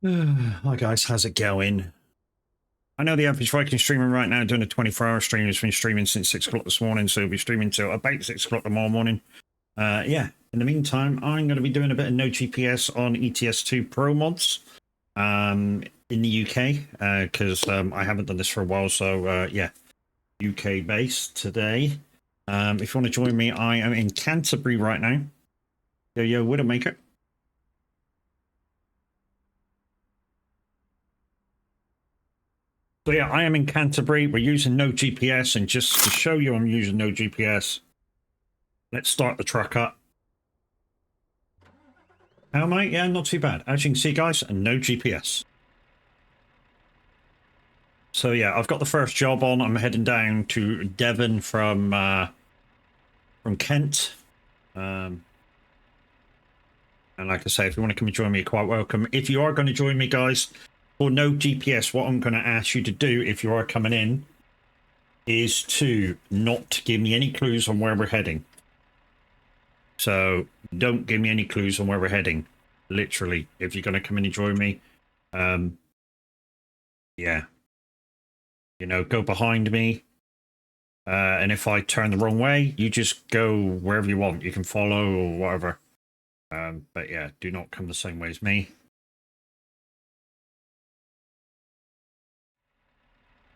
Hi guys, how's it going? I know the average Viking streamer right now doing a 24-hour stream. Has been streaming since 6 o'clock this morning, so he'll be streaming till about 6 o'clock tomorrow morning. Yeah, in the meantime, I'm going to be doing a bit of no GPS on ETS2 Pro mods in the UK, because I haven't done this for a while, so yeah, UK based today. If you want to join me, I am in Canterbury right now. Yo, Widowmaker. So yeah, I am in Canterbury. We're using no GPS, and just to show you I'm using no GPS, let's start the truck up. How am I? Yeah, not too bad. As you can see, guys, no GPS. So yeah, I've got the first job on. I'm heading down to Devon from Kent. And like I say, if you want to come and join me, you're quite welcome. If you are going to join me, guys, for no GPS, what I'm going to ask you to do if you are coming in is to not give me any clues on where we're heading. So don't give me any clues on where we're heading. Literally, if you're going to come in and join me, yeah, you know, go behind me. And if I turn the wrong way, you just go wherever you want. You can follow or whatever. But yeah, do not come the same way as me.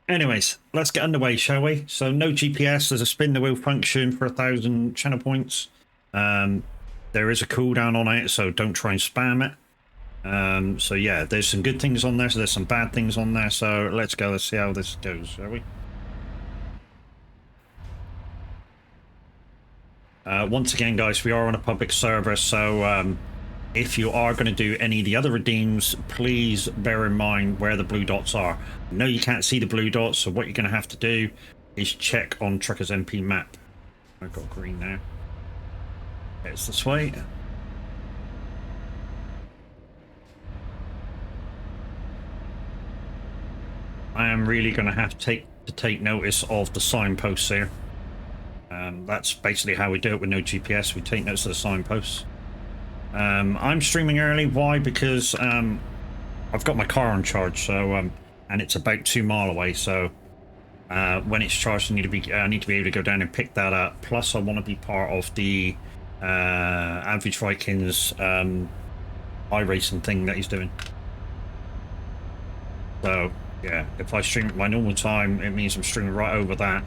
Anyways, let's get underway, shall we? So no GPS, there's a spin the wheel function for 1,000 channel points. There is a cooldown on it, so don't try and spam it. So yeah, there's some good things on there, so there's some bad things on there, so let's go, let's see how this goes, shall we? Once again, guys, we are on a public server, so if you are going to do any of the other redeems, please bear in mind where the blue dots are. No, you can't see the blue dots, so what you're going to have to do is check on Truckers MP map. I've got green now. It's this way. I am really going to have to take notice of the signposts here. That's basically how we do it with no GPS. We take notice of the signposts. I'm streaming early. Why? Because I've got my car on charge, so and it's about 2 miles away. So when it's charged, I need to be able to go down and pick that up. Plus, I want to be part of the Average Vikings iRacing thing that he's doing. So yeah, if I stream at my normal time, it means I'm streaming right over that,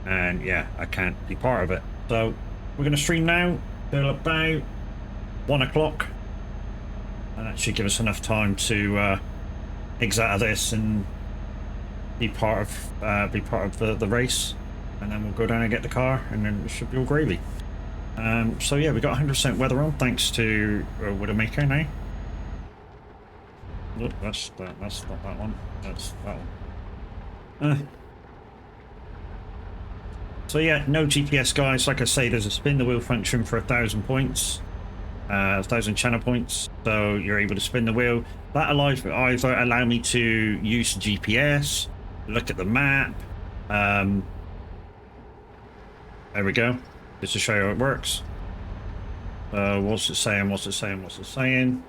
and yeah, I can't be part of it. So we're going to stream now till about 1 o'clock, and that should give us enough time to exit out of this and be part of the race, and then we'll go down and get the car, and then it should be all gravy. So yeah, we got 100% weather on thanks to Widowmaker now. Look, that's not that one. That's that one. So yeah, no GPS, guys. Like I say, there's a spin the wheel function for 1,000 points. 1,000 channel points, so you're able to spin the wheel. That either allow me to use the GPS, look at the map. There we go, just to show you how it works. What's it saying? What's it saying? What's it saying?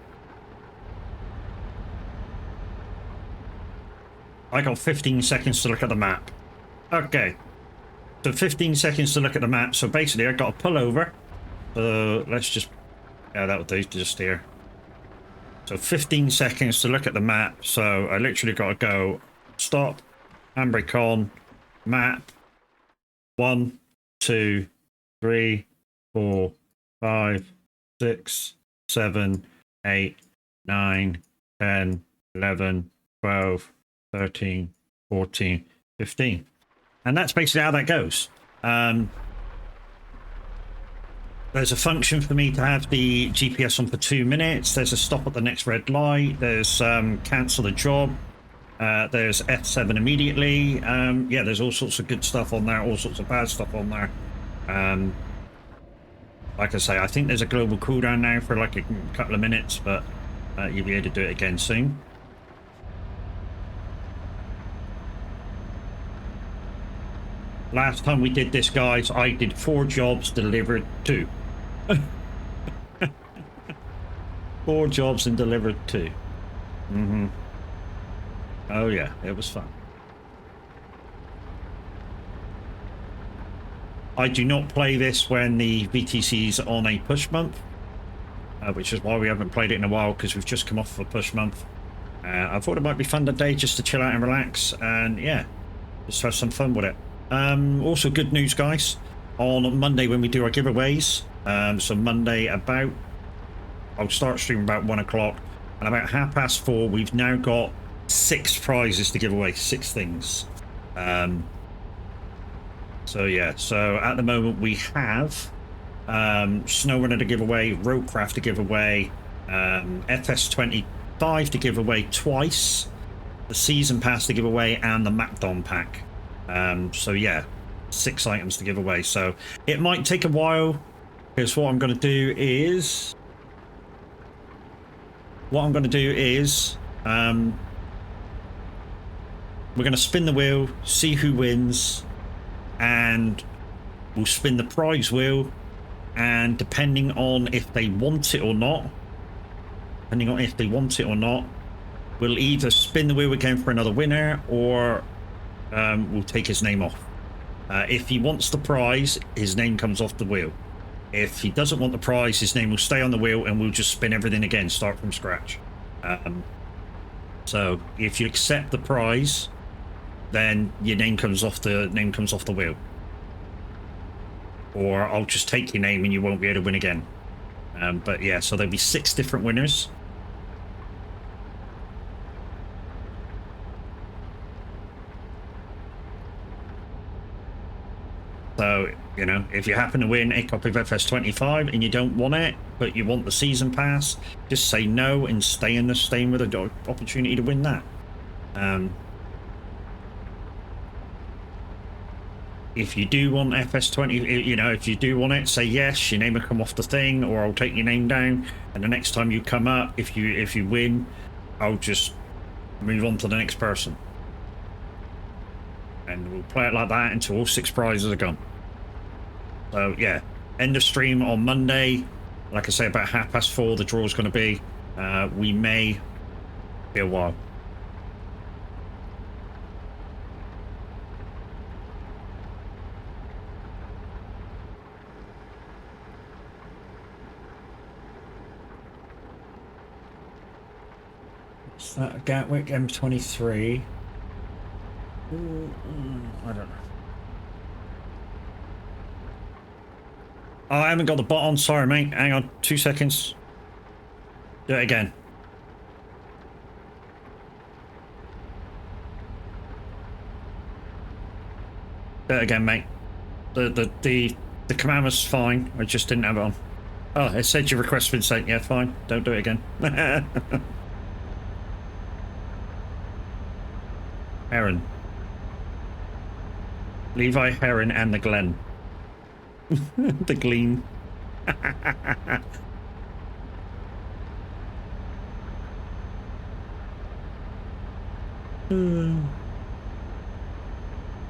I got 15 seconds to look at the map. Okay, so 15 seconds to look at the map. So basically, I got to pull over. Let's just. Yeah, that would do, just here. So 15 seconds to look at the map. So I literally got to go stop, handbrake on, map. 1, 2, 3, 4, 5, 6, 7, 8, 9, 10, 11, 12, 13, 14, 15. And that's basically how that goes. There's a function for me to have the GPS on for 2 minutes. There's a stop at the next red light. There's cancel the job. There's F7 immediately. Yeah, there's all sorts of good stuff on there, all sorts of bad stuff on there. Like I say, I think there's a global cooldown now for like a couple of minutes, but you'll be able to do it again soon. Last time we did this, guys, I did 4 jobs, delivered 2. 4 jobs and delivered 2. Mm-hmm. Oh yeah, it was fun. I do not play this when the VTC's on a push month, which is why we haven't played it in a while, because we've just come off of a push month. I thought it might be fun today just to chill out and relax, and yeah, just have some fun with it. Also good news, guys. On Monday when we do our giveaways, so Monday about, I'll start streaming about 1 o'clock, and about 4:30 we've now got 6 prizes to give away, 6 things. So yeah, so at the moment we have SnowRunner to give away, Roadcraft to give away, FS25 to give away twice, the Season Pass to give away, and the Mapdon pack. So yeah, 6 items to give away. So it might take a while, because what I'm going to do is... we're going to spin the wheel, see who wins, and we'll spin the prize wheel, and depending on if they want it or not, we'll either spin the wheel again for another winner, or we'll take his name off. If he wants the prize, his name comes off the wheel. If he doesn't want the prize, his name will stay on the wheel, and we'll just spin everything again, start from scratch. So if you accept the prize, then your name comes off the wheel. Or I'll just take your name and you won't be able to win again. But yeah, so there'll be 6 different winners. So, you know, if you happen to win a copy of FS25 and you don't want it, but you want the Season Pass, just say no and stay with the opportunity to win that. If you do want FS20, you know, if you do want it, say yes, your name will come off the thing, or I'll take your name down, and the next time you come up, if you win, I'll just move on to the next person. And we'll play it like that until all 6 prizes are gone. So yeah, end of stream on Monday. Like I say, about 4:30 the draw's going to be. We may be a while. Is that a Gatwick M23? I don't know. Oh, I haven't got the bot on. Sorry, mate. Hang on. 2 seconds. Do it again. Do it again, mate. The command was fine. I just didn't have it on. Oh, it said your request's been sent. Yeah, fine. Don't do it again. Heron. Levi, Heron, and the Glen. The Glean.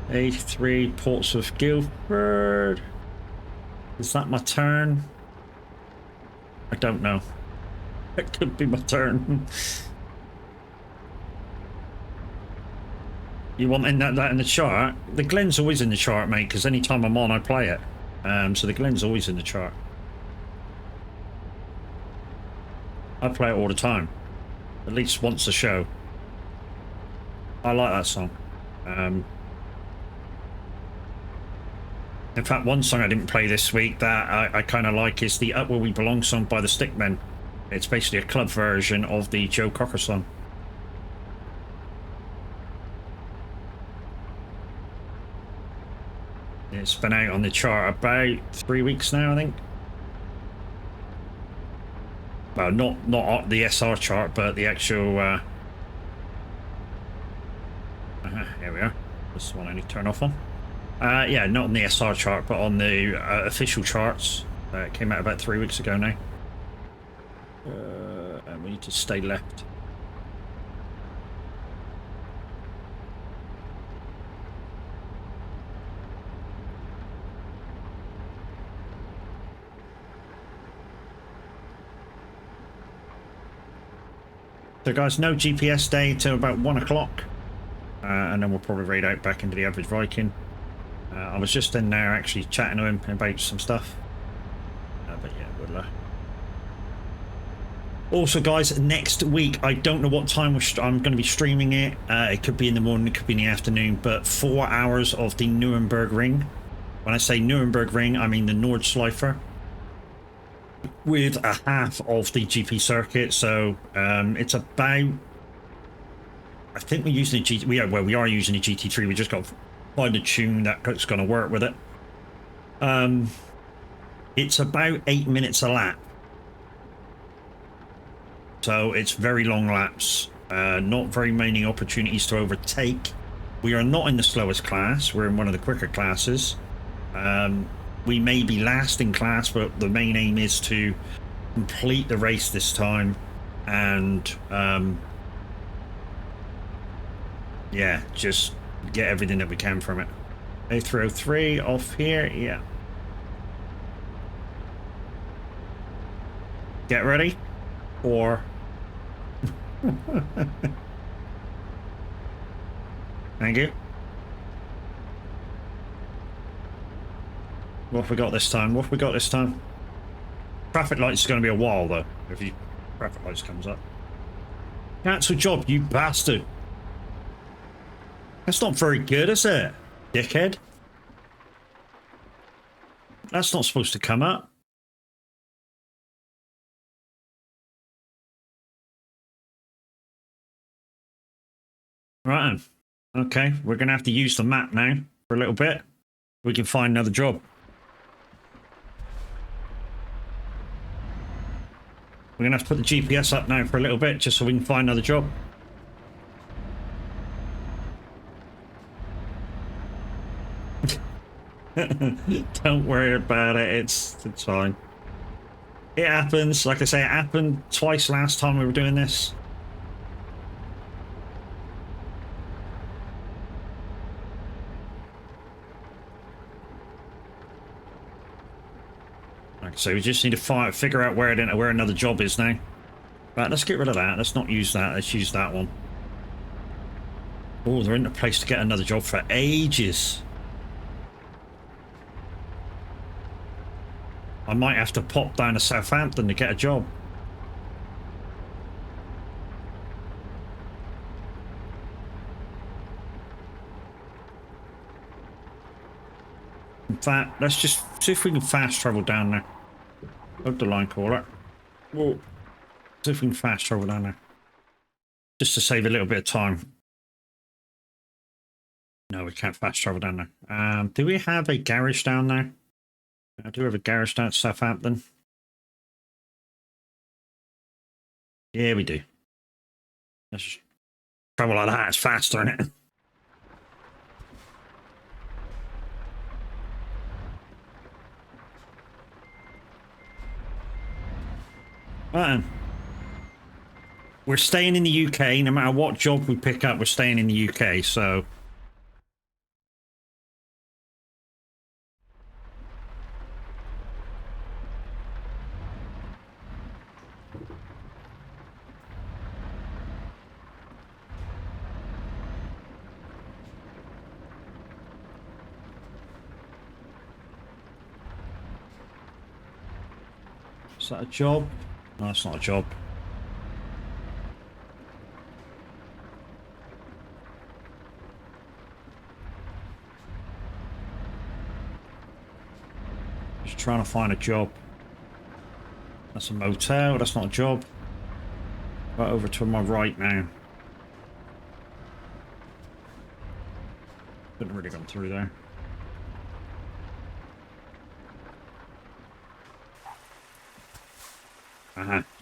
A3 Portsmouth Guildford. Is that my turn? I don't know. It could be my turn. You want that in the chart? The Glen's always in the chart, mate, because anytime I'm on, I play it. So the Glen's always in the chart. I play it all the time. At least once a show. I like that song. In fact, one song I didn't play this week that I kind of like is the Up Where We Belong song by the Stickmen. It's basically a club version of the Joe Cocker song. It's been out on the chart about 3 weeks now, I think. Well, not the SR chart, but the actual... here we are. This is the one I need to turn off on. Yeah, not on the SR chart, but on the official charts. It came out about 3 weeks ago now. And we need to stay left. So guys, no GPS day till about 1 o'clock. And then we'll probably raid out back into the average Viking. I was just in there actually chatting to him about some stuff. But yeah, we'll... Also guys, next week, I don't know what time I'm going to be streaming it. It could be in the morning, it could be in the afternoon, but 4 hours of the Nuremberg Ring. When I say Nuremberg Ring, I mean the Nordschleife, with a half of the GP circuit. So it's about, I think we're using a we are using a GT3. We just got to find a tune that's going to work with it. It's about 8 minutes a lap. So it's very long laps, not very many opportunities to overtake. We are not in the slowest class, we're in one of the quicker classes. We may be last in class, but the main aim is to complete the race this time and yeah, just get everything that we can from it. A303 off here, yeah. Get ready. Or thank you. What have we got this time? What have we got this time? Traffic lights is going to be a while though. If you traffic lights comes up. Cancel job, you bastard. That's not very good, is it? Dickhead. That's not supposed to come up. Right. Okay, we're going to have to use the map now for a little bit. We can find another job. We're going to have to put the GPS up now for a little bit just so we can find another job. Don't worry about it. It's fine. It happens. Like I say, it happened twice last time we were doing this. So we just need to figure out where another job is now. Right, let's get rid of that. Let's not use that. Let's use that one. Oh, they're in a place to get another job for ages. I might have to pop down to Southampton to get a job. In fact, let's just see if we can fast travel down there. Up the line caller. Whoa. See if we can fast travel down there. Just to save a little bit of time. No, we can't fast travel down there. Do we have a garage down there? I do have a garage down at Southampton. Yeah, we do. Let's just travel like that. It's faster, isn't it? We're staying in the UK. No matter what job we pick up, we're staying in the UK, so... Is that a job? No, that's not a job. Just trying to find a job. That's a motel. That's not a job. Right over to my right now. Couldn't really gone through there.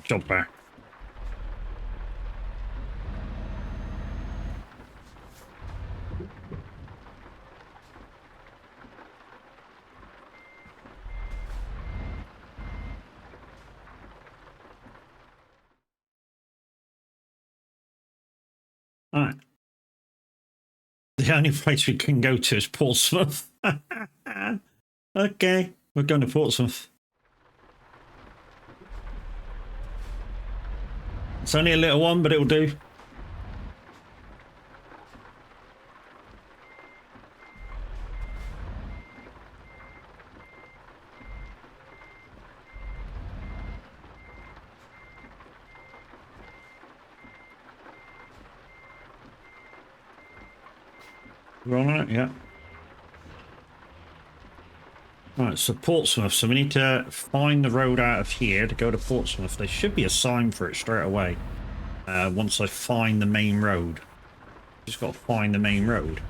Job there. Alright. The only place we can go to is Portsmouth. Okay, we're going to Portsmouth. It's only a little one, but it'll do. We're on it, yeah. Right, so Portsmouth. So we need to find the road out of here to go to Portsmouth. There should be a sign for it straight away. Once I find the main road. Just got to find the main road.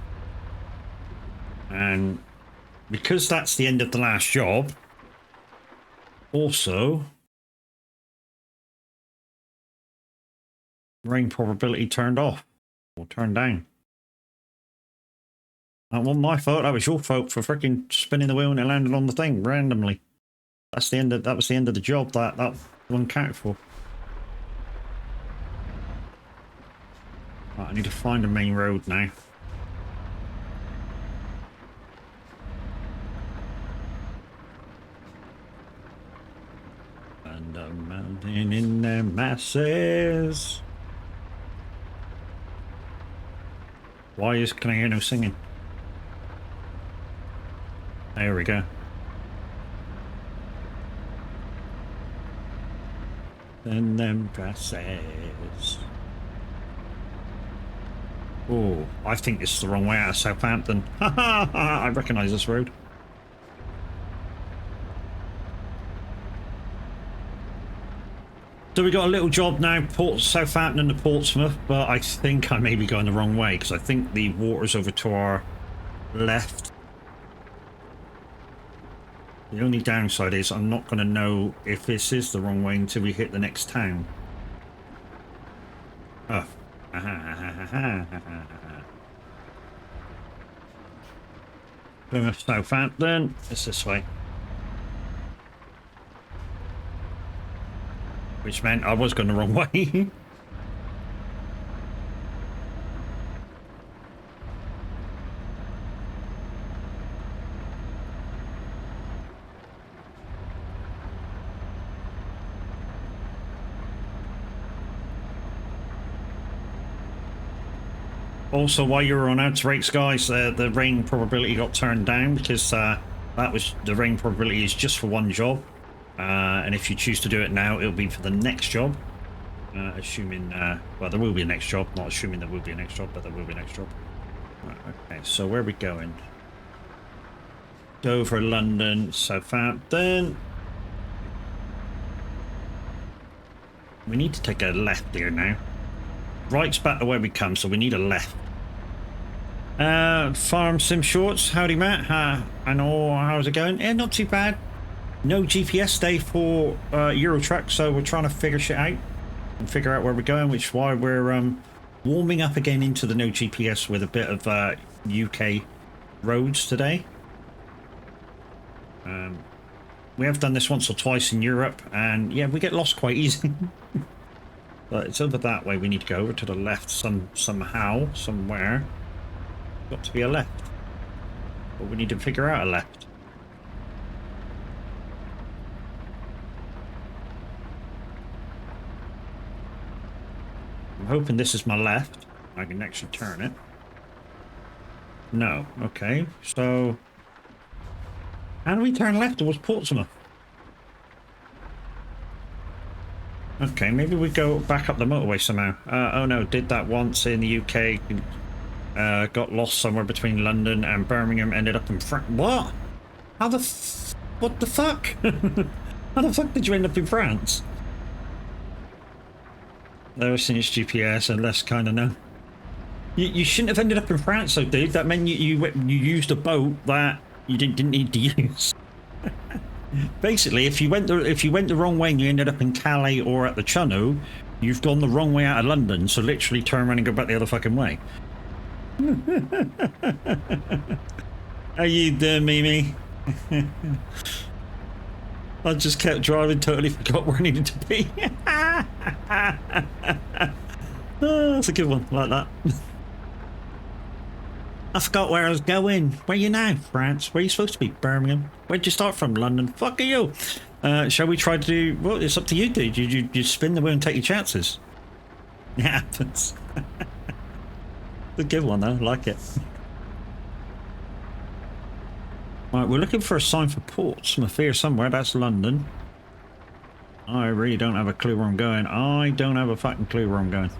And because that's the end of the last job, also rain probability turned off or turned down. That wasn't my fault. That was your fault for freaking spinning the wheel and it landed on the thing randomly. That's the end of, that was the end of the job that one counted for. Right, I need to find a main road now. And a mountain in the masses. Why can I hear no singing? There we go. In them dresses. Oh, I think this is the wrong way out of Southampton. Ha ha ha! I recognise this road. So we got a little job now, Southampton to Portsmouth, but I think I may be going the wrong way because I think the water's over to our left. The only downside is I'm not going to know if this is the wrong way until we hit the next town. Oh. Plymouth Southampton. It's this way. Which meant I was going the wrong way. Also, while you were on outer rates, guys, the rain probability got turned down because that was the rain probability is just for one job, and if you choose to do it now, it'll be for the next job. Assuming, well, there will be a next job. Not assuming there will be a next job, but there will be a next job. Right, okay, so where are we going? Dover, London, Southampton. We need to take a left here now. Right's back to where we come, so we need a left. Farm Sim Shorts, howdy Matt. I know, how's it going? Yeah, not too bad. No GPS day for Euro Truck, so we're trying to figure shit out and figure out where we're going, which is why we're warming up again into the no GPS with a bit of UK roads today. We have done this once or twice in Europe, and yeah, we get lost quite easy. But it's over that way. We need to go over to the left somehow, somewhere. Got to be a left. But we need to figure out a left. I'm hoping this is my left. I can actually turn it. No. Okay. So, how do we turn left towards Portsmouth? Okay, maybe we go back up the motorway somehow. Oh no, did that once in the UK. Got lost somewhere between London and Birmingham, ended up in France. What? How the what the fuck? How the fuck did you end up in France? Never seen its GPS unless kind of know. You shouldn't have ended up in France though, dude. That meant you used a boat that you didn't need to use. Basically, if you went the wrong way and you ended up in Calais or at the Channel, you've gone the wrong way out of London. So literally turn around and go back the other fucking way. How you doing, Mimi? I just kept driving, totally forgot where I needed to be. Oh, that's a good one, I like that. I forgot where I was going. Where are you now? France. Where are you supposed to be? Birmingham. Where'd you start from? London. Fuck are you? Shall we try to do... Well, it's up to you, dude. You spin the wheel and take your chances. It happens. It's a good one though, I like it. Right, we're looking for a sign for Portsmouth here somewhere. That's London. I really don't have a clue where I'm going. I don't have a fucking clue where I'm going.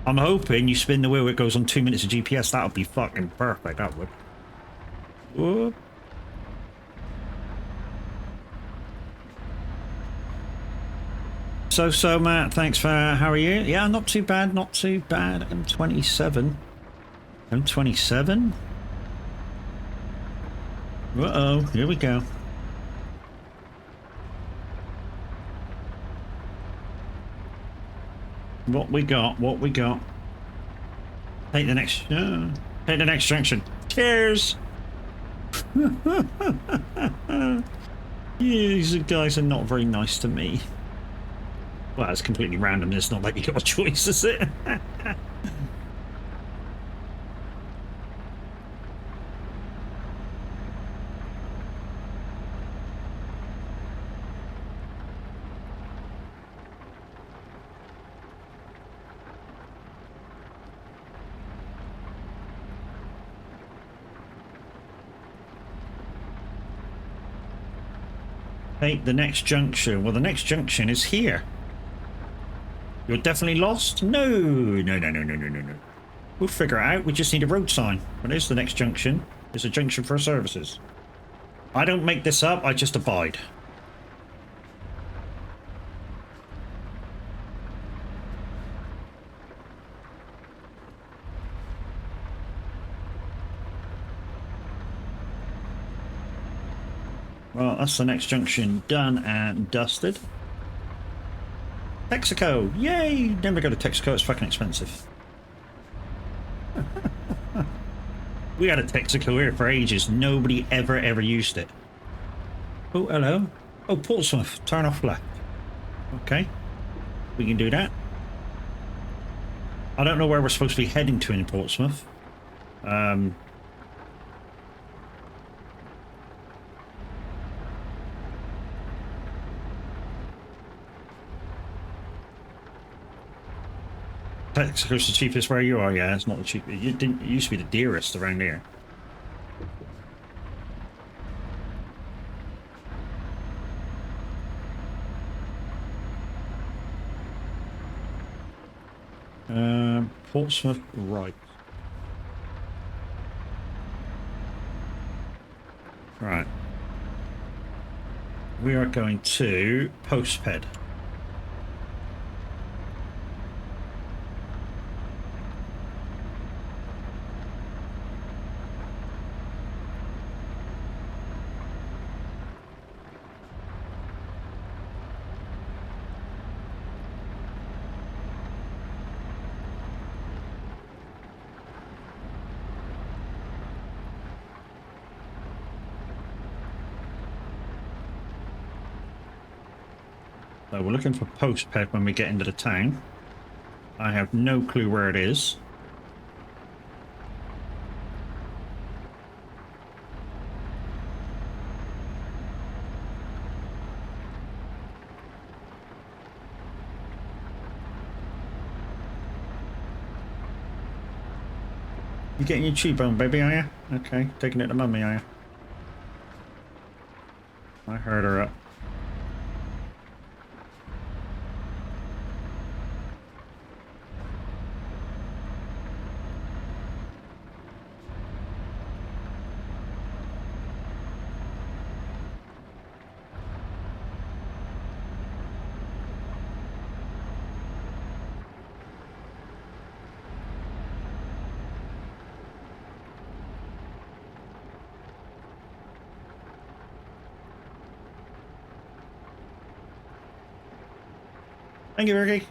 I'm hoping you spin the wheel, it goes on 2 minutes of GPS. That would be fucking perfect, that would. Whoop. So, Matt, thanks for... How are you? Yeah, not too bad, not too bad. M27. M27? Uh-oh, here we go. What we got? What we got? Take the next... take the next junction. Cheers! These guys are not very nice to me. Well, it's completely random. It's not like you got a choice, is it? Take the next junction. Well, the next junction is here. You're definitely lost? No. We'll figure it out. We just need a road sign. Well, there's the next junction. There's a junction for services. I don't make this up. I just abide. Well, that's the next junction done and dusted. Texaco! Yay! Never go to Texaco, it's fucking expensive. We had a Texaco here for ages. Nobody ever used it. Oh, hello. Oh, Portsmouth. Turn off left. Okay. We can do that. I don't know where we're supposed to be heading to in Portsmouth. Texaco's the cheapest where you are, yeah, it's not the cheapest. It used to be the dearest around here. Portsmouth, right. Right. We are going to Postped. So we're looking for Postped when we get into the town. I have no clue where it is. You getting your cheek bone, baby, are you? Okay, taking it to mummy, are you? I heard her up. Thank you, Ricky.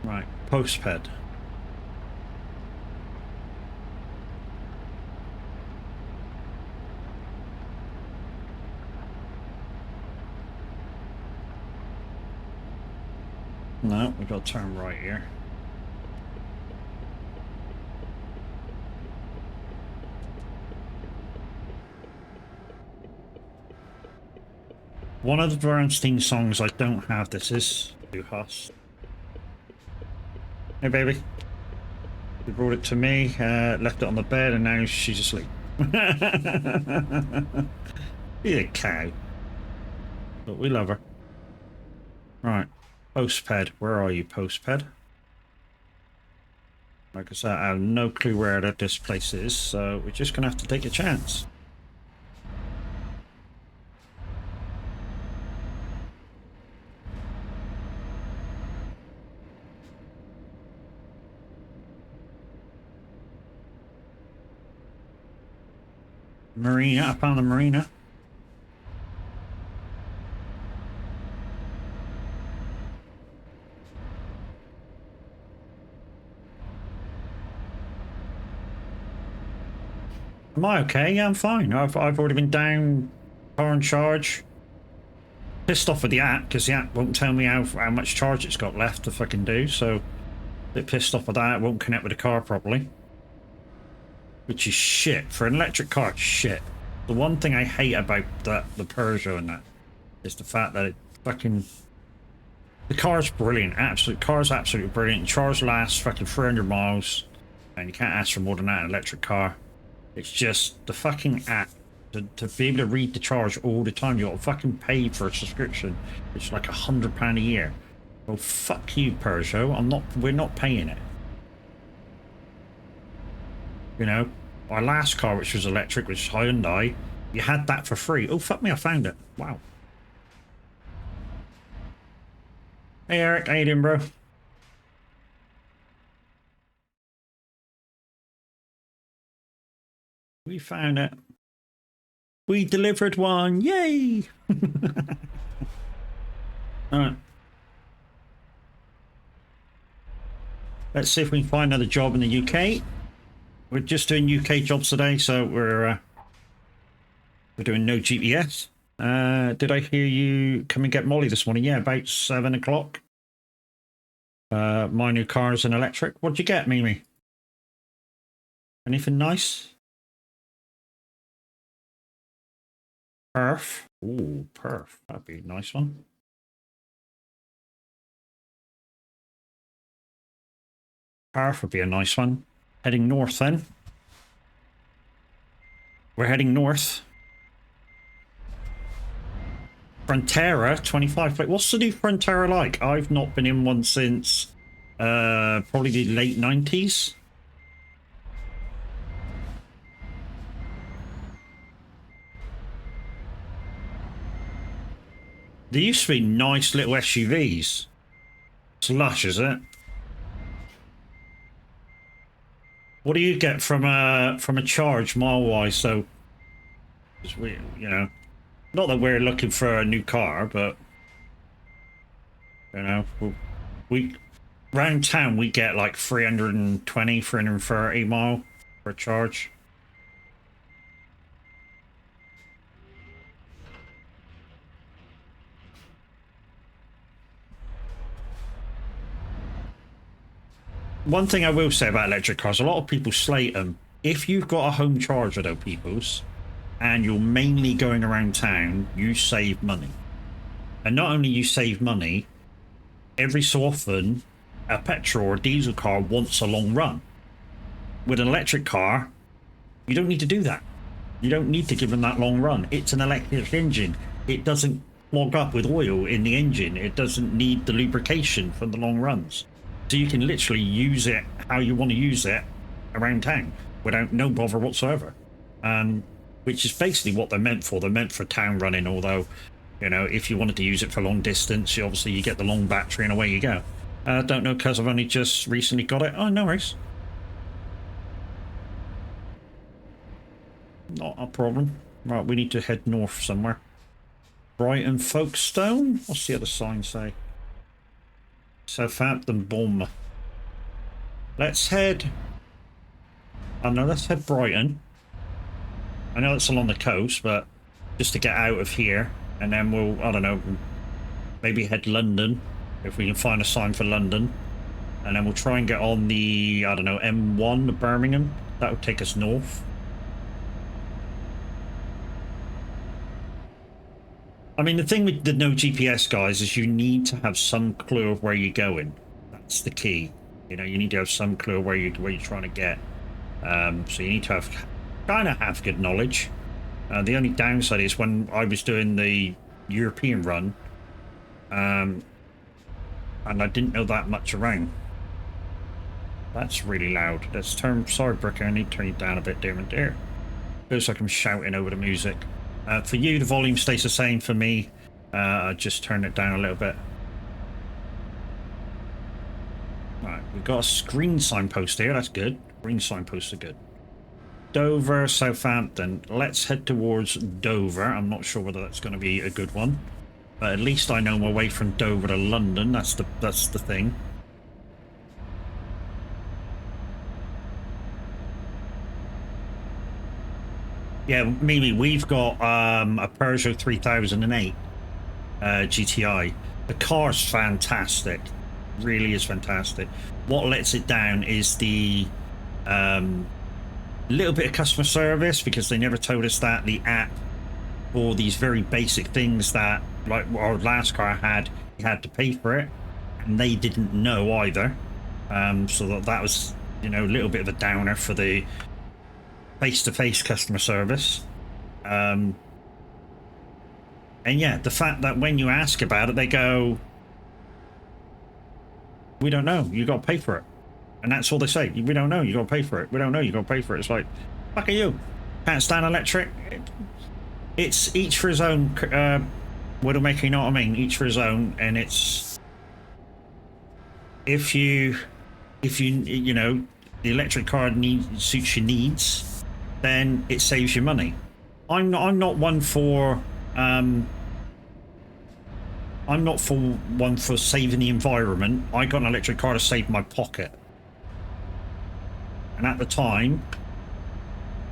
Right, Postped. No, we've got to turn right here. One of the Bernstein songs I don't have. This is Duhas. Hey, baby. She brought it to me, left it on the bed, and now she's asleep. She's a cow. But we love her. Right. Postped. Where are you, Postped? Like I said, I have no clue where this place is, so we're just going to have to take a chance. Marina. I found the marina. Am I okay? Yeah, I'm fine. I've already been down, car on charge. Pissed off with the app because the app won't tell me how much charge it's got left to fucking do. So a bit pissed off with that. It won't connect with the car properly, which is shit for an electric car. Shit. The one thing I hate about the Peugeot and that is the fact that it fucking, the car's brilliant. Car's absolutely brilliant. Charge lasts fucking 300 miles, and you can't ask for more than that in an electric car. It's just the fucking app to be able to read the charge all the time. You got to fucking pay for a subscription. It's like £100 a year. Well, fuck you, Peugeot. We're not paying it. You know, our last car, which was electric, which was Hyundai, you had that for free. Oh, fuck me, I found it. Wow. Hey, Eric, how you doing, bro? We found it. We delivered one. Yay! Alright. Let's see if we can find another job in the UK. We're just doing UK jobs today, so we're doing no GPS. Did I hear you come and get Molly this morning? Yeah, about 7 o'clock. My new car is an electric. What'd you get, Mimi? Anything nice? Perf. Ooh, perf. That'd be a nice one. Perf would be a nice one. Heading north then. We're heading north. Frontera 25 plate. What's the new Frontera like? I've not been in one since probably the late 90s. There used to be nice little SUVs. It's lush, is it? What do you get from a charge mile-wise? So, we, you know, not that we're looking for a new car, but you know, we round town we get like 320, 330 mile for a charge. One thing I will say about electric cars, a lot of people slate them. If you've got a home charger though, peoples, and you're mainly going around town, you save money. And not only you save money, every so often a petrol or diesel car wants a long run. With an electric car, you don't need to do that. You don't need to give them that long run. It's an electric engine. It doesn't clog up with oil in the engine. It doesn't need the lubrication from the long runs. So you can literally use it how you want to use it around town without no bother whatsoever. Which is basically what they're meant for. They're meant for town running, although, you know, if you wanted to use it for long distance, obviously you get the long battery and away you go. Don't know because I've only just recently got it. Oh, no worries. Not a problem. Right, we need to head north somewhere. Brighton Folkestone? What's the other sign say? Southampton Bournemouth. Let's head... I know, let's head Brighton. I know it's along the coast, but just to get out of here. And then we'll, I don't know, maybe head London, if we can find a sign for London. And then we'll try and get on the, I don't know, M1 to Birmingham. That would take us north. I mean, the thing with the no GPS, guys, is you need to have some clue of where you're going. That's the key. You know, you need to have some clue of where you're trying to get. So you need to have kind of have good knowledge. The only downside is when I was doing the European run, and I didn't know that much around. That's really loud. Let's turn. Sorry, Brooker, I need to turn you down a bit, dear and dear. Feels like I'm shouting over the music. For you, the volume stays the same. For me, I just turn it down a little bit. Alright, we've got a green signpost here. That's good. Green signposts are good. Dover, Southampton. Let's head towards Dover. I'm not sure whether that's going to be a good one, but at least I know my way from Dover to London. That's the thing. Yeah, Mimi, we've got a Peugeot 3008 GTI. The car's fantastic, really is fantastic. What lets it down is the little bit of customer service, because they never told us that the app for these very basic things that, like our last car had, you had to pay for it, and they didn't know either. So that was, you know, a little bit of a downer for the face-to-face customer service. And yeah, the fact that when you ask about it, they go, we don't know, you got to pay for it. And that's all they say. We don't know, you got to pay for it. We don't know, you got to pay for it. It's like, fuck are you? Can't stand electric? It's each for his own, Widowmaker, you know what I mean? Each for his own, and it's... If you know, the electric car suits your needs, then it saves you money. I'm not one for saving the environment. I got an electric car to save my pocket, and at the time,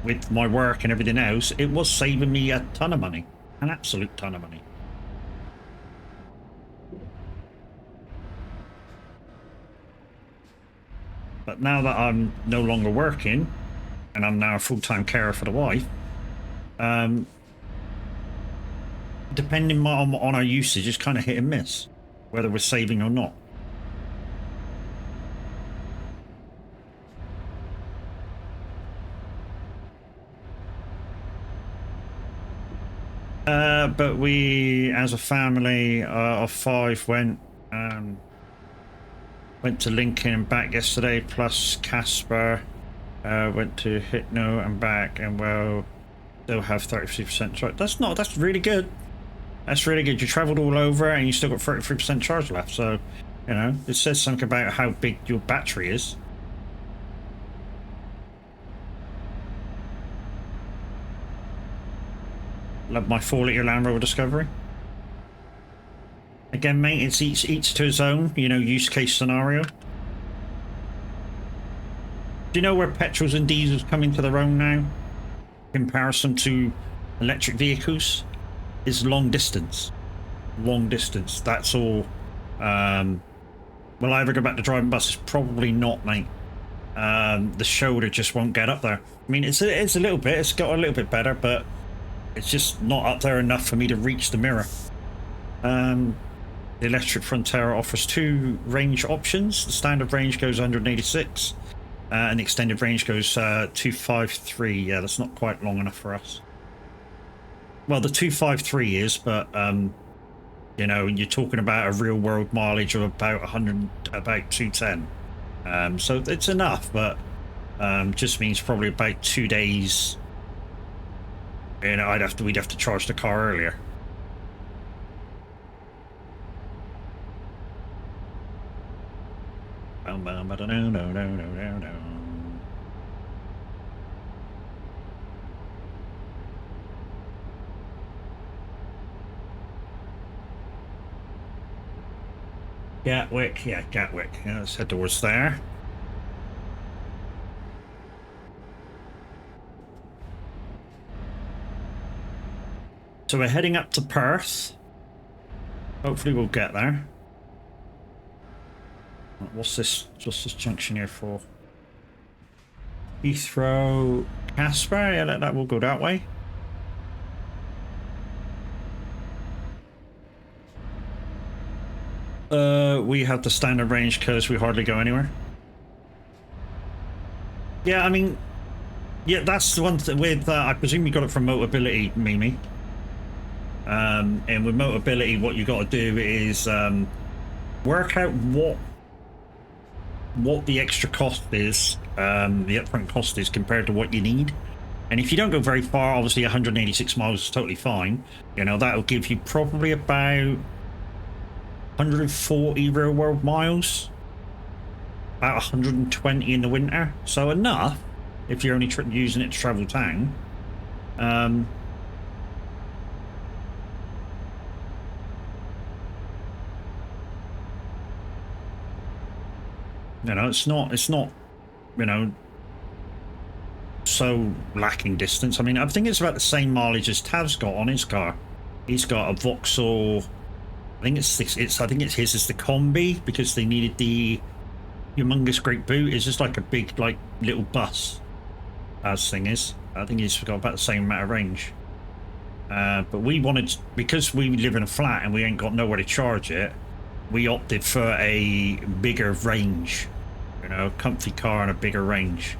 with my work and everything else, it was saving me a ton of money, an absolute ton of money. But now that I'm no longer working, and I'm now a full-time carer for the wife, depending on our usage, it's kind of hit and miss, whether we're saving or not. But we, as a family of 5, went to Lincoln and back yesterday, plus Casper. Went to Hytno and back, and well, they'll have 33% charge. That's really good. That's really good. You travelled all over and you still got 33% charge left. So, you know, it says something about how big your battery is. Love my 4-litre Land Rover Discovery. Again, mate, it's each to his own, you know, use case scenario. Do you know where petrols and diesels come into their own now? In comparison to electric vehicles, is long distance. Long distance. That's all. Will I ever go back to driving buses? Probably not, mate. The shoulder just won't get up there. I mean, it's a little bit. It's got a little bit better, but it's just not up there enough for me to reach the mirror. The electric Frontera offers 2 range options. The standard range goes 186. And the extended range goes 253. Yeah, that's not quite long enough for us. Well, the 253 is, but you know, you're talking about a real world mileage of about 210. So it's enough, but just means probably about 2 days. You know, we'd have to charge the car earlier. No. Gatwick, yeah, Gatwick. Yeah, let's head towards there. So we're heading up to Perth. Hopefully we'll get there. What's this junction here for? Heathrow, Casper. Yeah, that will go that way. We have the standard range because we hardly go anywhere. Yeah, I mean, yeah, that's the one with, I presume you got it from Motability, Mimi. And with Motability, what you got to do is work out what the extra cost is, the upfront cost is compared to what you need. And if you don't go very far, obviously 186 miles is totally fine. You know, that'll give you probably about 140 real world miles, about 120 in the winter. So enough if you're only using it to travel town. You know, it's not, you know, so lacking distance. I mean, I think it's about the same mileage as Tav's got on his car. He's got a Vauxhall. I think it's his is the Combi, because they needed the humongous great boot. It's just like a big, like, little bus, as thing is. I think he's got about the same amount of range. But we wanted, because we live in a flat and we ain't got nowhere to charge it, we opted for a bigger range, you know, comfy car and a bigger range.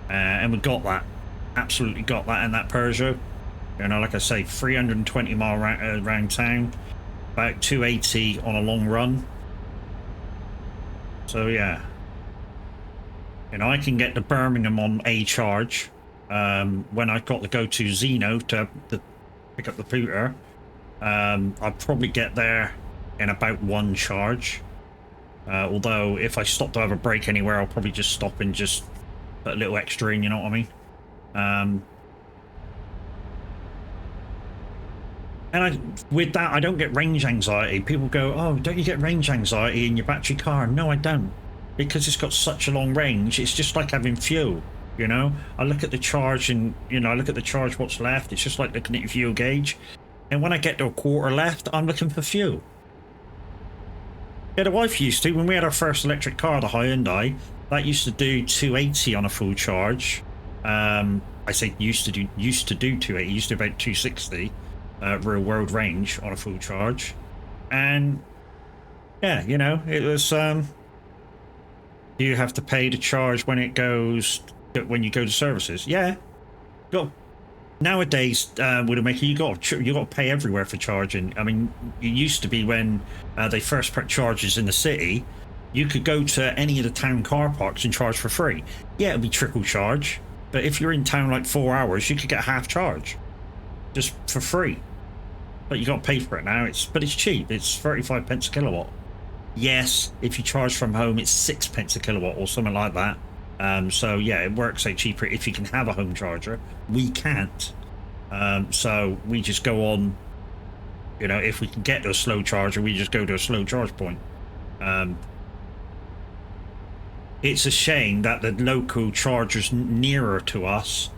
And we got that, absolutely got that in that Peugeot. You know, like I say, 320 mile round town, about 280 on a long run. So yeah, you know, I can get to Birmingham on a charge. When I got to go to Zeno to pick up the Pooter, I'd probably get there in about one charge. Although if I stop to have a break anywhere, I'll probably just stop and just put a little extra in, you know what I mean? And with that, I don't get range anxiety. People go, oh, don't you get range anxiety in your battery car? No, I don't. Because it's got such a long range, it's just like having fuel, you know? I look at the charge and, you know, I look at the charge, what's left. It's just like looking at your fuel gauge. And when I get to a quarter left, I'm looking for fuel. Yeah, the wife used to, when we had our first electric car, the Hyundai, that used to do 280 on a full charge. I say used to do 280, used to do about 260 real world range on a full charge. And yeah, you know, it was do you have to pay to charge when it goes, when you go to services? Yeah. Got nowadays with a maker, you got to pay everywhere for charging. I mean, it used to be when they first put chargers in the city, you could go to any of the town car parks and charge for free. Yeah, it'd be trickle charge, but if you're in town like 4 hours, you could get half charge just for free. But you got to pay for it now. But it's cheap. It's 35 pence a kilowatt. Yes, if you charge from home, it's 6 pence a kilowatt or something like that. So yeah, it works out cheaper if you can have a home charger. We can't. So we just go on, you know, if we can get to a slow charger, we just go to a slow charge point. It's a shame that the local chargers nearer to us,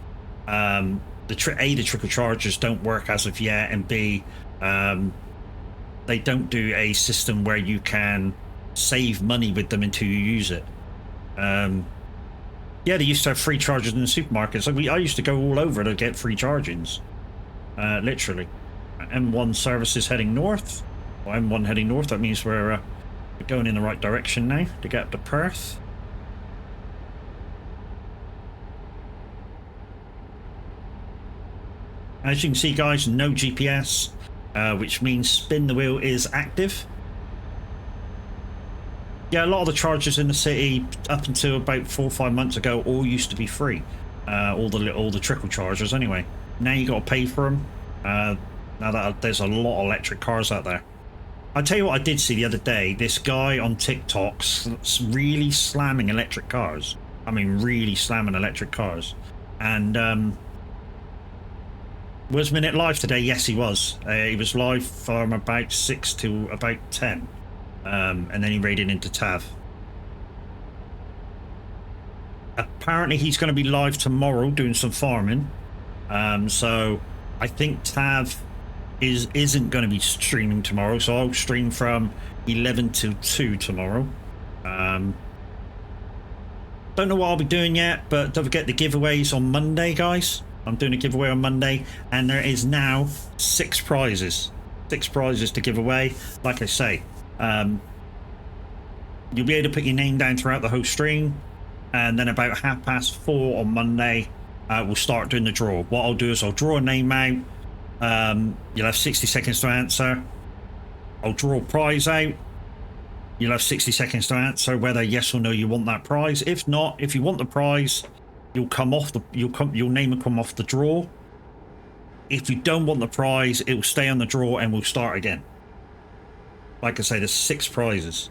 the trickle chargers don't work as of yet, and B, they don't do a system where you can save money with them until you use it. Yeah, they used to have free chargers in the supermarkets. I used to go all over to get free chargings, literally. M1 services heading north. Well, M1 heading north, that means we're going in the right direction now to get up to Perth. As you can see, guys, no GPS, which means spin the wheel is active. Yeah, a lot of the chargers in the city up until about 4 or 5 months ago all used to be free. All the trickle chargers anyway. Now you got to pay for them. Now that there's a lot of electric cars out there. I'll tell you what I did see the other day. This guy on TikTok really slamming electric cars. I mean, really slamming electric cars. And was Minute live today? Yes, he was. He was live from about 6 to about 10. And then he raided into Tav. Apparently he's going to be live tomorrow doing some farming. So I think Tav isn't going to be streaming tomorrow, so I'll stream from 11 till 2 tomorrow. Don't know what I'll be doing yet, but don't forget the giveaways on Monday, guys. I'm doing a giveaway on Monday, and there is now 6 prizes. 6 prizes to give away. Like I say, You'll be able to put your name down throughout the whole stream, and then about 4:30 on Monday, we'll start doing the draw. What I'll do is I'll draw a name out. You'll have 60 seconds to answer. I'll draw a prize out. You'll have 60 seconds to answer whether yes or no you want that prize. If not, if you want the prize, you'll come off the your name will come off the draw. If you don't want the prize, it will stay on the draw and we'll start again. Like I say, there's 6 prizes.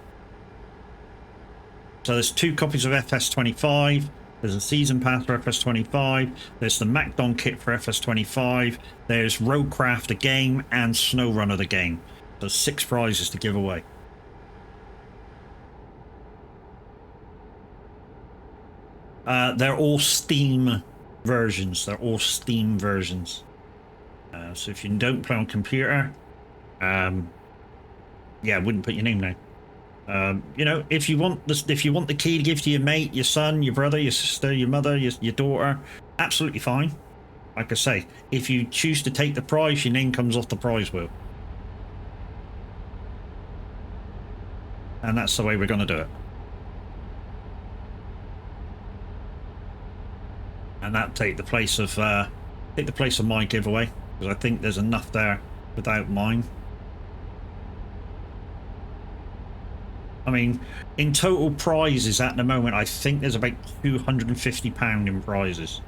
So there's 2 copies of FS25. There's a season pass for FS25. There's the MacDon kit for FS25. There's Roadcraft the game and SnowRunner the game. There's 6 prizes to give away. They're all Steam versions. They're all Steam versions. So if you don't play on computer, yeah, I wouldn't put your name down. You know, if you want the key to give to your mate, your son, your brother, your sister, your mother, your daughter, absolutely fine. Like I say, if you choose to take the prize, your name comes off the prize wheel. And that's the way we're going to do it. And that take the place of my giveaway, because I think there's enough there without mine. I mean, in total prizes at the moment, I think there's about £250 in prizes.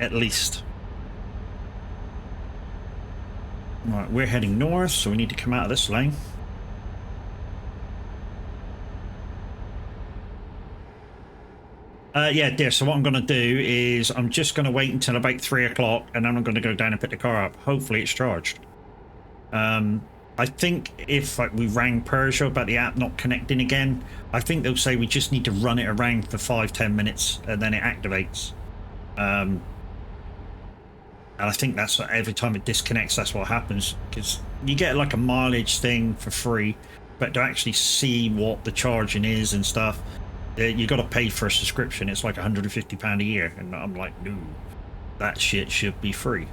At least. Right, we're heading north, so we need to come out of this lane. Yeah, dear, so what I'm going to do is I'm just going to wait until about 3 o'clock and then I'm going to go down and pick the car up. Hopefully it's charged. I think if we rang Peugeot about the app not connecting again, I think they'll say we just need to run it around for 5-10 minutes and then it activates. And I think that's every time it disconnects, that's what happens, because you get like a mileage thing for free, but to actually see what the charging is and stuff, you got to pay for a subscription. It's like £150 a year, and I'm like, no, that shit should be free.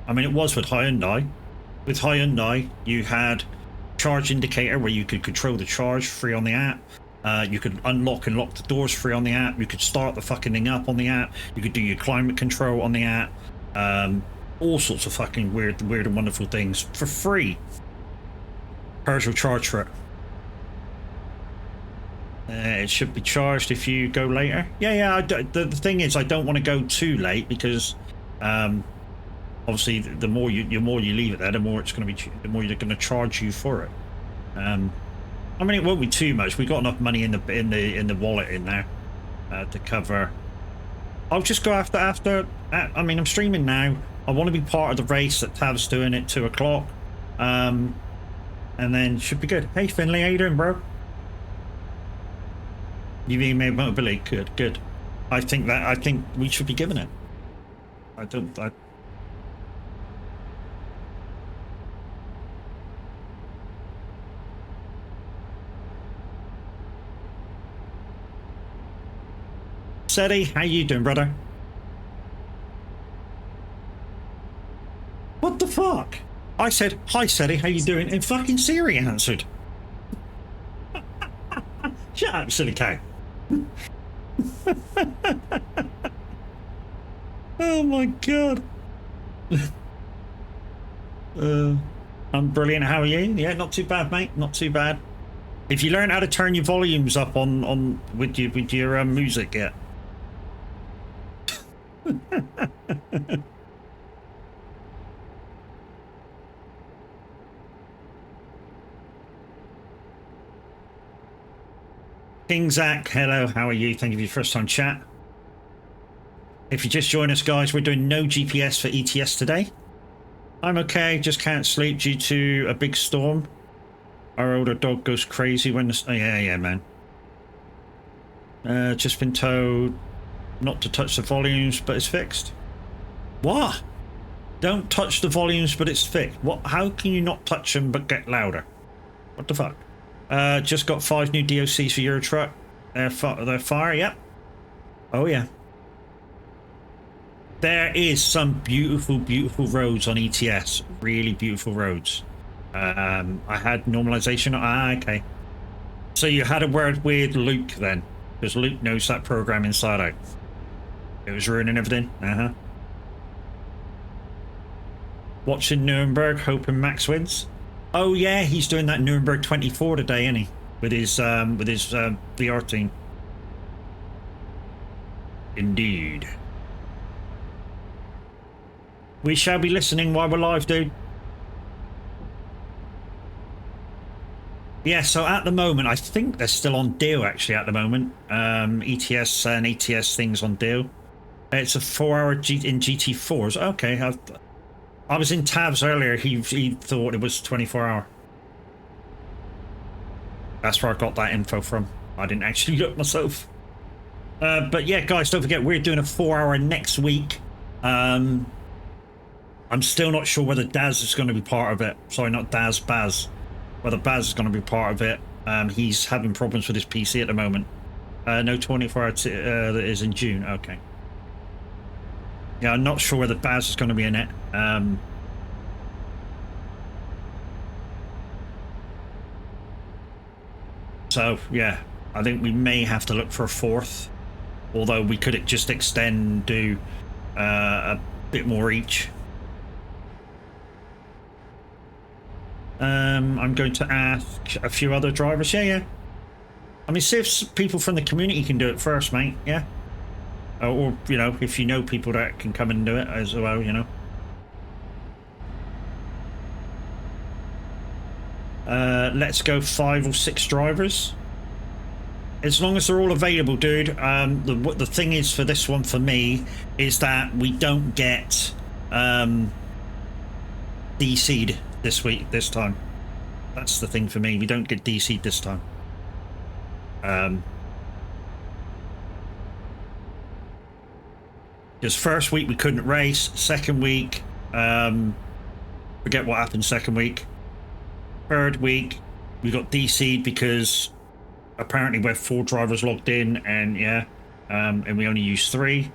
I mean, it was with Hyundai. With Hyundai, you had charge indicator where you could control the charge free on the app. You could unlock and lock the doors free on the app. You could start the fucking thing up on the app. You could do your climate control on the app. All sorts of fucking weird and wonderful things for free. Peugeot charge for it. It should be charged if you go later. Yeah. The thing is, I don't want to go too late because, obviously, the more you leave it there, the more it's going to be, the more they're going to charge you for it. I mean, it won't be too much. We got enough money in the wallet in there to cover. I'll just go after. I mean, I'm streaming now. I want to be part of the race that Tav's doing at 2 o'clock, and then should be good. Hey Finley, how you doing, bro? You've emailed Mobility. Good. I think we should be giving it. Seti, how you doing, brother? What the fuck? I said, hi Seti, how you doing? And fucking Siri answered. Shut up, silly cow. Oh my god. I'm brilliant. How are you? Yeah, not too bad, mate. Not too bad. If you learn how to turn your volumes up on with your music yet. King Zach, hello, how are you? Thank you for your first time chat. If you just join us, guys, we're doing no GPS for ETS today. I'm okay, just can't sleep due to a big storm. Our older dog goes crazy when the... Oh, yeah, man. Just been told not to touch the volumes, but it's fixed. What? Don't touch the volumes, but it's fixed. What? How can you not touch them but get louder? What the fuck? Just got 5 new DOCs for your truck. They're fire, yep. Oh yeah. There is some beautiful, beautiful roads on ETS. Really beautiful roads. I had normalization. Ah, okay. So you had a word with Luke then, because Luke knows that program inside out. It was ruining everything. Watching Nuremberg, hoping Max wins. Oh yeah, he's doing that Nuremberg 24 today, isn't he? With his VR team. Indeed. We shall be listening while we're live, dude. Yeah, so at the moment, I think they're still on deal, actually, at the moment. ETS and ATS things on deal. It's a 4-hour in GT4s. Okay, I was in tabs earlier. He thought it was 24-hour. That's where I got that info from. I didn't actually look myself. But yeah, guys, don't forget, we're doing a 4-hour next week. I'm still not sure whether Daz is going to be part of it. Sorry, not Daz, Baz. Whether Baz is going to be part of it. He's having problems with his PC at the moment. No 24-hour that is in June. Okay. Yeah, I'm not sure whether Baz is going to be in it. So, yeah, I think we may have to look for a 4th. Although we could just extend, do a bit more each. I'm going to ask a few other drivers. Yeah. I mean, see if people from the community can do it first, mate. Yeah. Or, you know, if you know people that can come and do it as well, you know. Let's go 5 or 6 drivers. As long as they're all available, dude. The thing is for this one, for me, is that we don't get DC'd this time. That's the thing for me. We don't get DC'd this time. Because first week we couldn't race. Second week, forget what happened second week. Third week, we got DC'd because apparently we have 4 drivers logged in, and yeah, and we only use 3.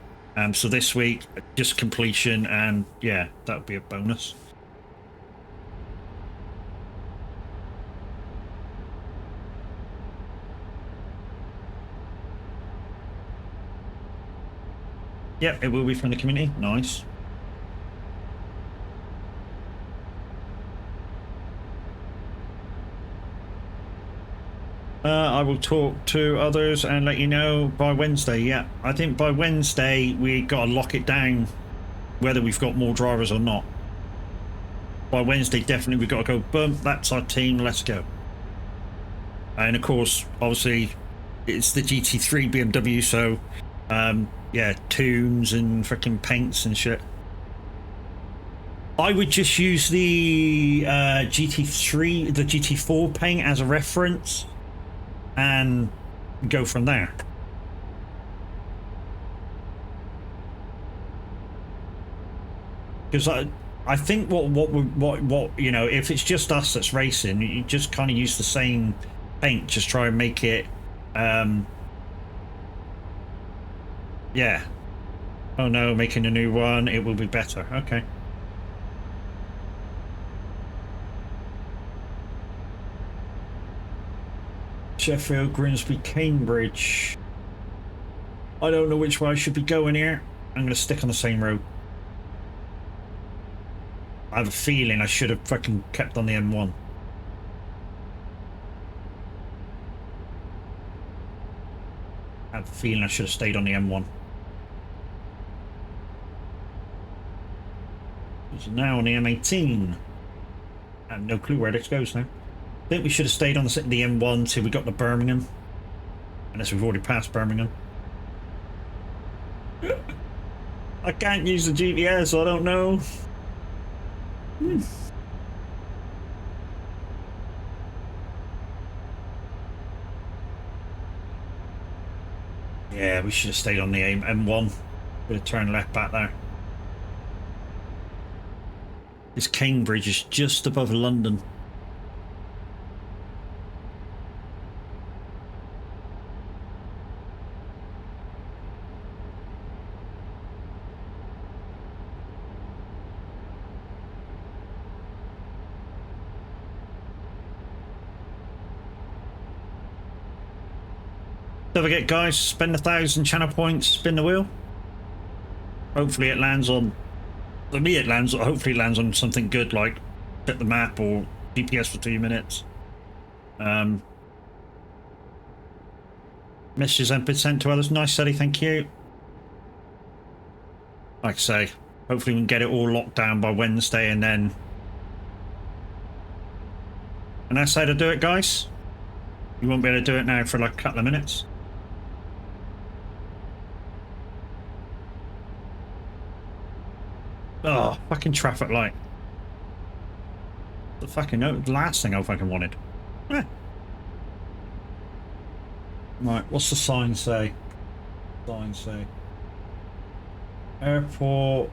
So this week, just completion, and yeah, that would be a bonus. Yep, it will be from the community. Nice. I will talk to others and let you know by Wednesday. Yeah, I think by Wednesday we got to lock it down whether we've got more drivers or not. By Wednesday, definitely we've got to go, boom, that's our team, let's go. And of course, obviously, it's the GT3 BMW, so yeah, tunes and freaking paints and shit. I would just use the GT3, the GT4 paint as a reference and go from there. Because I think what you know, if it's just us that's racing, you just kind of use the same paint, just try and make it yeah. Oh no, making a new one, it will be better. Okay. Sheffield, Grimsby, Cambridge. I don't know which way I should be going here. I'm going to stick on the same road. I have a feeling I should have fucking kept on the M1. I have a feeling I should have stayed on the M1. It's now on the M18. I have no clue where this goes now. I think we should have stayed on the M1 till we got to Birmingham. Unless we've already passed Birmingham. I can't use the GPS, so I don't know. Yeah, we should have stayed on the M1. We'd have turned left back there. This Cambridge is just above London. Don't forget, guys, spend 1,000 channel points, spin the wheel. Hopefully it lands on, for me it lands, hopefully it lands on something good like set the map or GPS for 2 minutes. Messages have been sent to others. Nice, Sally, thank you. Like I say, hopefully we can get it all locked down by Wednesday, and that's how to do it, guys. You won't be able to do it now for like a couple of minutes. Oh, fucking traffic light. The fucking last thing I fucking wanted. Eh. Right, what's the sign say? Sign say Airport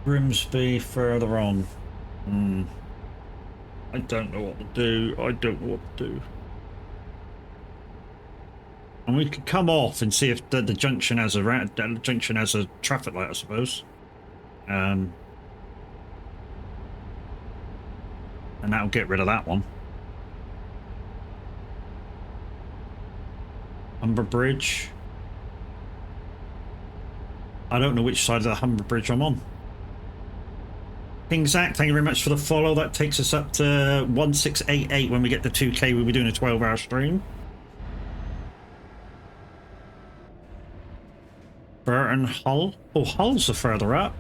Grimsby further on. I don't know what to do. I don't know what to do. And we could come off and see if the junction has a traffic light, I suppose. And that'll get rid of that one. Humber Bridge. I don't know which side of the Humber Bridge I'm on. King Zach, thank you very much for the follow. That takes us up to 1688 when we get to 2K. We'll be doing a 12-hour stream. Burton Hull. Oh, Hull's are further up.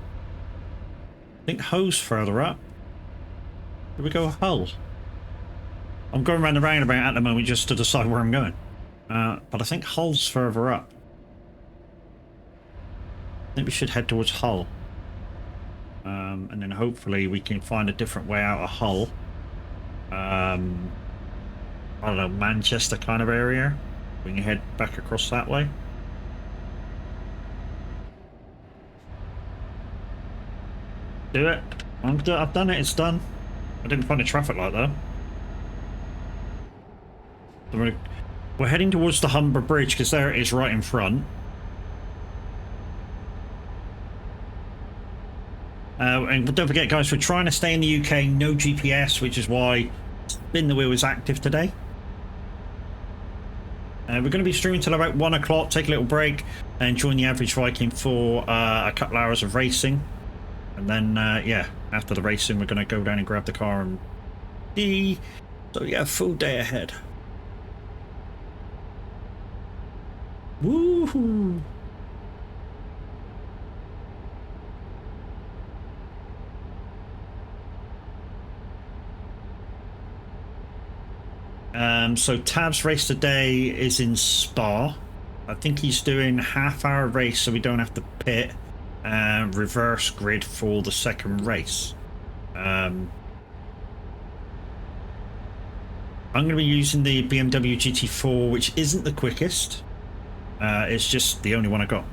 I think Ho's further up. Here we go, Hull. I'm going around the roundabout at the moment just to decide where I'm going. But I think Hull's further up. I think we should head towards Hull. And then hopefully we can find a different way out of Hull. I don't know, Manchester kind of area. We can head back across that way. Do it. I've done it, it's done. I didn't find a traffic light though. We're heading towards the Humber Bridge because there it is right in front. And don't forget, guys, we're trying to stay in the UK, no GPS, which is why Spin the Wheel is active today. We're going to be streaming till about 1 o'clock, take a little break, and join the Average Viking for a couple hours of racing. And then, yeah, after the racing, we're going to go down and grab the car and see. So, yeah, full day ahead. Woohoo! So Tab's race today is in Spa. I think he's doing half-hour race so we don't have to pit and reverse grid for the second race. I'm going to be using the BMW GT4, which isn't the quickest. It's just the only one I got.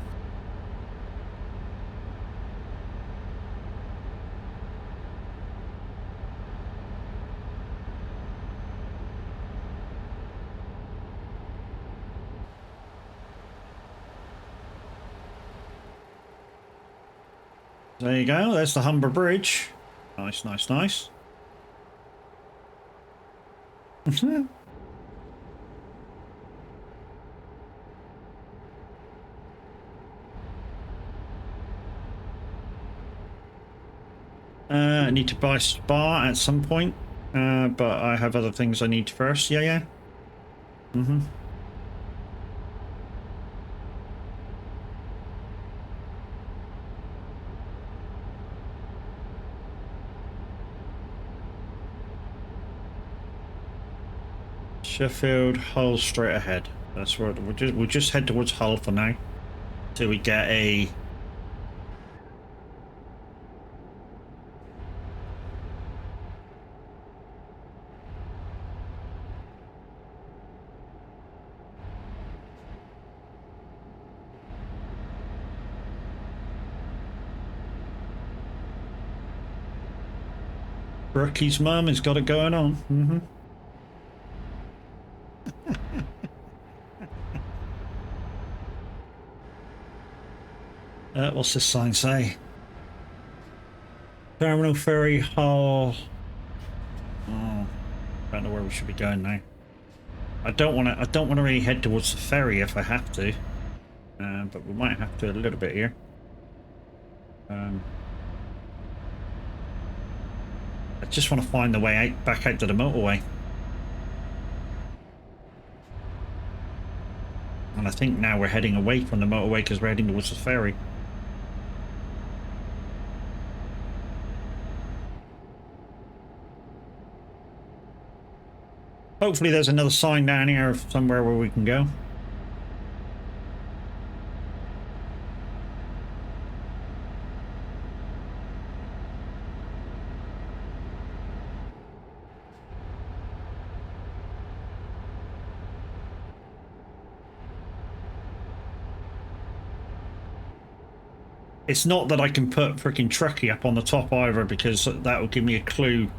There you go, there's the Humber Bridge. Nice, nice, nice. I need to buy Spa at some point, but I have other things I need first. Yeah, yeah. Mm-hmm. Sheffield, Hull straight ahead. That's where we'll just head towards Hull for now till we get a Brookie's mum has got it going on. Mm-hmm. What's this sign say? Terminal Ferry Hull. Oh, don't know where we should be going now. I don't want to. I don't want to really head towards the ferry if I have to, but we might have to a little bit here. I just want to find the way out, back out to the motorway. And I think now we're heading away from the motorway because we're heading towards the ferry. Hopefully there's another sign down here of somewhere where we can go. It's not that I can put freaking Truckee up on the top either, because that will give me a clue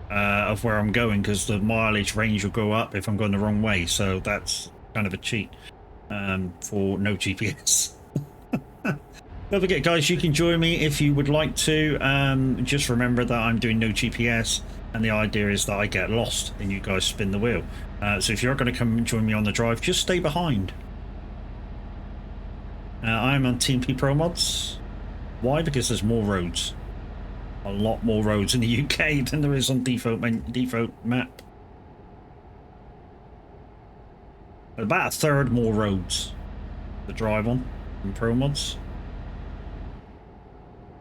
of where I'm going, because the mileage range will go up if I'm going the wrong way. So that's kind of a cheat for no GPS. Don't forget, guys, you can join me if you would like to. Just remember that I'm doing no GPS, and the idea is that I get lost and you guys spin the wheel. So if you're going to come and join me on the drive, just stay behind. I'm on Team P Pro Mods. Why? Because there's more roads. A lot more roads in the UK than there is on default map. About a third more roads to drive on in Pro Mods.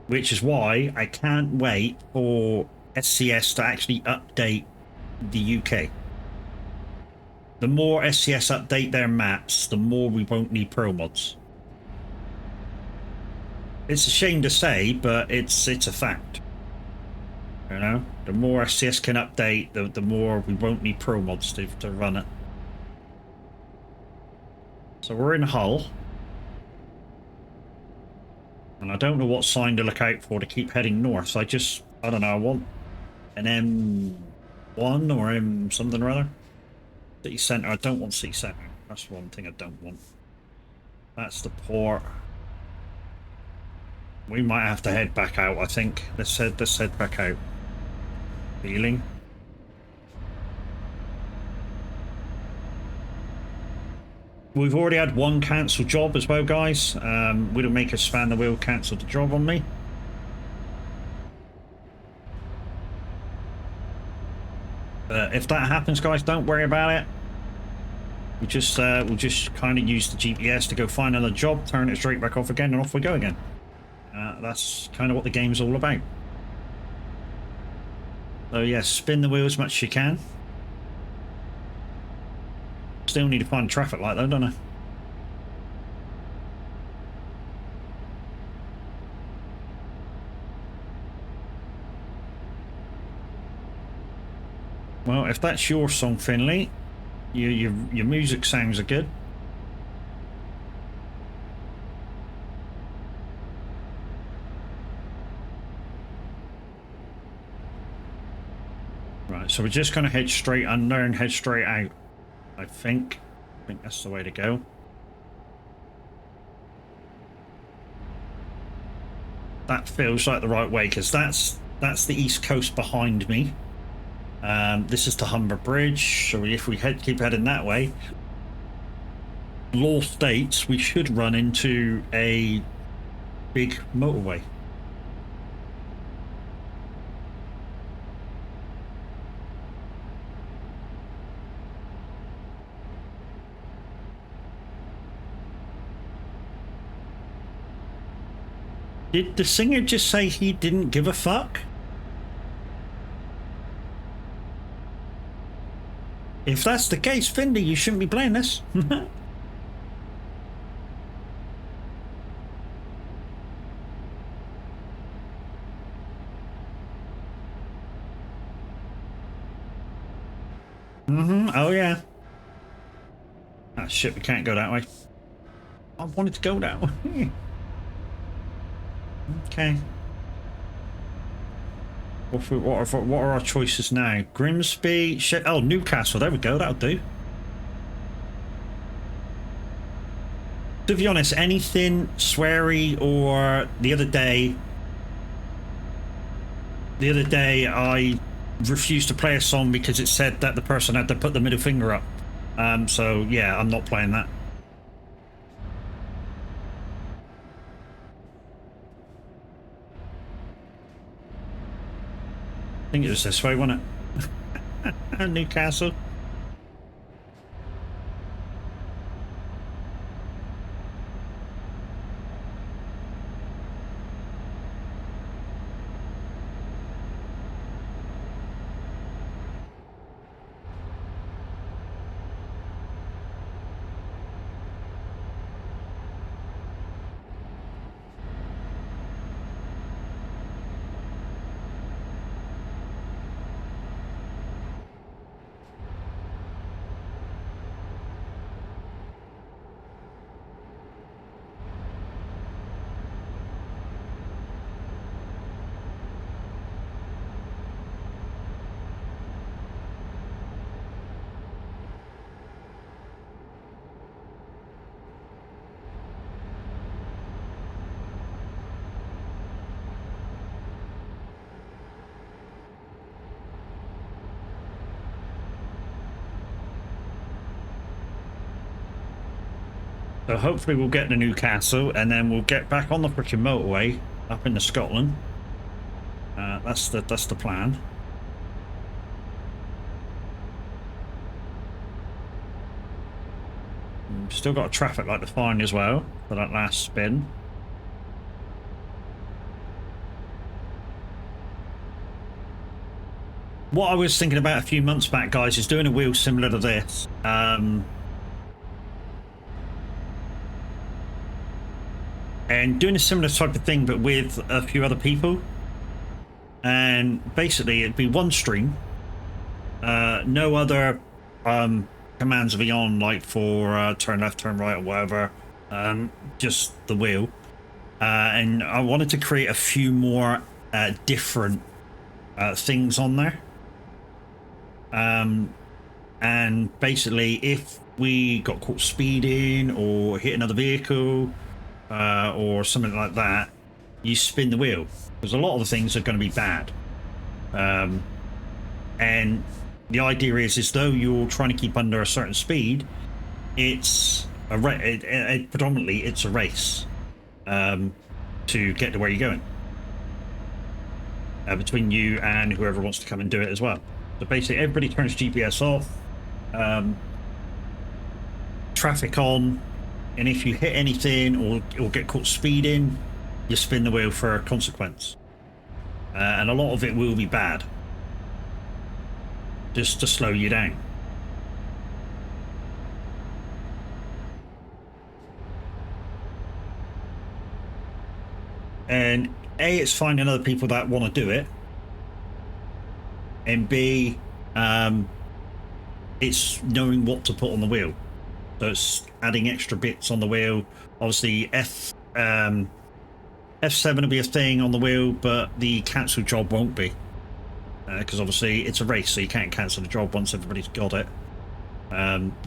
Which is why I can't wait for SCS to actually update the UK. The more SCS update their maps, the more we won't need Pro Mods. It's a shame to say, but it's a fact. You know, the more SCS can update, the more we won't need Pro Mods to run it. So we're in Hull. And I don't know what sign to look out for to keep heading north. So I don't know, I want an M1 or M something or other. City Centre. I don't want City Centre. That's one thing I don't want. That's the port. We might have to head back out, I think. Let's head back out. Feeling. We've already had one cancelled job as well, guys. Wouldn't make us span the wheel, cancelled the job on me. If that happens, guys, don't worry about it. We'll just kind of use the GPS to go find another job, turn it straight back off again, and off we go again. That's kind of what the game's all about. So yeah, spin the wheel as much as you can. Still need to find a traffic light though, don't I? Well, if that's your song, Finley, your music sounds are good. Right, so we're just going to head straight under and head straight out. I think that's the way to go. That feels like the right way, because that's the east coast behind me. This is the Humber Bridge, so if we keep heading that way, law states we should run into a big motorway. Did the singer just say he didn't give a fuck? If that's the case, Finley, you shouldn't be playing this. Oh yeah. Ah shit, we can't go that way. I wanted to go that way. Okay. What are our choices now? Grimsby, shit. Oh, Newcastle. There we go. That'll do. To be honest, anything sweary or the other day I refused to play a song because it said that the person had to put the middle finger up. So yeah, I'm not playing that. I think it was this way, wasn't it? Newcastle. So hopefully we'll get to Newcastle and then we'll get back on the freaking motorway up into Scotland. That's the plan. Still got a traffic light to find as well for that last spin. What I was thinking about a few months back, guys, is doing a wheel similar to this. And doing a similar type of thing, but with a few other people. And basically, it'd be one stream. No other commands will be on, like for turn left, turn right, or whatever. Just the wheel. And I wanted to create a few more different things on there. And basically, if we got caught speeding or hit another vehicle or something like that, you spin the wheel, because a lot of the things are going to be bad. And the idea is though you're trying to keep under a certain speed, it's predominantly it's a race to get to where you're going, between you and whoever wants to come and do it as well. So basically everybody turns GPS off, traffic on, and if you hit anything or get caught speeding, you spin the wheel for a consequence. And a lot of it will be bad, just to slow you down. And A, it's finding other people that want to do it, and B, it's knowing what to put on the wheel. So it's adding extra bits on the wheel. Obviously F7 will be a thing on the wheel, but the cancel job won't be, because obviously it's a race, so you can't cancel the job once everybody's got it.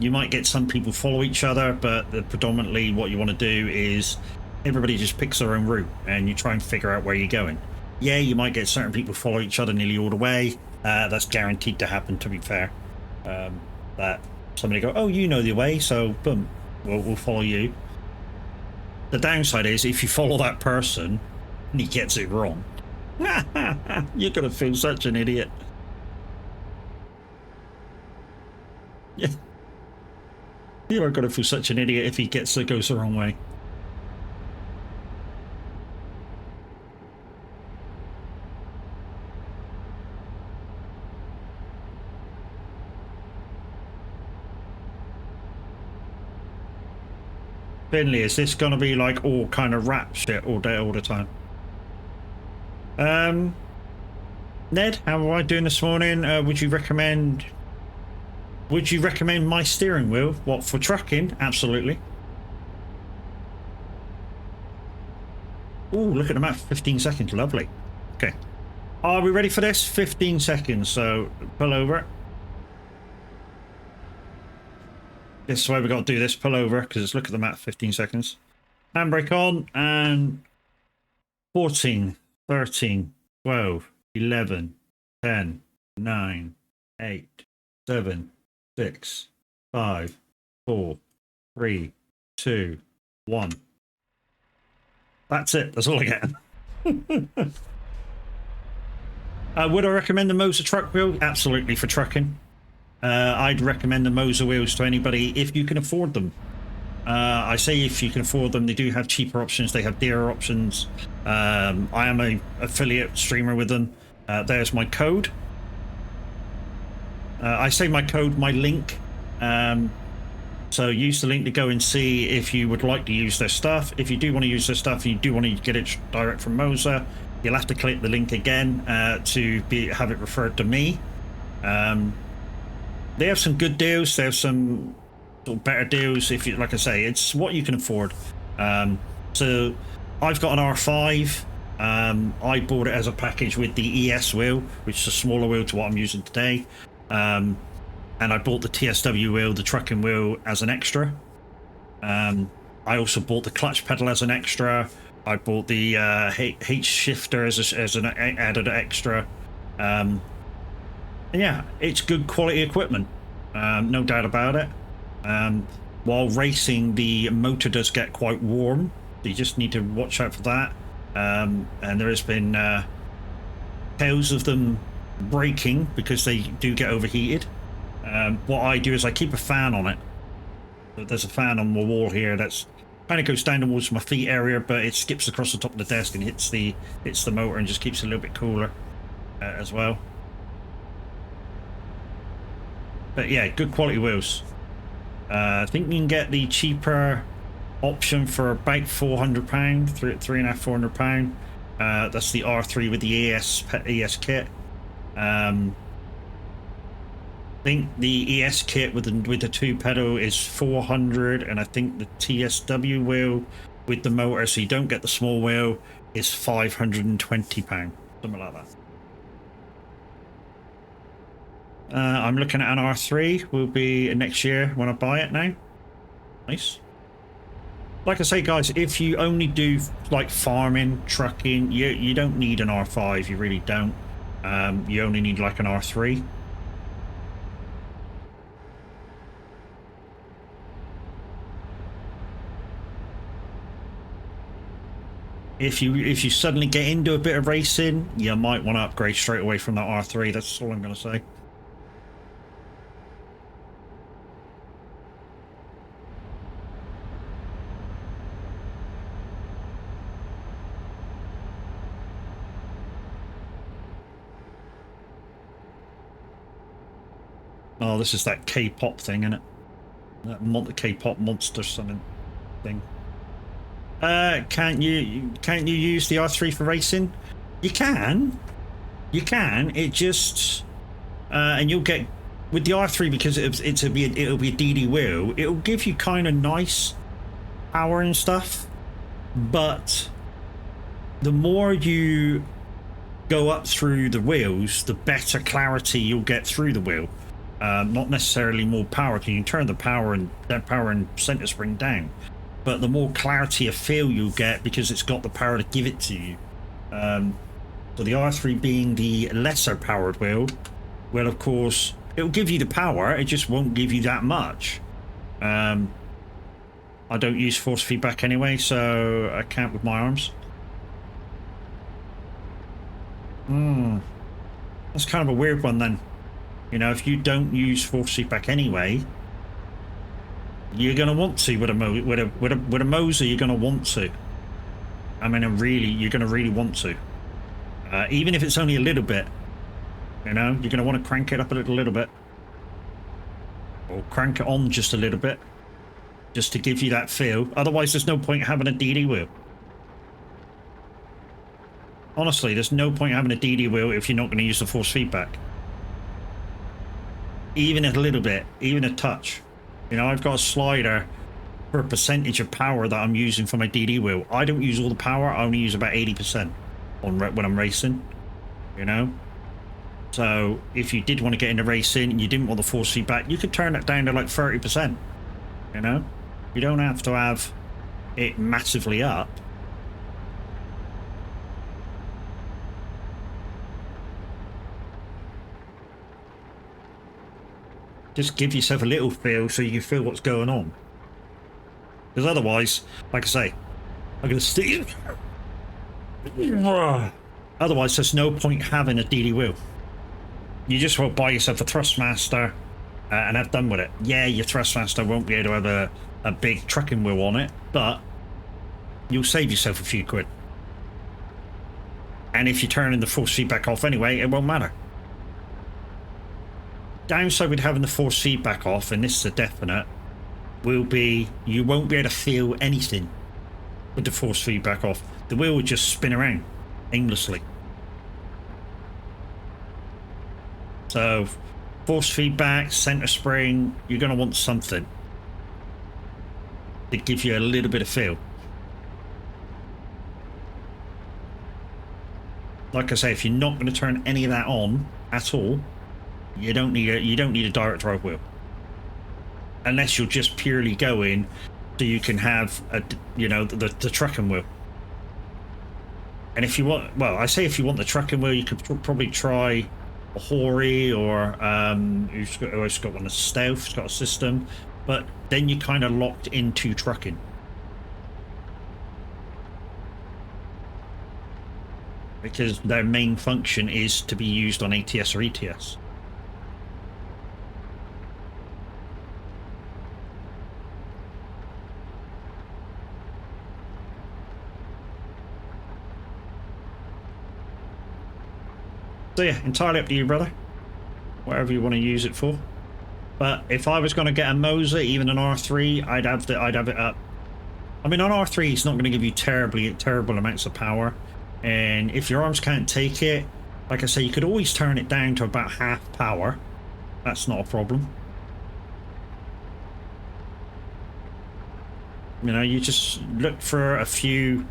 You might get some people follow each other, but predominantly what you want to do is everybody just picks their own route and you try and figure out where you're going. Yeah, you might get certain people follow each other nearly all the way. That's guaranteed to happen, to be fair. That somebody go, oh, you know the way, so boom, we'll follow you. The downside is if you follow that person and he gets it wrong, you're gonna feel such an idiot. Yeah, you are gonna feel such an idiot if he goes the wrong way. Finley, is this gonna be like all kind of rap shit all day, all the time? Ned, how am I doing this morning? Would you recommend my steering wheel? What, for trucking? Absolutely. Oh, look at the map. 15 seconds. Lovely. Okay. Are we ready for this? 15 seconds. So pull over. This is why we got to do this. Pull over, because look at the map. 15 seconds. Handbrake on, and 14, 13, 12, 11, 10, 9, 8, 7, 6, 5, 4, 3, 2, 1. That's it. That's all I get. Would I recommend the Moser truck wheel? Absolutely, for trucking. I'd recommend the Moser wheels to anybody if you can afford them. I say if you can afford them. They do have cheaper options. They have dearer options. I am an affiliate streamer with them. There's my code. I say my code, my link. So use the link to go and see if you would like to use their stuff. If you do want to use their stuff, you do want to get it direct from Moser, you'll have to click the link again to have it referred to me. They have some good deals. They have some sort of better deals. If you, like I say, it's what you can afford. So I've got an R5. I bought it as a package with the ES wheel, which is a smaller wheel to what I'm using today. And I bought the TSW wheel, the trucking wheel, as an extra. I also bought the clutch pedal as an extra. I bought the H shifter as an added extra. And yeah, it's good quality equipment, no doubt about it. While racing, the motor does get quite warm, so you just need to watch out for that. And there has been tales of them breaking because they do get overheated. What I do is I keep a fan on it. There's a fan on the wall here that's kind of goes down towards my feet area, but it skips across the top of the desk and hits the motor and just keeps it a little bit cooler as well. But yeah, good quality wheels. I think you can get the cheaper option for about £400, £350–400. That's the R3 with the ES kit. I think the ES kit with the 2 pedal is 400, and I think the TSW wheel with the motor, so you don't get the small wheel, is £520, something like that. I'm looking at an R3. Will be next year when I buy it now. Nice. Like I say, guys, if you only do like farming, trucking, you don't need an R5. You really don't. You only need like an R3. If you suddenly get into a bit of racing, you might want to upgrade straight away from that R3. That's all I'm going to say. Oh, this is that K-pop thing, isn't it? That K-pop monster something thing. Can't you use the R3 for racing? You can. It just and you'll get with the R3 because it'll be a DD wheel. It'll give you kind of nice power and stuff, but the more you go up through the wheels, the better clarity you'll get through the wheel. Not necessarily more power, because you can turn the power and center spring down, but the more clarity of feel you'll get because it's got the power to give it to you. So the R3 being the lesser powered wheel, well, of course, it'll give you the power, it just won't give you that much. I don't use force feedback anyway, so I can't with my arms. That's kind of a weird one then. You know, if you don't use force feedback anyway, you're gonna want to with a Moser. You're gonna want to. I mean, you're gonna really want to. Even if it's only a little bit. You know, you're gonna want to crank it up a little bit, or crank it on just a little bit, just to give you that feel. Otherwise, there's no point having a DD wheel. Honestly, there's no point having a DD wheel if you're not going to use the force feedback. Even a little bit, even a touch. You know, I've got a slider for a percentage of power that I'm using for my DD wheel. I don't use all the power, I only use about 80% when I'm racing, you know? So if you did want to get into racing and you didn't want the force feedback, you could turn it down to like 30%, you know? You don't have to have it massively up. Just give yourself a little feel so you can feel what's going on. Because otherwise, like I say, I'm going to steal. Otherwise, there's no point having a DD wheel. You just will buy yourself a Thrustmaster and have done with it. Yeah, your Thrustmaster won't be able to have a big trucking wheel on it, but you'll save yourself a few quid. And if you're turning the force feedback off anyway, it won't matter. Downside with having the force feedback off, and this is a definite, will be you won't be able to feel anything with the force feedback off. The wheel will just spin around aimlessly. So force feedback, center spring, you're going to want something to give you a little bit of feel. Like I say, if you're not going to turn any of that on at all, you don't need a direct drive wheel, unless you're just purely going so you can have the trucking wheel. And if you want, well, I say if you want the trucking wheel, you could probably try a Hori or who's got one of Stealth, it's got a system, but then you're kind of locked into trucking. Because their main function is to be used on ATS or ETS. So yeah, entirely up to you, brother. Whatever you want to use it for. But if I was going to get a Moser, even an R3, I'd have it up. I mean, on R3, it's not going to give you terrible amounts of power. And if your arms can't take it, like I say, you could always turn it down to about half power. That's not a problem. You know, you just look for a few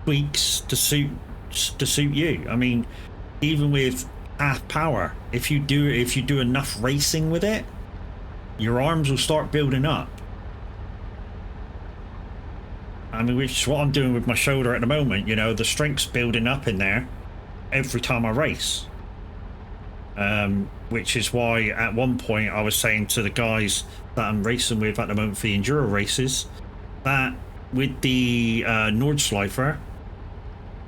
tweaks to suit you. I mean, even with half power, if you do enough racing with it, your arms will start building up. I mean, which is what I'm doing with my shoulder at the moment. You know, the strength's building up in there every time I race. Which is why at one point I was saying to the guys that I'm racing with at the moment for the enduro races that with the Nordschleifer,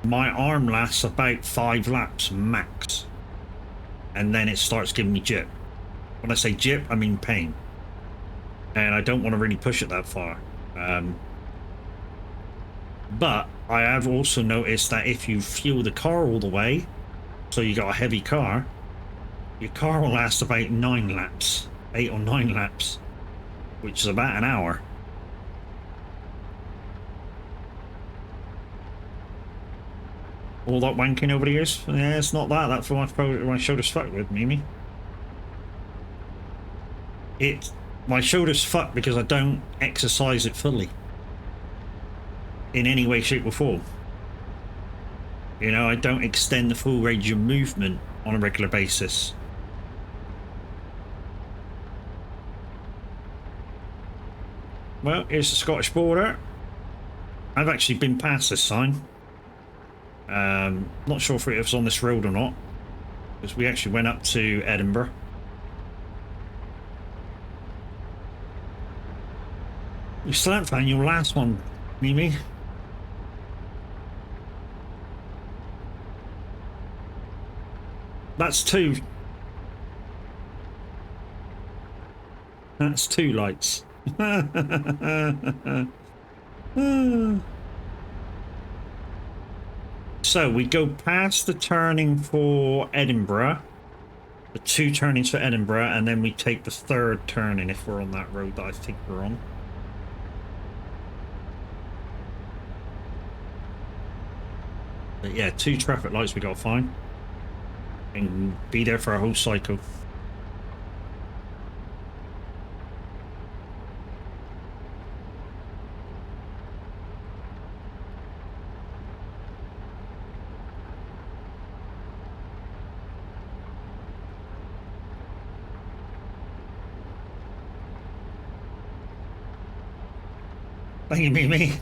my arm lasts about 5 laps max, and then it starts giving me jip. When I say jip, I mean pain, and I don't want to really push it that far. But I have also noticed that if you fuel the car all the way, so you got a heavy car, your car will last about 9 laps, 8 or 9 laps, which is about an hour. All that wanking over the years? Yeah, it's not that. That's why my shoulder's fucked with, Mimi. My shoulder's fucked because I don't exercise it fully. In any way, shape or form. You know, I don't extend the full range of movement on a regular basis. Well, here's the Scottish border. I've actually been past this sign. Not sure if it was on this road or not, because we actually went up to Edinburgh. You still haven't found your last one, Mimi. That's 2. That's 2 lights. So we go past the turning for Edinburgh, the 2 turnings for Edinburgh, and then we take the 3rd turning if we're on that road that I think we're on. But yeah, 2 traffic lights we gotta find and be there for a whole cycle. Thank you, Mimi.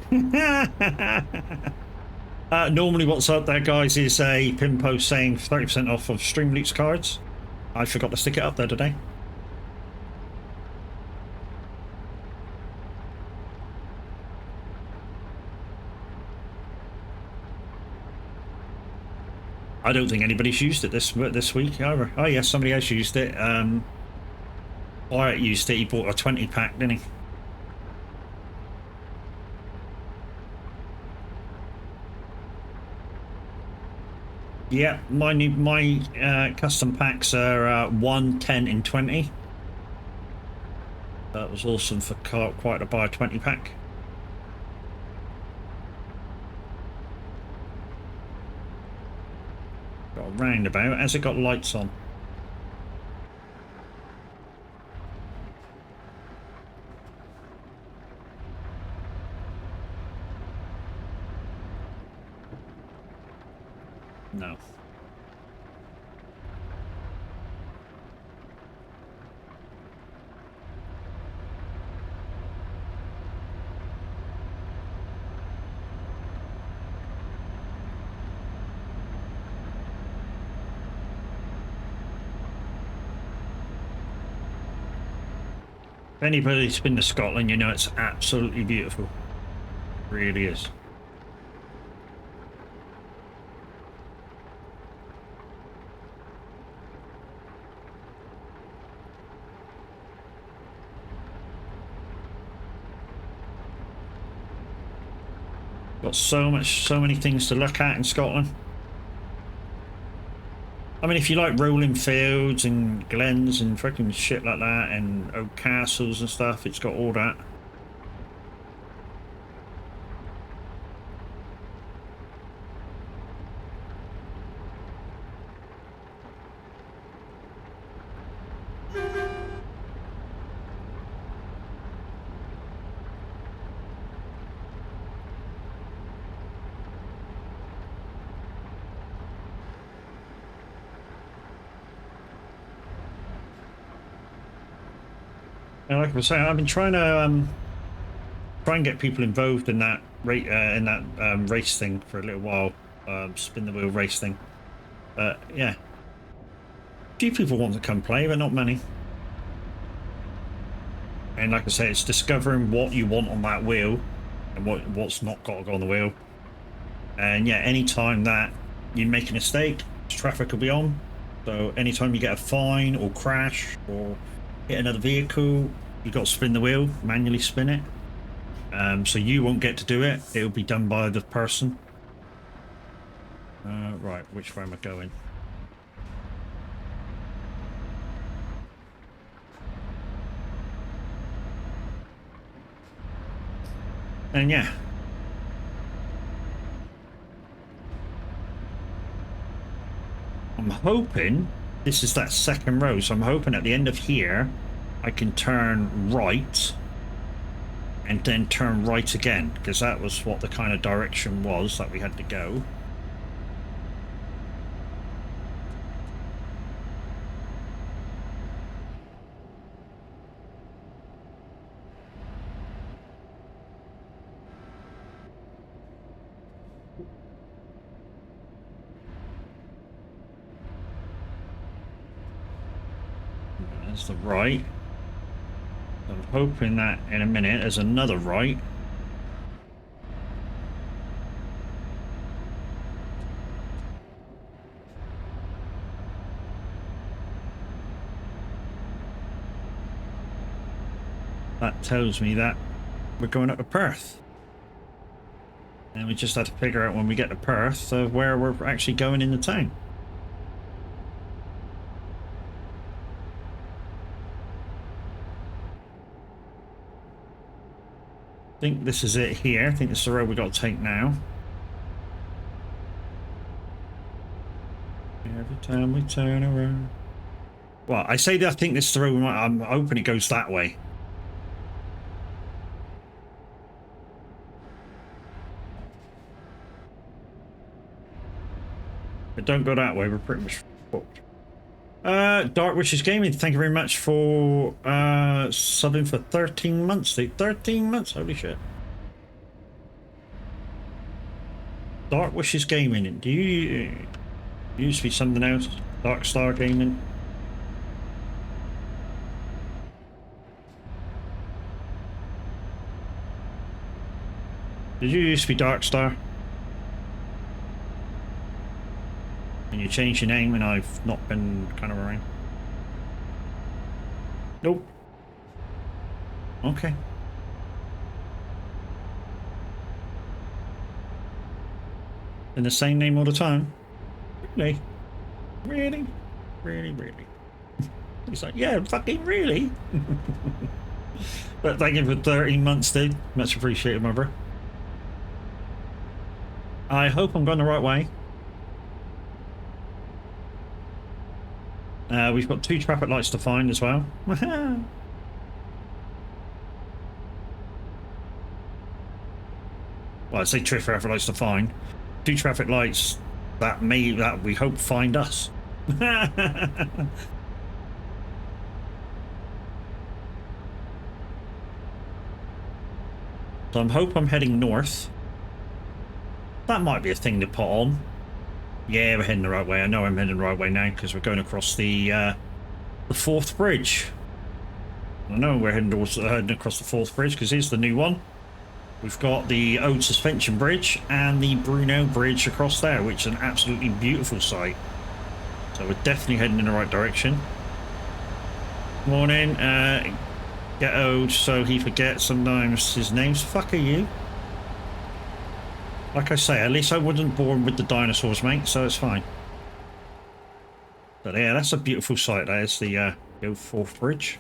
Normally what's up there, guys, is a pin post saying 30% off of Streamloots cards. I forgot to stick it up there today. I don't think anybody's used it this week either. Oh yes, somebody else used it. Wyatt used it. He bought a 20 pack, didn't he? Yeah, my custom packs are 1, 10, and 20. That was awesome for quite to buy a 20 pack. Got a roundabout. Has it got lights on? No. If anybody's been to Scotland, you know it's absolutely beautiful. It really is. Got so many things to look at in Scotland. I mean, if you like rolling fields and glens and freaking shit like that, and old castles and stuff, it's got all that. And like I was saying, I've been trying to try and get people involved in that race thing for a little while, spin the wheel race thing. Yeah, a few people want to come play, but not many. And like I say, it's discovering what you want on that wheel and what's not got to go on the wheel. And yeah, anytime that you make a mistake, traffic will be on. So anytime you get a fine or crash or hit another vehicle, you've got to spin the wheel, manually spin it. So you won't get to do it. It'll be done by the person. Right, which way am I going? And yeah. I'm hoping this is that second row, so I'm hoping at the end of here I can turn right and then turn right again, because that was what the kind of direction was that we had to go. There's the right. I'm hoping that in a minute there's another right. That tells me that we're going up to Perth. And we just have to figure out when we get to Perth where we're actually going in the town. I think this is it here. I think this is the road we've got to take now. Every time we turn around. Well, I say that I think this is the road I'm hoping it goes that way. But don't go that way, we're pretty much fucked. Dark Wishes Gaming, thank you very much for subbing for 13 months. 13 months, holy shit. Dark Wishes Gaming, do you used to be something else? Dark Star Gaming? Did you used to be Dark Star? Can you change your name? And I've not been kind of around. Nope. Okay. And the same name all the time? Really? Really? Really, really? He's like, yeah, fucking really? But thank you for 13 months, dude. Much appreciated, my bro. I hope I'm going the right way. We've got 2 traffic lights to find as well. Well, I say 2 traffic lights to find. 2 traffic lights that we hope find us. So I hope I'm heading north. That might be a thing to put on. Yeah, we're heading the right way. I know I'm heading the right way now because we're going across the Forth Bridge. I know we're heading across the Forth Bridge because here's the new one. We've got the Ode Suspension Bridge and the Brunel Bridge across there, which is an absolutely beautiful sight. So we're definitely heading in the right direction. Morning. Get Ode so he forgets sometimes his name's fuck are you. Like I say, at least I wasn't born with the dinosaurs, mate, so it's fine. But yeah, that's a beautiful sight. There's the Forth Bridge.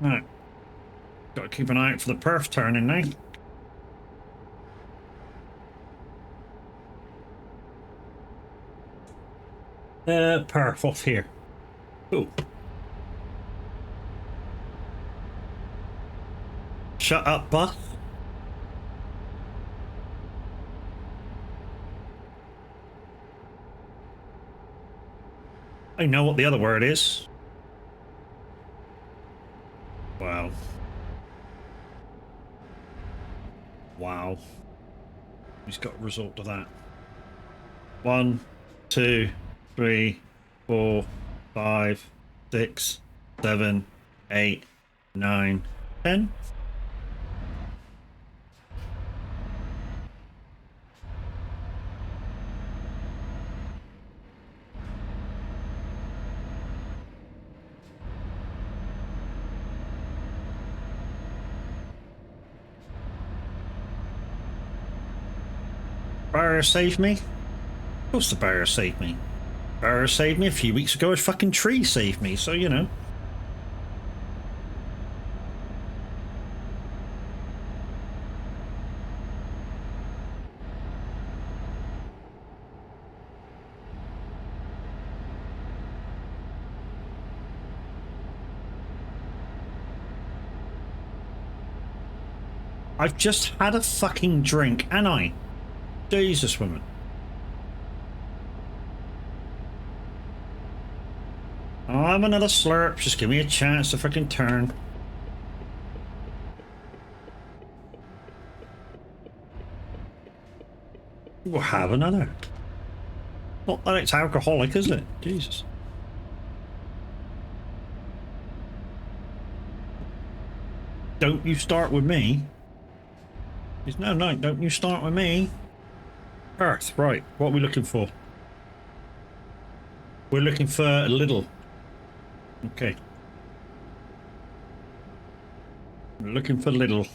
Right. Got to keep an eye out for the perf turning now. Perf off here. Oh. Shut up, Buff. I know what the other word is. Wow. Wow. He's got a result to that. 1, 2, 3, 4, 5, 6, 7, 8, 9, 10. Barrier saved me? Of course the barrier saved me. Barrier saved me a few weeks ago. A fucking tree saved me, so you know. I've just had a fucking drink, and I. Jesus, woman. I'll have another slurp. Just give me a chance to fucking turn. We'll have another. Not that it's alcoholic, is it? Jesus. Don't you start with me. No, don't you start with me. Earth, right. What are we looking for? We're looking for a little. Okay. We're looking for little.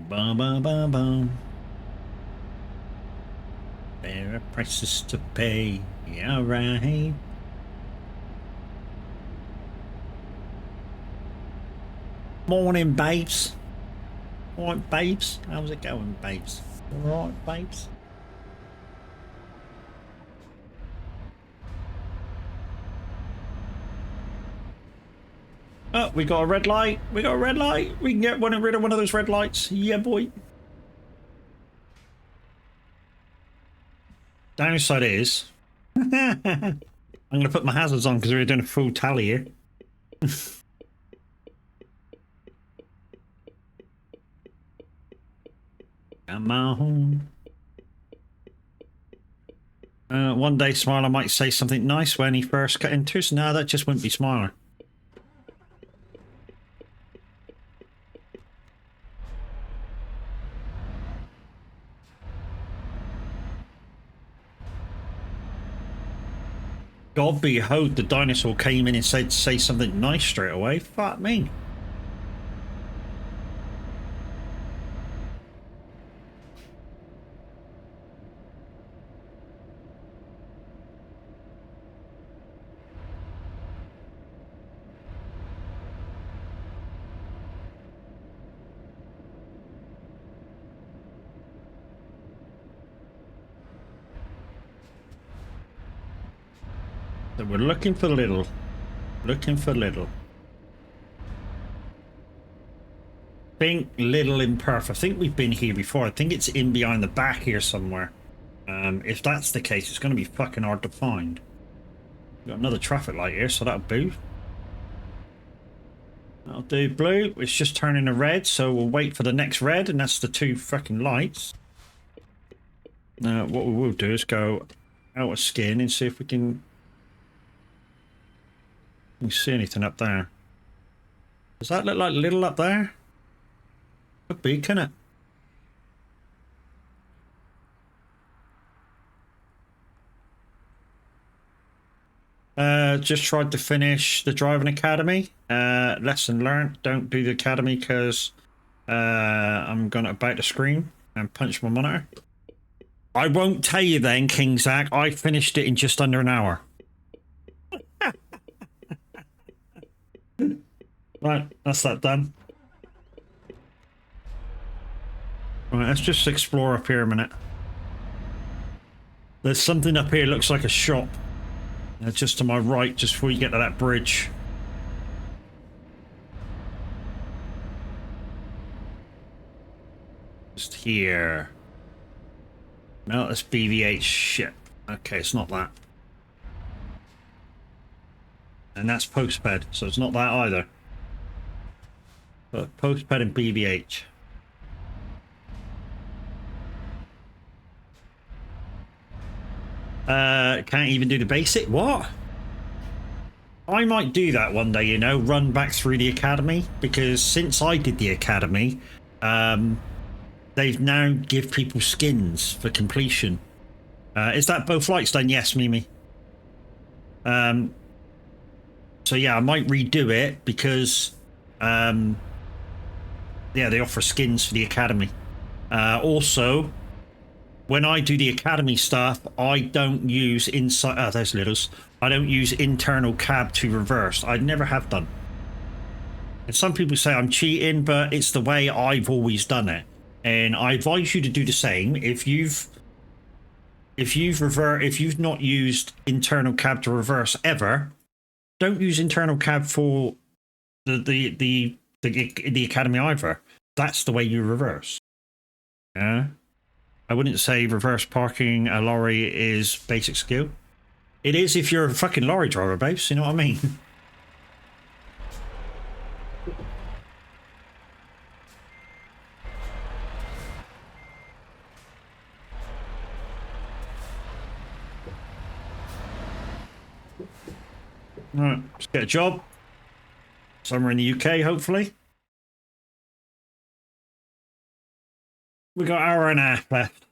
Bum bum bum bum. There are prices to pay. Yeah, right. Morning, babes. Alright, babes. How's it going, babes? Alright, babes. Oh, we got a red light. We got a red light. We can get rid of one of those red lights. Yeah, boy. Downside is, I'm going to put my hazards on because we're doing a full tally here. Come on. One day Smiler might say something nice when he first got into us. No, that just wouldn't be Smiler. God behold, the dinosaur came in and said, say something nice straight away. Fuck me. So we're looking for little. Looking for little. Think little imperfect. I think we've been here before. I think it's in behind the back here somewhere. If that's the case, it's going to be fucking hard to find. We've got another traffic light here, so that'll do. That'll do, blue. It's just turning to red, so we'll wait for the next red, and that's the two fucking lights. Now, what we will do is go out of skin and see if we can see anything up there. Does that look like little up there? Could be, can it? Just tried to finish the driving academy. Lesson learned: don't do the academy because I'm gonna about to scream and punch my monitor. I won't tell you then, King Zach. I finished it in just under an hour. Right, that's that done. Right, let's just explore up here a minute. There's something up here, looks like a shop. Just to my right, just before you get to that bridge. Just here. No, that's BVH ship. Okay, it's not that. And that's Postped, so it's not that either. But Postped and BVH. Can't even do the basic? What? I might do that one day, you know, run back through the academy, because since I did the academy, they've now give people skins for completion. Is that both lights done? Yes, Mimi. So yeah, I might redo it because, yeah, they offer skins for the academy. Also, when I do the academy stuff, I don't use inside. Oh, there's littles. I don't use internal cab to reverse. I never have done. And some people say I'm cheating, but it's the way I've always done it. And I advise you to do the same. If you've not used internal cab to reverse ever, don't use internal cab for the academy either. That's the way you reverse. Yeah. I wouldn't say reverse parking a lorry is basic skill. It is if you're a fucking lorry driver, babes. You know what I mean? Alright, let's get a job. Somewhere in the UK, hopefully. We got an hour and a half left.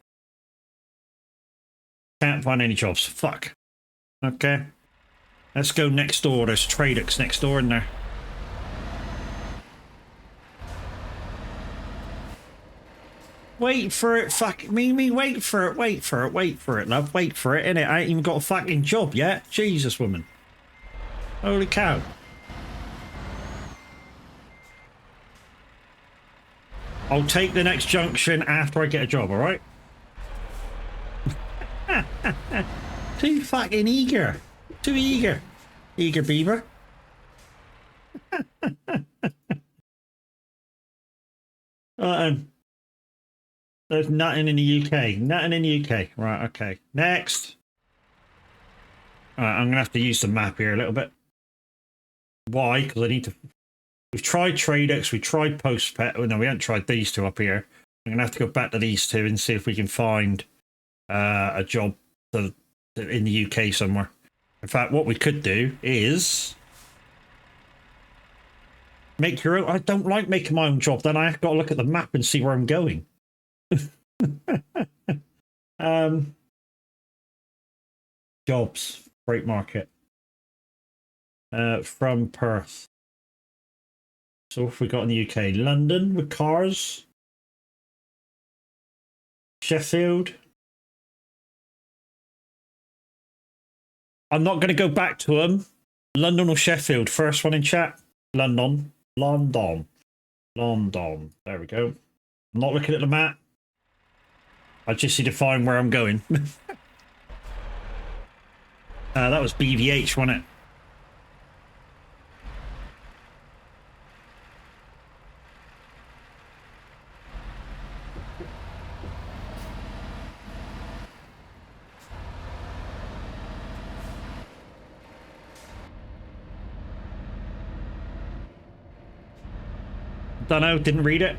Can't find any jobs. Fuck. Okay. Let's go next door. There's Tradex next door in there. Wait for it, fuck Mimi. Wait for it, wait for it, wait for it, love. Wait for it, innit? I ain't even got a fucking job yet. Jesus, woman. Holy cow. I'll take the next junction after I get a job, alright? Too fucking eager. Too eager. Eager beaver. There's nothing in the UK. Nothing in the UK. Right, okay. Next. Alright, I'm going to have to use the map here a little bit. Why? Because I need to... We've tried Tradex, we tried Postpet. Oh, no, we haven't tried these two up here. I'm going to have to go back to these two and see if we can find a job in the UK somewhere. In fact, what we could do is... Make your own... I don't like making my own job. Then I've got to look at the map and see where I'm going. Jobs. Freight market. From Perth. So what have we got in the UK? London with cars. Sheffield. I'm not going to go back to them. London or Sheffield? First one in chat. London. London. London. There we go. I'm not looking at the map. I just need to find where I'm going. That was BVH, wasn't it? Dunno, didn't read it.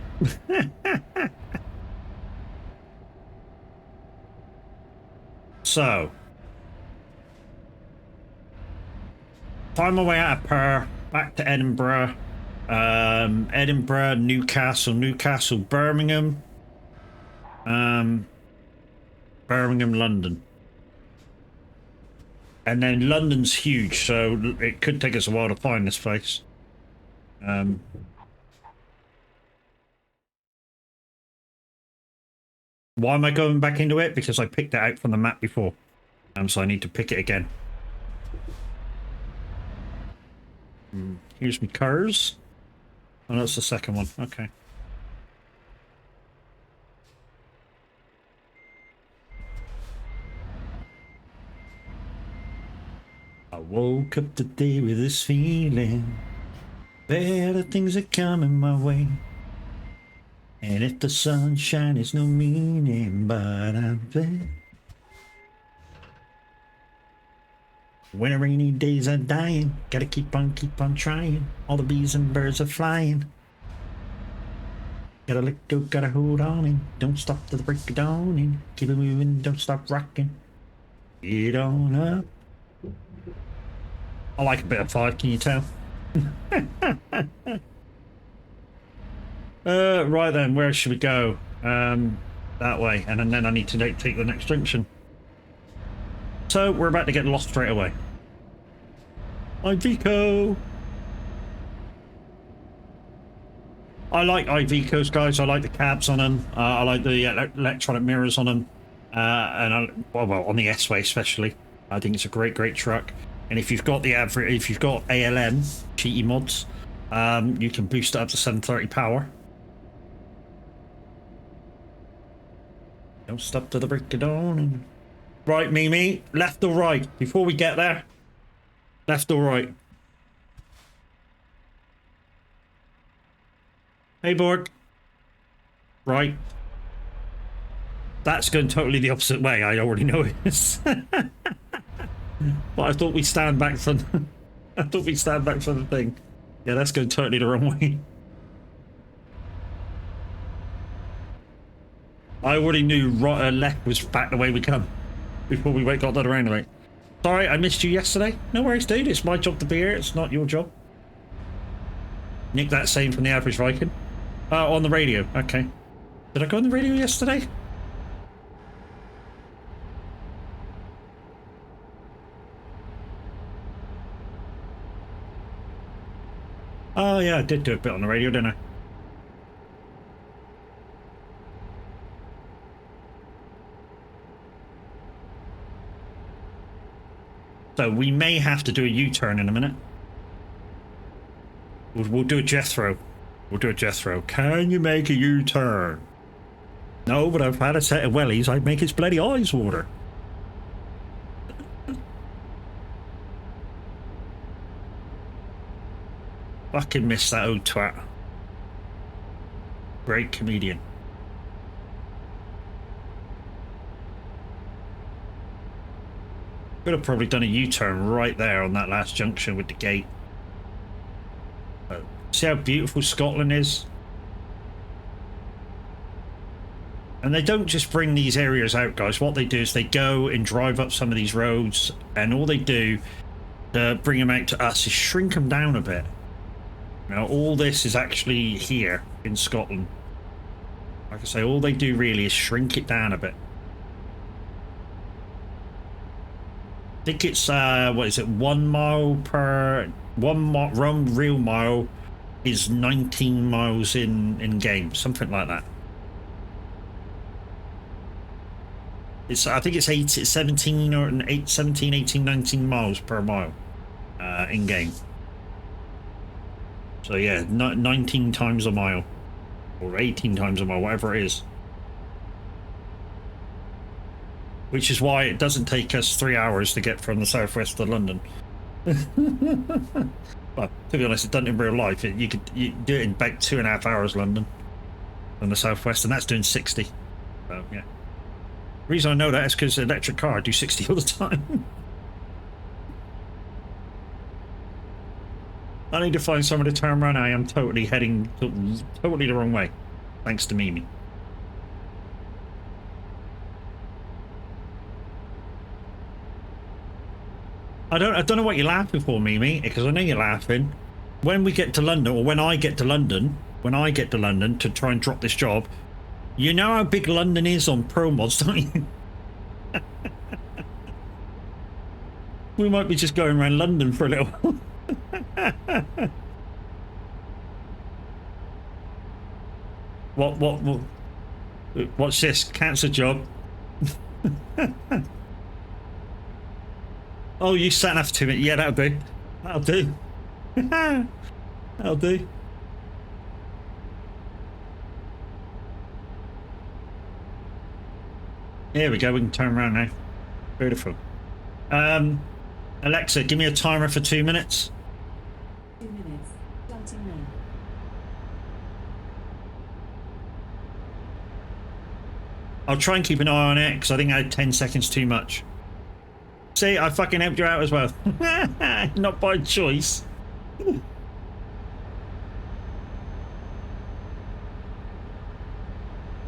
So, find my way out of Perth, back to Edinburgh, Edinburgh, Newcastle, Birmingham, Birmingham, London. And then London's huge, so it could take us a while to find this place. Why am I going back into it? Because I picked it out from the map before. So I need to pick it again. Here's my cars. Oh, that's the second one. Okay. I woke up today with this feeling. Better things are coming my way. And if the sunshine is no meaning, but I bet when the rainy days are dying, gotta keep on trying. All the bees and birds are flying. Gotta let go, gotta hold on, and don't stop till the break of dawn, and keep it moving, don't stop rocking. Get on up. I like a bit of fight, can you tell? Right then, where should we go? That way, and then I need to take the next junction. So we're about to get lost straight away. Iveco. I like Ivecos, guys. I like the cabs on them. I like the electronic mirrors on them, well, on the S-Way especially. I think it's a great truck. And if you've got if you've got ALM cheaty mods, you can boost it up to 730 power. Don't stop to the break of dawn. Right, Mimi, left or right? Before we get there, left or right? Hey, Borg. Right. That's going totally the opposite way. I already know it is. But I thought we'd stand back from. I thought we'd stand back from the thing. Yeah, that's going totally the wrong way. I already knew right left was back the way we come before we got that around right. Sorry, I missed you yesterday. No worries, dude. It's my job to be here. It's not your job. Nick that saying from the average Viking. On the radio. Okay. Did I go on the radio yesterday? Oh yeah, I did do a bit on the radio, didn't I? So we may have to do a U-turn in a minute. We'll do a Jethro. We'll do a Jethro. Can you make a U-turn? No, but I've had a set of wellies. I'd make its bloody eyes water. Fucking miss that old twat. Great comedian. Could have probably done a U-turn right there on that last junction with the gate. But see how beautiful Scotland is? And they don't just bring these areas out, guys. What they do is they go and drive up some of these roads, and all they do to bring them out to us is shrink them down a bit. Now, all this is actually here in Scotland. Like I say, all they do really is shrink it down a bit. I think it's, what is it, 1 mile per... 1 real mile is 19 miles in game, something like that. It's, I think it's 17 or 17, 18, 19 miles per mile in game. So yeah, 19 times a mile, or 18 times a mile, whatever it is. Which is why it doesn't take us 3 hours to get from the southwest to London. Well, to be honest, it doesn't in real life. You do it in about 2.5 hours, London, from the southwest, and that's doing 60. So yeah. The reason I know that is because electric car do 60 all the time. I need to find somewhere to turn around. I am totally heading totally the wrong way, thanks to Mimi. I don't know what you're laughing for, Mimi, because I know you're laughing. When we get to London, or when I get to London to try and drop this job, you know how big London is on Pro Mods, don't you? We might be just going around London for a little while. What's this? Cancer job? Oh, you sat enough to it. Yeah, that'll do. That'll do. That'll do. Here we go. We can turn around now. Beautiful. Alexa, give me a timer for 2 minutes. 2 minutes. Starting now. I'll try and keep an eye on it because I think I had 10 seconds too much. See, I fucking helped you out as well. Not by choice.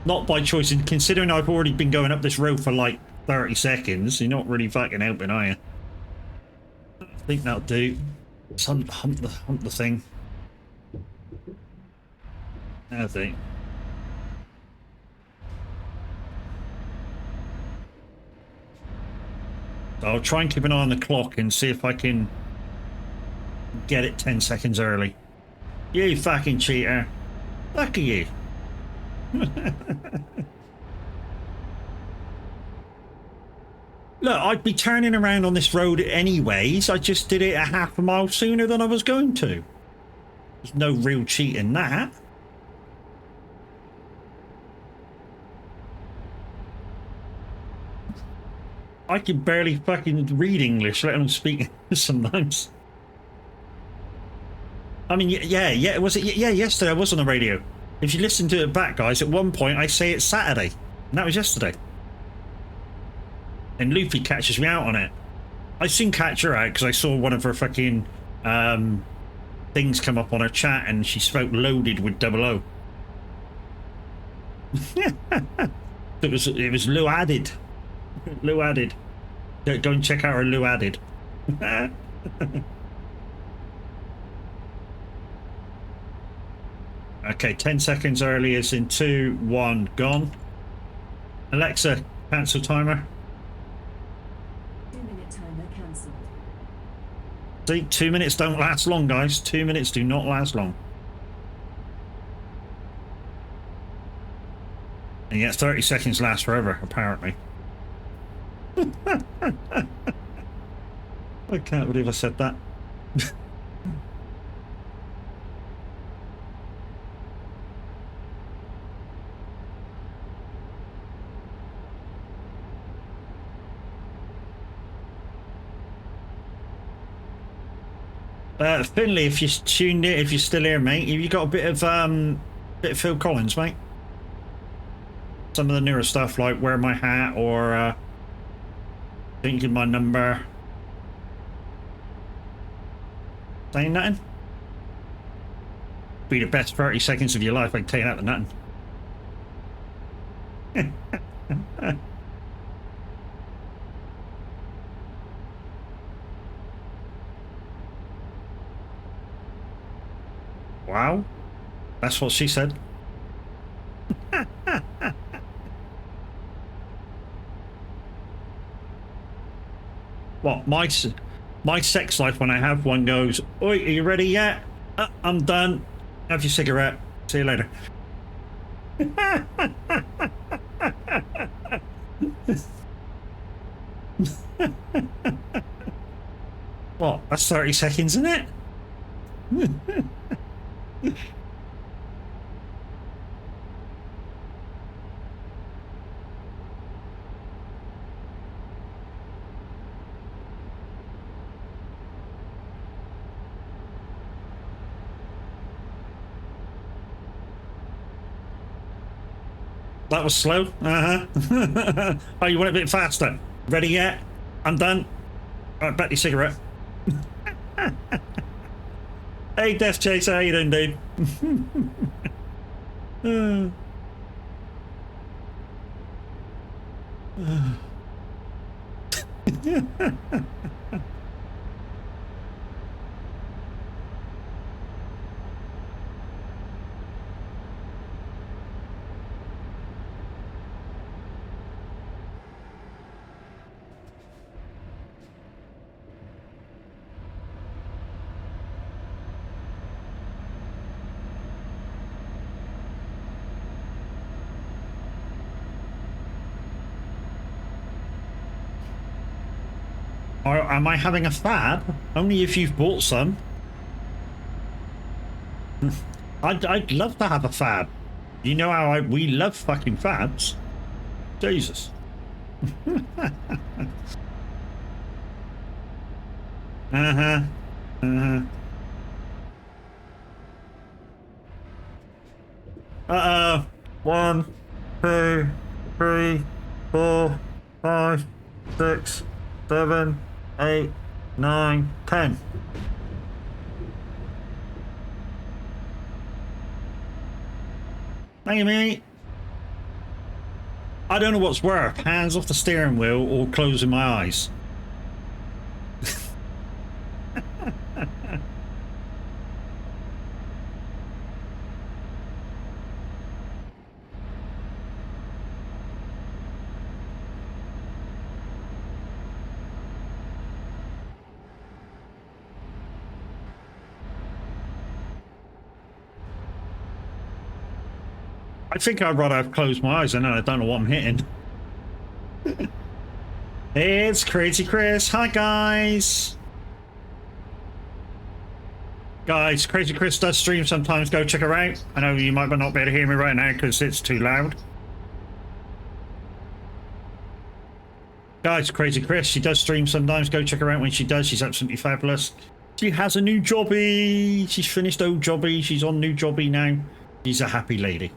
Not by choice, and considering I've already been going up this road for like 30 seconds, you're not really fucking helping, are you? I think that'll do. Let's hunt the thing. I think. So I'll try and keep an eye on the clock and see if I can get it 10 seconds early. You fucking cheater. Look at you. Look, I'd be turning around on this road anyways. I just did it a half a mile sooner than I was going to. There's no real cheat in that. I can barely fucking read English, let alone speak sometimes. I mean, yeah, was it? Yeah, yesterday I was on the radio. If you listen to it back, guys, at one point I say it's Saturday, and that was yesterday. And Luffy catches me out on it. I soon catch her out because I saw one of her fucking things come up on her chat, and she spoke loaded with 00. It was Lou Added. Lou Added. Go and check out her Lou Added. Okay, 10 seconds early is in 2, 1, gone. Alexa, cancel timer. 2-minute timer cancelled. See, 2 minutes don't last long, guys. 2 minutes do not last long. And yet 30 seconds last forever, apparently. I can't believe I said that. Finley, if you tuned in, if you're still here, mate, have you got a bit of Phil Collins, mate? Some of the newer stuff like Wear My Hat or Didn't give my number. Saying nothing? Be the best 30 seconds of your life, I can tell you that to nothing. Wow. That's what she said. What, my sex life when I have one goes, oi, are you ready yet? I'm done. Have your cigarette. See you later. What, that's 30 seconds, isn't it? That was slow. Uh-huh. Oh, you want it a bit faster? Ready yet? I'm done. All right, back to your cigarette. Hey, Death Chaser, how you doing, dude? Or am I having a fad? Only if you've bought some. I'd love to have a fad. You know how we love fucking fads. Jesus. Uh-huh. Uh-huh. Uh-oh. 1, 2, 3, 4, 5, 6, 7, 8, 9, 10. Hey, mate. I don't know what's worse, hands off the steering wheel or closing my eyes. I think I'd rather have closed my eyes and I don't know what I'm hitting. It's Crazy Chris. Hi, guys. Guys, Crazy Chris does stream sometimes. Go check her out. I know you might not be able to hear me right now because it's too loud. Guys, Crazy Chris, she does stream sometimes. Go check her out when she does. She's absolutely fabulous. She has a new jobby. She's finished old jobby. She's on new jobby now. She's a happy lady.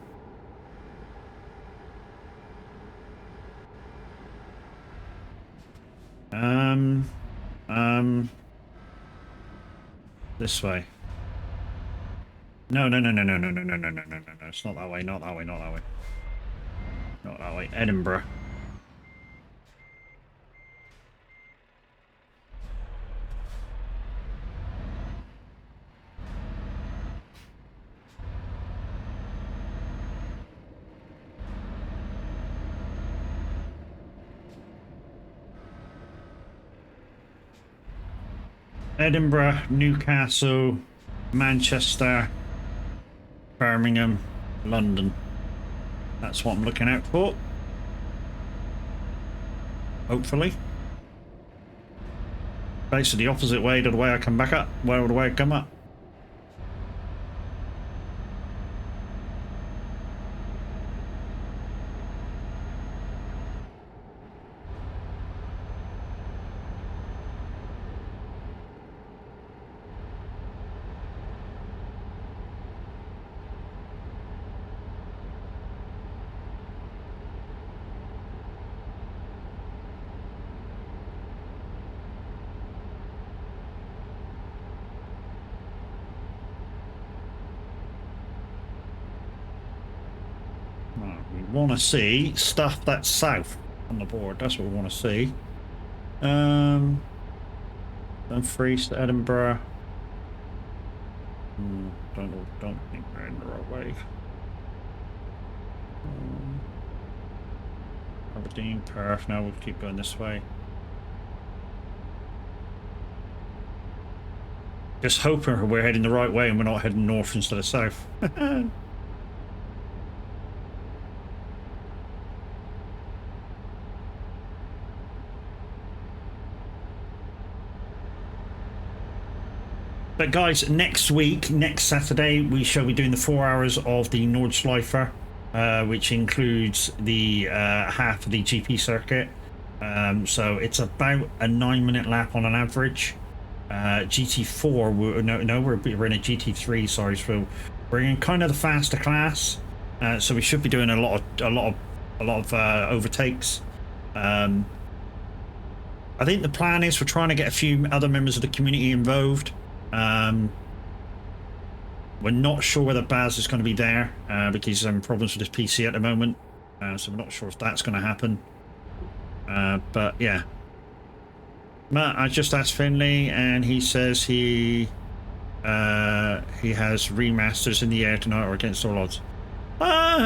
This way. No. It's not that way, not that way, not that way. Not that way. Edinburgh. Edinburgh, Newcastle, Manchester, Birmingham, London. That's what I'm looking out for. Hopefully. Basically the opposite way to the way I come back up, where the way I come up. We want to see stuff that's south on the board. That's what we want to see. Dumfries to Edinburgh. Don't think we're in the right way. Aberdeen, Perth. Now we'll keep going this way. Just hoping we're heading the right way and we're not heading north instead of south. But guys, next week, next Saturday, we shall be doing the 4 hours of the Nordschleife, which includes the half of the GP circuit. So it's about a 9-minute lap on an average. GT4, we're in a GT3, sorry, so we're in kind of the faster class. So we should be doing a lot of overtakes. I think the plan is we're trying to get a few other members of the community involved. We're not sure whether Baz is going to be there because he's having problems with his PC at the moment, so we're not sure if that's going to happen. But yeah, Matt, I just asked Finley and he says he has remasters in the air tonight or against all odds.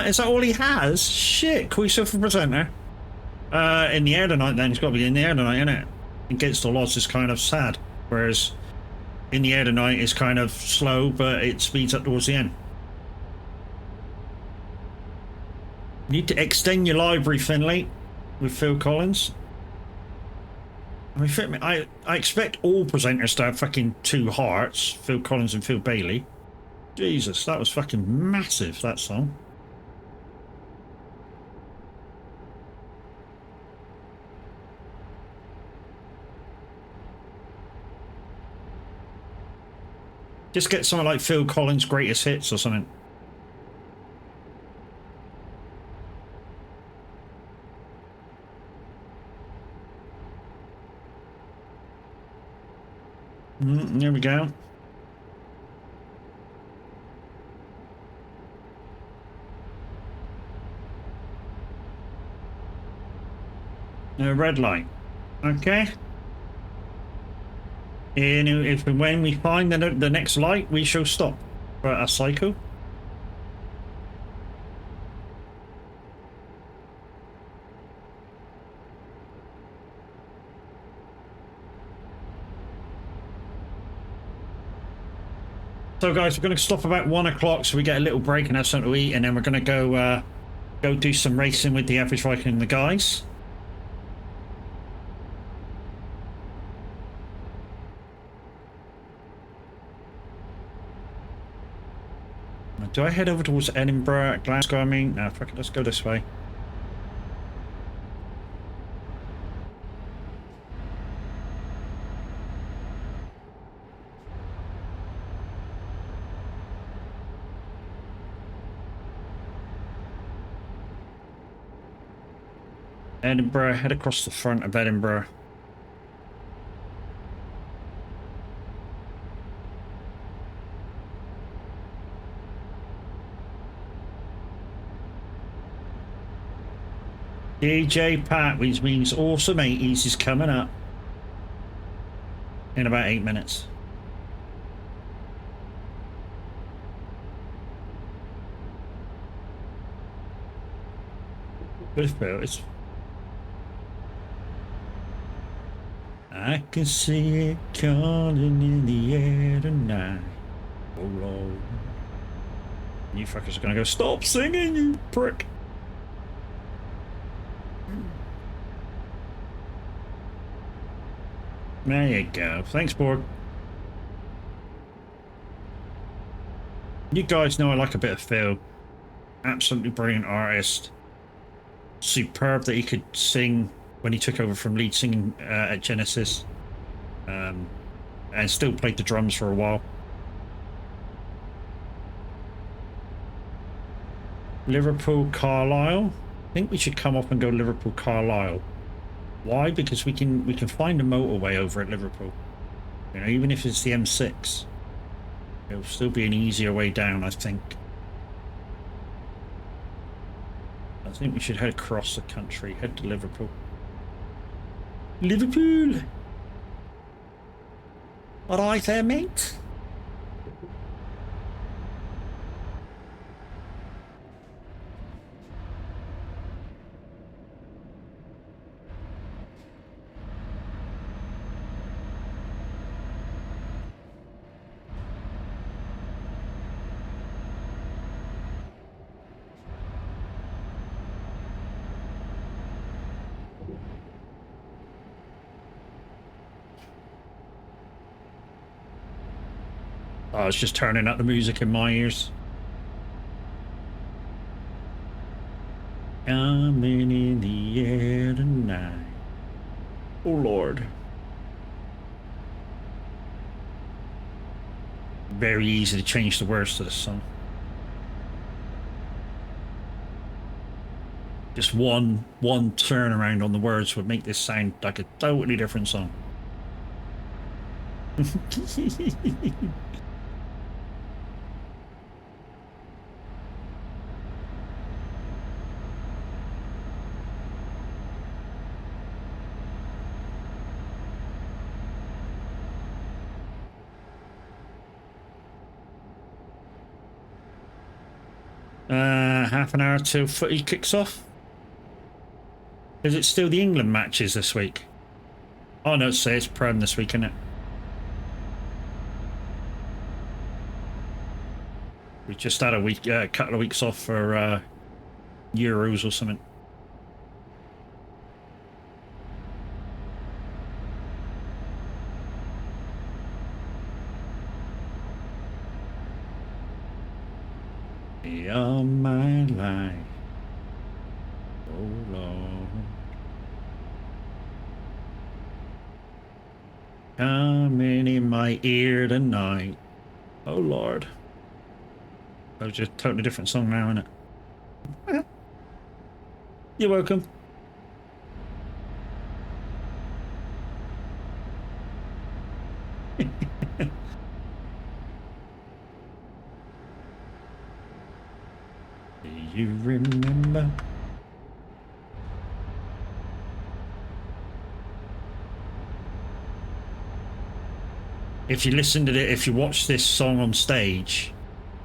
Is that all he has? Shit, Quiso for presenter. In the air tonight, then he's got to be in the air tonight, innit? Against all odds is kind of sad, whereas in the air tonight is kind of slow, but it speeds up towards the end. You need to extend your library, Finley, with Phil Collins. I mean, I expect all presenters to have fucking 2 hearts, Phil Collins and Phil Bailey. Jesus, that was fucking massive, that song. Just get something like Phil Collins' greatest hits or something. There we go. Red light. Okay. And when we find the next light, we shall stop for a cycle. So guys, we're going to stop about 1 o'clock so we get a little break and have something to eat, and then we're going to go do some racing with the average Viking and the guys. Do I head over towards Edinburgh, Glasgow? I mean, no, fuck it, let's go this way. Edinburgh, head across the front of Edinburgh. DJ Pat, which means Awesome 80s, is coming up in about 8 minutes. Good feel. It's I can see it calling in the air tonight. Oh Lord. You fuckers are gonna go, stop singing, you prick. There you go. Thanks, Borg. You guys know I like a bit of Phil. Absolutely brilliant artist. Superb that he could sing when he took over from lead singing at Genesis. And still played the drums for a while. Liverpool, Carlisle. I think we should come up and go Liverpool, Carlisle. Why? Because we can find a motorway over at Liverpool. You know, even if it's the M6, it'll still be an easier way down, I think. I think we should head across the country, head to Liverpool. Liverpool! Alright there, mate. I was just turning up the music in my ears. Coming in the air tonight. Oh Lord. Very easy to change the words to this song. Just one turnaround on the words would make this sound like a totally different song. Half an hour till footy kicks off. Is it still the England matches this week? Oh no, it's Prem this week, isn't it? We just had a couple of weeks off for Euros or something. All my life, oh Lord, coming in my ear tonight, oh Lord. That was just a totally different song now, isn't it? You're welcome. Do you remember? If you listen to it, if you watch this song on stage,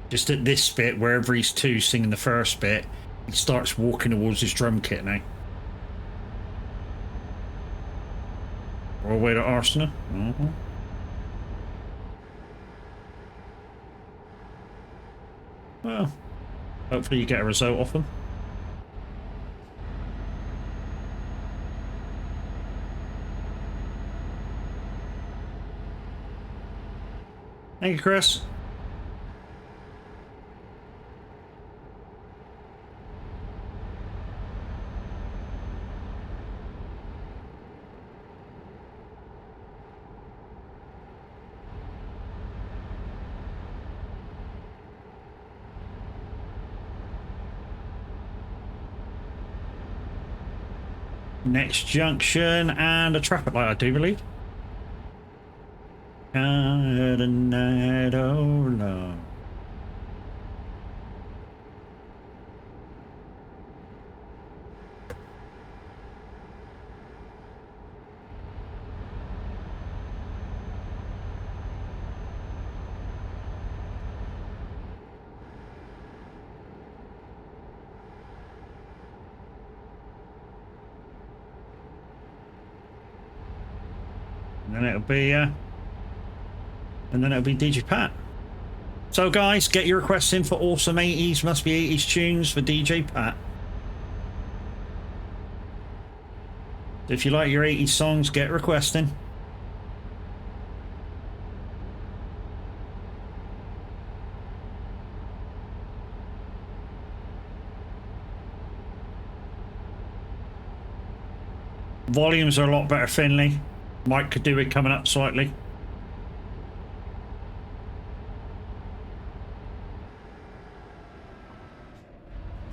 just at this bit, wherever he's two singing the first bit, he starts walking towards his drum kit now. All the way to Arsenal. Well, hopefully you get a result off them. Thank you, Chris. Next junction and a traffic light, I do believe. Night, oh Lord. And then it'll be DJ Pat. So guys, get your requests in for awesome 80s, must be 80s tunes for DJ Pat. If you like your 80s songs, get requesting. Volumes are a lot better, Finley. Mike could do it coming up slightly.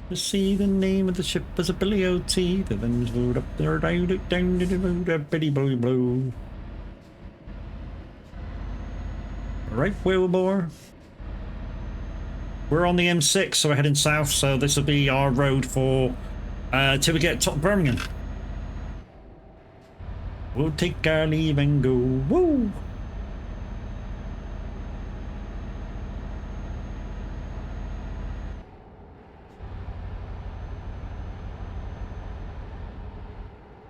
To see the name of the ship as a Billy O.T. The things moved up there, down to the road, Betty Blue. Right, Wilbur. We're on the M6, so we're heading south, so this will be our road for till we get top Birmingham. We'll take our leave and go. Woo!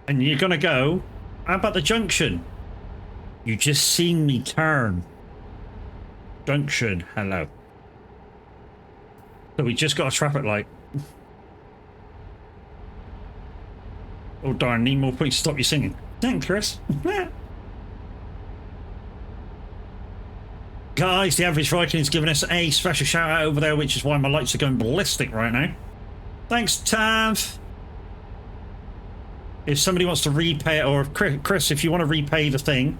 And you're gonna go. How about the junction? You just seen me turn. Junction, hello. So we just got a traffic light. Oh darn, need more points to stop you singing. Thanks, Chris. Guys, the average Viking is giving us a special shout out over there, which is why my lights are going ballistic right now. Thanks, Tav. If somebody wants to repay it, or Chris, if you want to repay the thing,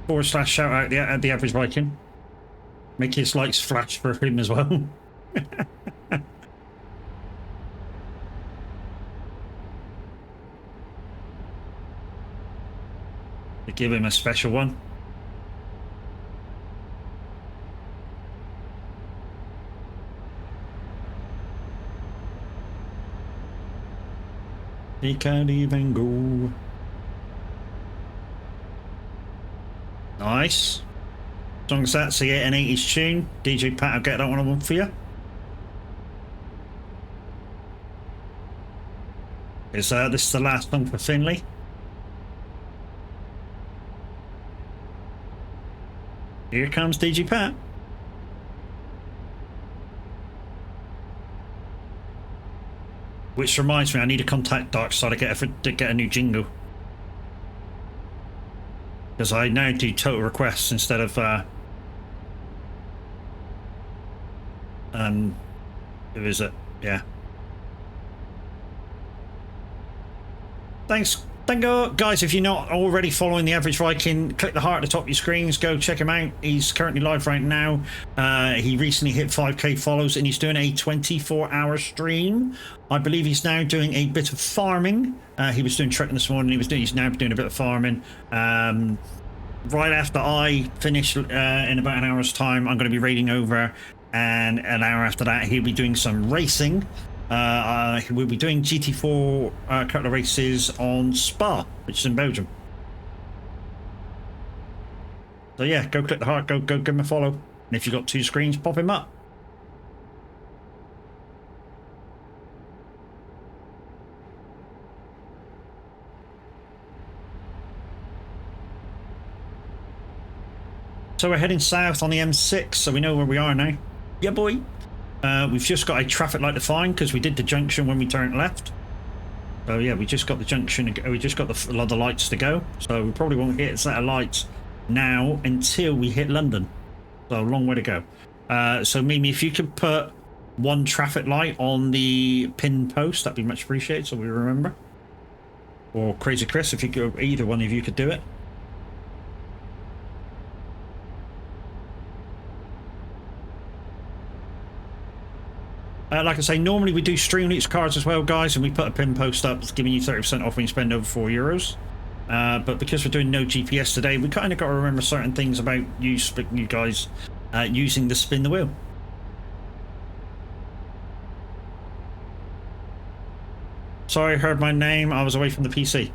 / shout out the average Viking. Make his lights flash for him as well. To give him a special one. He can't even go. Nice. As long as that's the 80s tune, DJ Pat, I'll get that one for you. This is the last song for Finley. Here comes DJ Pat. Which reminds me, I need to contact Darkside to get a new jingle. Because I now do total requests instead of who is it? Yeah. Thanks. Thank you, guys. If you're not already following the Average Viking, click the heart at the top of your screens. Go check him out. He's currently live right now. He recently hit 5k follows and he's doing a 24-hour stream. I believe he's now doing a bit of farming. He was doing trekking this morning. He's now doing a bit of farming. Right after I finish in about an hour's time, I'm going to be raiding over, and an hour after that he'll be doing some racing. We'll be doing GT4 a couple of races on Spa, which is in Belgium. So yeah, go click the heart, go give him a follow, and if you've got 2 screens, pop him up. So we're heading south on the M6, so we know where we are now. Yeah, boy. We've just got a traffic light to find because we did the junction when we turned left. So yeah, we just got the junction. We just got the lights to go. So we probably won't hit a set of lights now until we hit London. So a long way to go. So Mimi, if you could put 1 traffic light on the pin post, that'd be much appreciated. So we remember. Or Crazy Chris, if you could, either one of you could do it. Like I say, normally we do Streamloots cards as well, guys, and we put a pin post up that's giving you 30% off when you spend over €4. But because we're doing no GPS today, we kind of got to remember certain things about you guys using the spin the wheel. Sorry, I heard my name. I was away from the PC.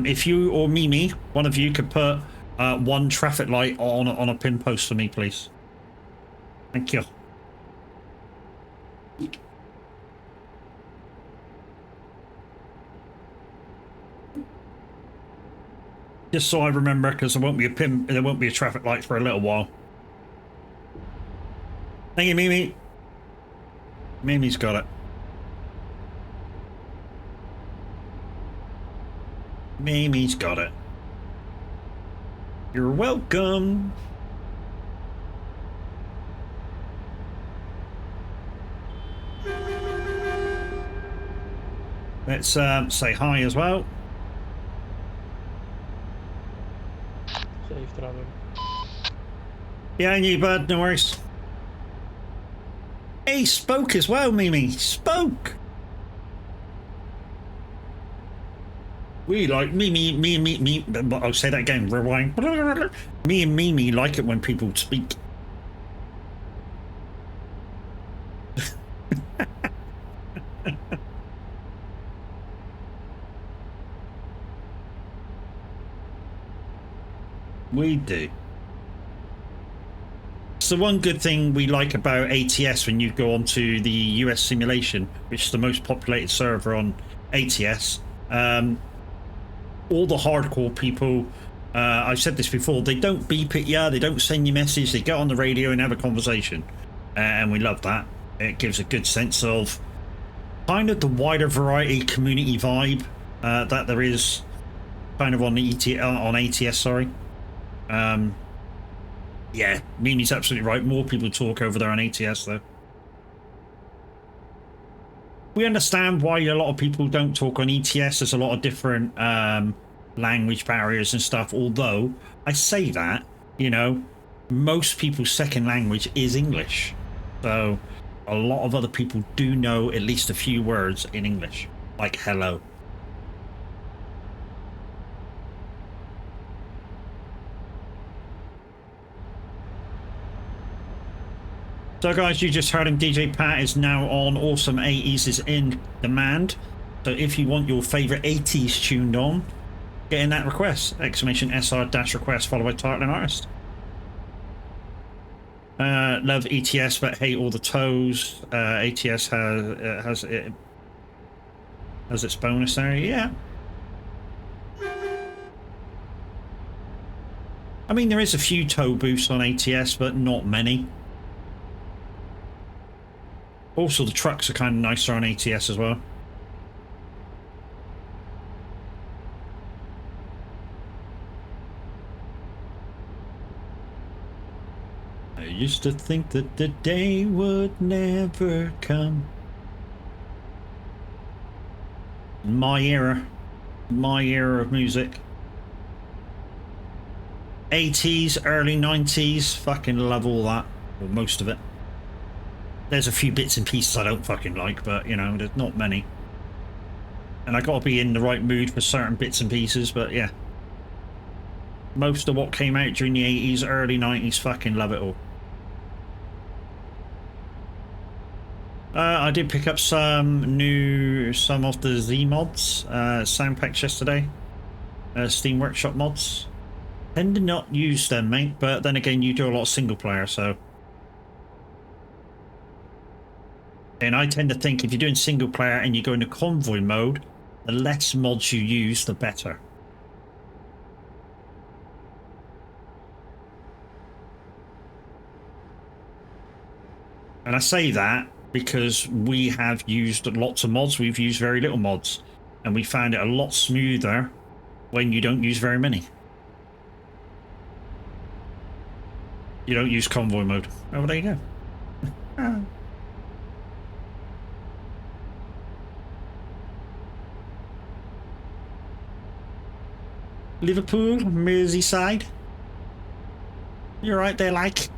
If you or Mimi, one of you, could put 1 traffic light on a pin post for me, please. Thank you. Just so I remember, because there won't be a traffic light for a little while. Thank you, Mimi. Mimi's got it. Mimi's got it. You're welcome. Let's say hi as well. Safe travel. Yeah, and you, bud. No worries. Hey, spoke as well, Mimi. Spoke. We like me. I'll say that again. Rewind. Me and Mimi like it when people speak. We do. So one good thing we like about ATS when you go onto the US simulation, which is the most populated server on ATS, all the hardcore people, I've said this before, they don't beep at you, they don't send you message, they get on the radio and have a conversation, and we love that. It gives a good sense of kind of the wider variety community vibe that there is kind of on the on ATS, sorry. Yeah, Mimi's absolutely right. More people talk over there on ATS, though. We understand why a lot of people don't talk on ETS. There's a lot of different language barriers and stuff. Although, I say that, you know, most people's second language is English. So, a lot of other people do know at least a few words in English, like hello. So guys, you just heard him. DJ Pat is now on. Awesome 80s is in demand. So if you want your favourite 80s tuned on, get in that request. Exclamation SR-request followed by title and artist. Love ETS but hate all the toes. ATS has its bonus area. Yeah. I mean, there is a few toe boosts on ATS, but not many. Also, the trucks are kind of nicer on ATS as well. I used to think that the day would never come. My era of music. 80s, early 90s, fucking love all that, or most of it. There's a few bits and pieces I don't fucking like, but, you know, there's not many. And I gotta be in the right mood for certain bits and pieces, but yeah. Most of what came out during the 80s, early 90s, fucking love it all. I did pick up some of the Z mods, sound packs yesterday. Steam Workshop mods. Tend to not use them, mate, but then again, you do a lot of single player, so... And I tend to think if you're doing single player and you go into convoy mode, the less mods you use, the better. And I say that because we have used lots of mods, we've used very little mods. And we found it a lot smoother when you don't use very many. You don't use convoy mode. Oh, well, there you go. Liverpool, Merseyside. You're right there, like.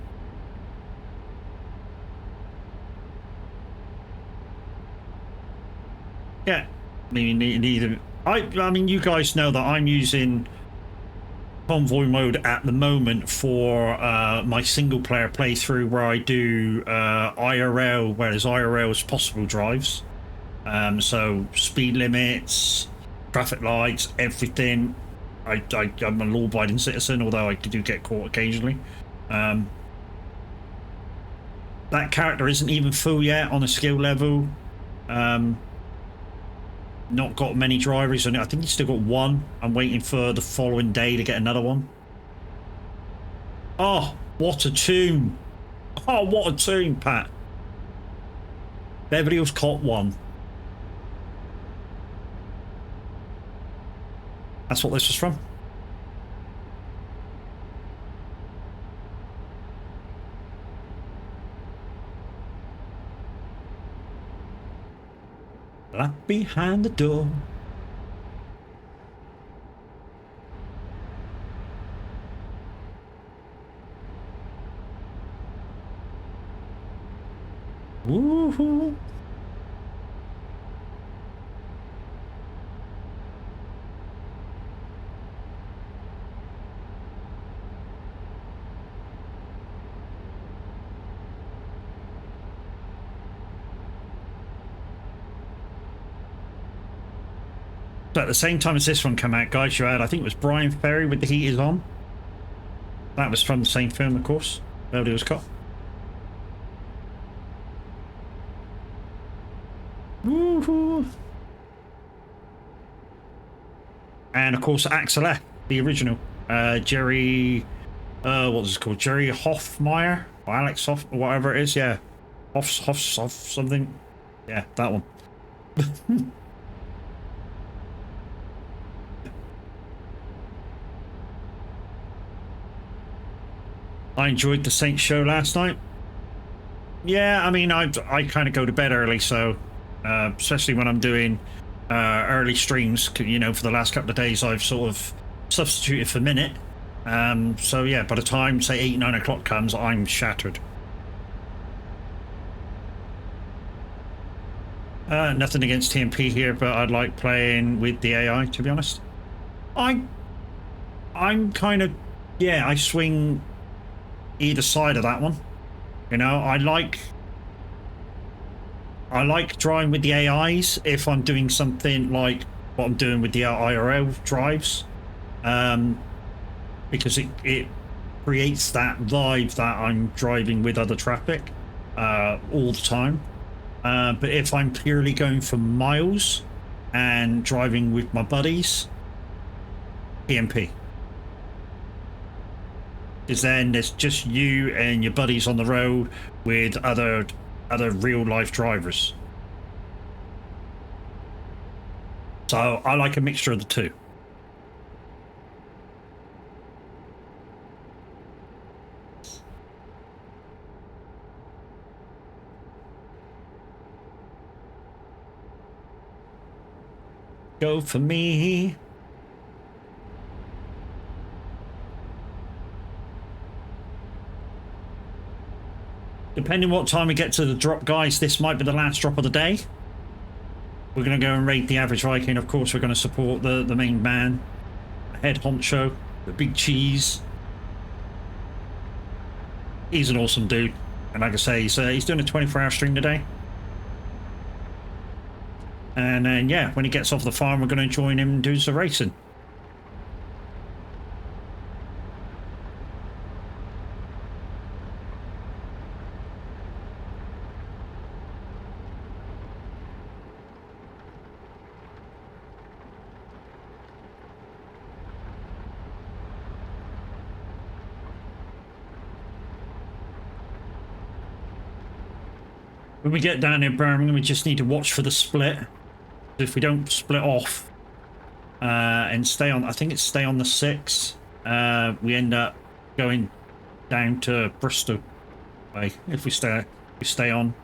Yeah, I mean, neither. I mean, you guys know that I'm using convoy mode at the moment for my single player playthrough, where I do IRL, whereas IRL is possible drives. So speed limits, traffic lights, everything. I'm a law-abiding citizen, although I do get caught occasionally. That character isn't even full yet on a skill level. Not got many drivers on it. I think he's still got one. I'm waiting for the following day to get another one. Oh, what a tune. Oh, what a tune, Pat. Beverly Hills Cop 1. That's what this was from. Locked behind the door. Woohoo! So at the same time as this one came out, guys, you had, I think it was Brian Ferry with The Heat Is On. That was from the same film, of course. Beverly Hills Cop. Woohoo! And of course, Axel F, the original. Jerry, what was it called? Jerry Hoffmeyer or Alex Hoff, or whatever it is. Yeah, Hoff something. Yeah, that one. I enjoyed the Saints show last night. Yeah, I mean, I kind of go to bed early, so especially when I'm doing early streams, you know, for the last couple of days, I've sort of substituted for minute. So yeah, by the time say 8-9 o'clock comes, I'm shattered. Nothing against TMP here, but I'd like playing with the AI, to be honest. I'm kind of, yeah, I swing either side of that one. You know, I like drawing with the AIs if I'm doing something like what I'm doing with the IRL drives, because it creates that vibe that I'm driving with other traffic all the time. But if I'm purely going for miles and driving with my buddies, PMP. Because then there's just you and your buddies on the road with other real life drivers. So I like a mixture of the two. Go for me. Depending what time we get to the drop, guys, this might be the last drop of the day. We're going to go and raid the Average Viking. Of course, we're going to support the main man, the head honcho, the big cheese. He's an awesome dude. And like I say, he's doing a 24-hour stream today. And then, yeah, when he gets off the farm, we're going to join him and do some racing. When we get down near Birmingham, we just need to watch for the split. If we don't split off and stay on, I think it's stay on the 6, we end up going down to Bristol way if we stay on.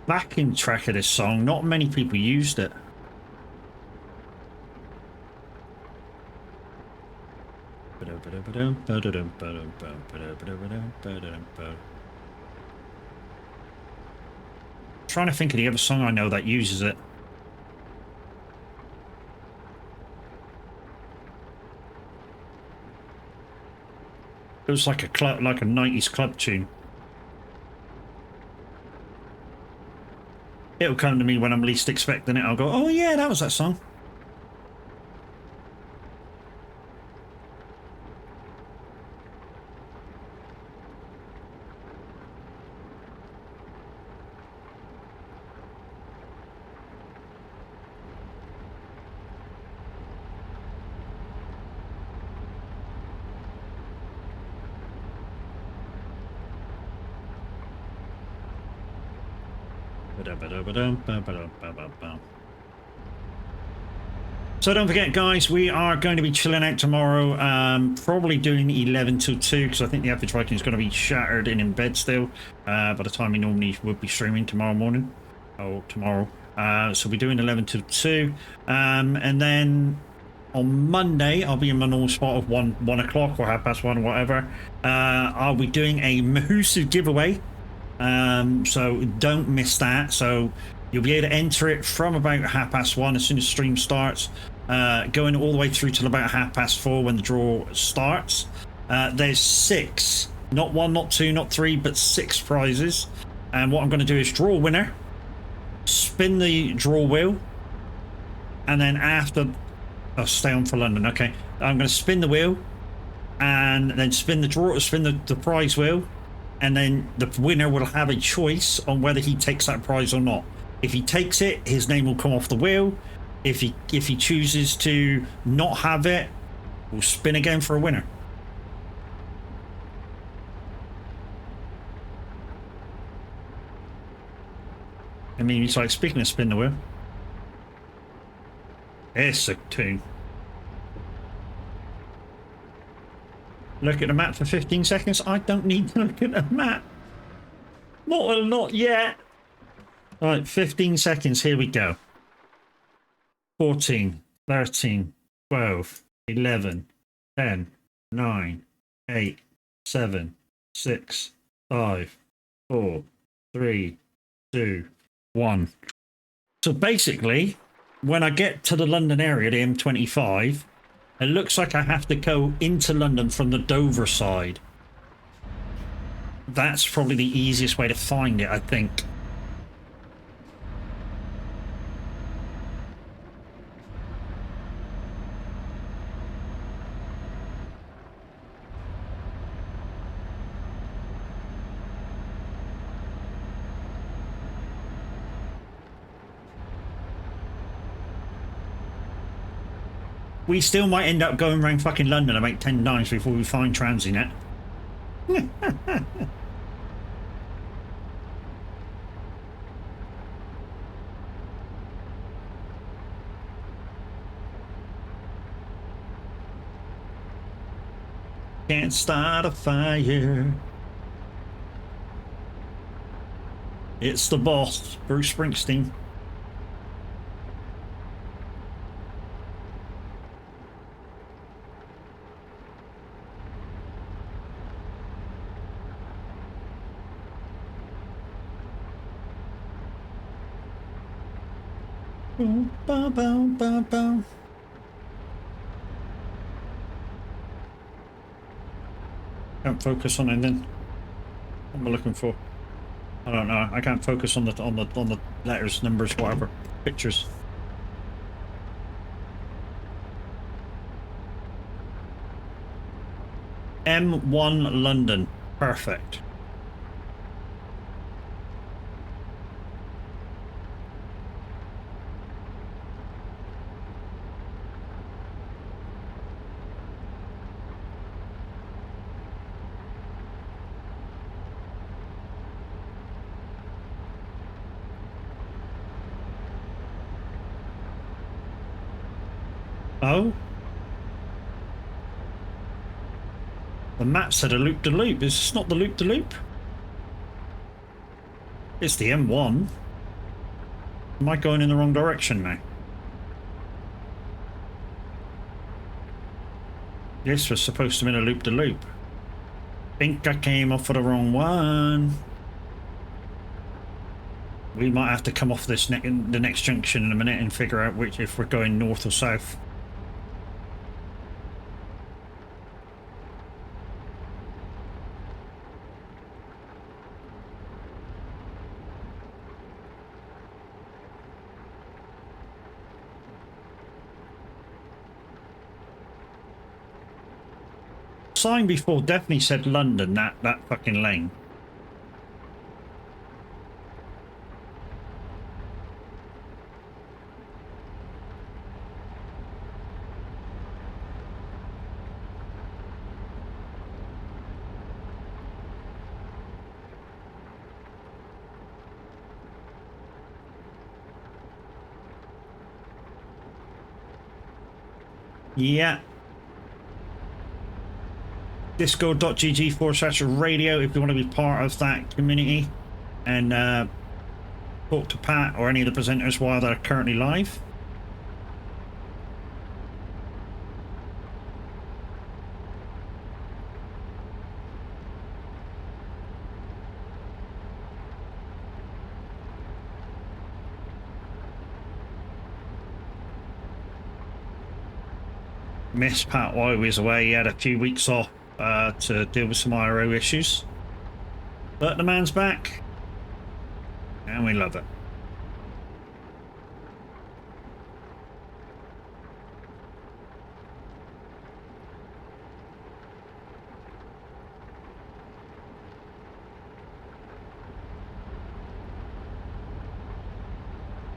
Backing track of this song, not many people used it. Trying to think of the other song I know that uses it. It was like a 90s club tune. It'll come to me when I'm least expecting it. I'll go, oh yeah, that was that song. So don't forget, guys, we are going to be chilling out tomorrow, probably doing 11 till 2, because I think the Average Viking is going to be shattered and in bed still by the time we normally would be streaming tomorrow morning, or tomorrow. So we're doing 11 till 2, and then on Monday I'll be in my normal spot of 1 o'clock or 1:30 or whatever. I'll be doing a Mahusu giveaway, so don't miss that. So you'll be able to enter it from about 1:30 as soon as stream starts. going all the way through till about 4:30 when the draw starts. There's 6, not 1, not 2, not 3, but 6 prizes. And what I'm going to do is draw a winner, spin the draw wheel, and then after, I'll stay on for London. Okay, I'm going to spin the wheel, and then spin the prize wheel, and then the winner will have a choice on whether he takes that prize or not. If he takes it, his name will come off the wheel. If he chooses to not have it, we'll spin again for a winner. I mean, it's like, speaking of spin the wheel, it's a tune. Look at the map for 15 seconds. I don't need to look at the map. Not yet. All right, 15 seconds. Here we go. 14, 13, 12, 11, 10, 9, 8, 7, 6, 5, 4, 3, 2, 1. So basically, when I get to the London area, the M25, it looks like I have to go into London from the Dover side. That's probably the easiest way to find it, I think. We still might end up going around fucking London about 10 times before we find Transinet. Can't start a fire. It's the boss, Bruce Springsteen. Bow, bow, bow, bow. Can't focus on anything. What am I looking for? I don't know. I can't focus on the letters, numbers, whatever. Pictures. M1 London. Perfect. Oh? The map said a loop-de-loop. Is this not the loop-de-loop? It's the M1. Am I going in the wrong direction now? This was supposed to be a loop-de-loop. Think I came off of the wrong one. We might have to come off this the next junction in a minute and figure out if we're going north or south. Sign before definitely said London, that fucking lane. Yeah. Discord.gg/radio if you want to be part of that community and talk to Pat or any of the presenters while they're currently live. Miss Pat while he was away. He had a few weeks off to deal with some IRO issues. But the man's back. And we love it.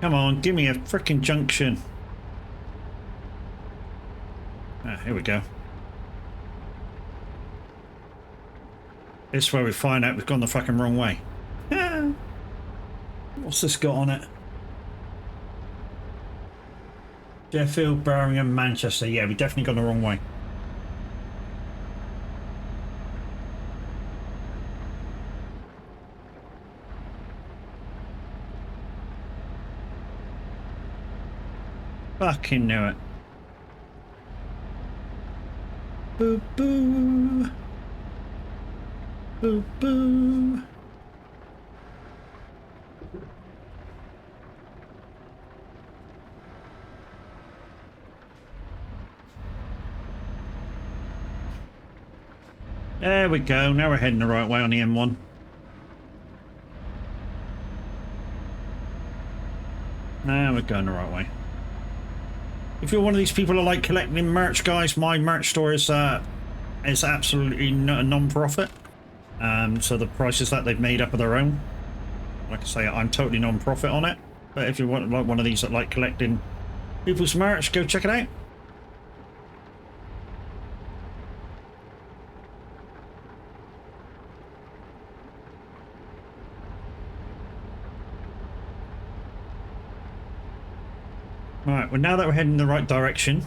Come on, give me a frickin' junction. Ah, here we go. This is where we find out we've gone the fucking wrong way. What's this got on it? Sheffield, Birmingham, Manchester. Yeah, we definitely gone the wrong way. Fucking knew it. Boo boo. Boo boo. There we go. Now we're heading the right way on the M1. Now we're going the right way. If you're one of these people who like collecting merch, guys, my merch store is absolutely a non-profit. So the prices that they've made up are their own. Like I say, I'm totally non-profit on it. But if you want like one of these that like collecting people's merch, go check it out. Right, well now that we're heading in the right direction,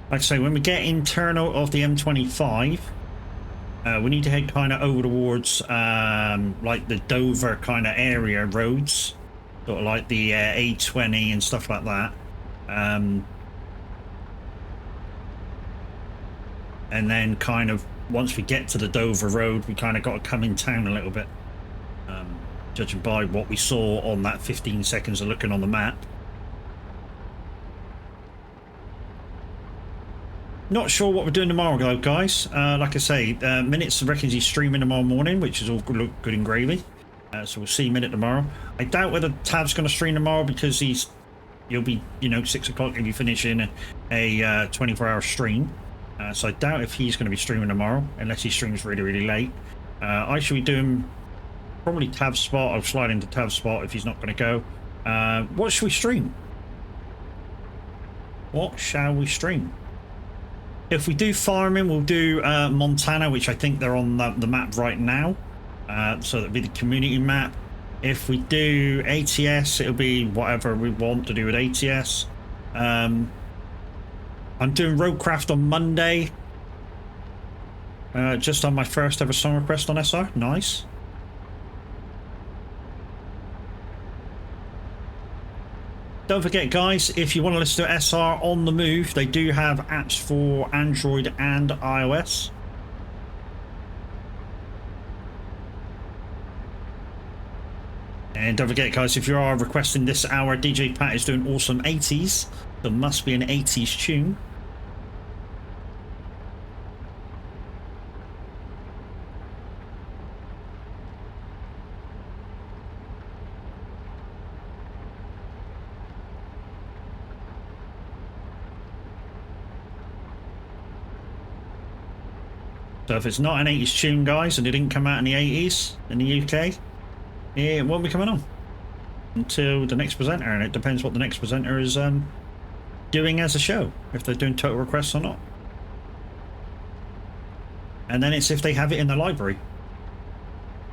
like I say, when we get internal of the M25, we need to head kind of over towards like the Dover kind of area roads, sort of like the A20 and stuff like that. And then kind of once we get to the Dover road, we kind of got to come in town a little bit, judging by what we saw on that 15 seconds of looking on the map. Not sure what we're doing tomorrow, though, guys. Like I say, Minutes reckons he's streaming tomorrow morning, which is all good and gravy. So we'll see Minute tomorrow. I doubt whether Tav's going to stream tomorrow because he'll be, you know, 6 o'clock if you finish in a 24-hour stream. So I doubt if he's going to be streaming tomorrow, unless he streams really, really late. I should be doing probably Tav's spot. I'll slide into Tav's spot if he's not going to go. What should we stream? What shall we stream? If we do farming, we'll do Montana, which I think they're on the map right now. So that'll be the community map. If we do ATS, it'll be whatever we want to do with ATS. I'm doing Roadcraft on Monday. Just on my first ever song request on SR. Nice. Don't forget, guys, if you want to listen to SR on the move, they do have apps for Android and iOS. And don't forget, guys, if you are requesting this hour, DJ Pat is doing awesome 80s. There must be an 80s tune. So if it's not an 80s tune, guys, and it didn't come out in the 80s in the UK, it won't be coming on until the next presenter, and it depends what the next presenter is doing as a show, if they're doing total requests or not. And then it's if they have it in the library.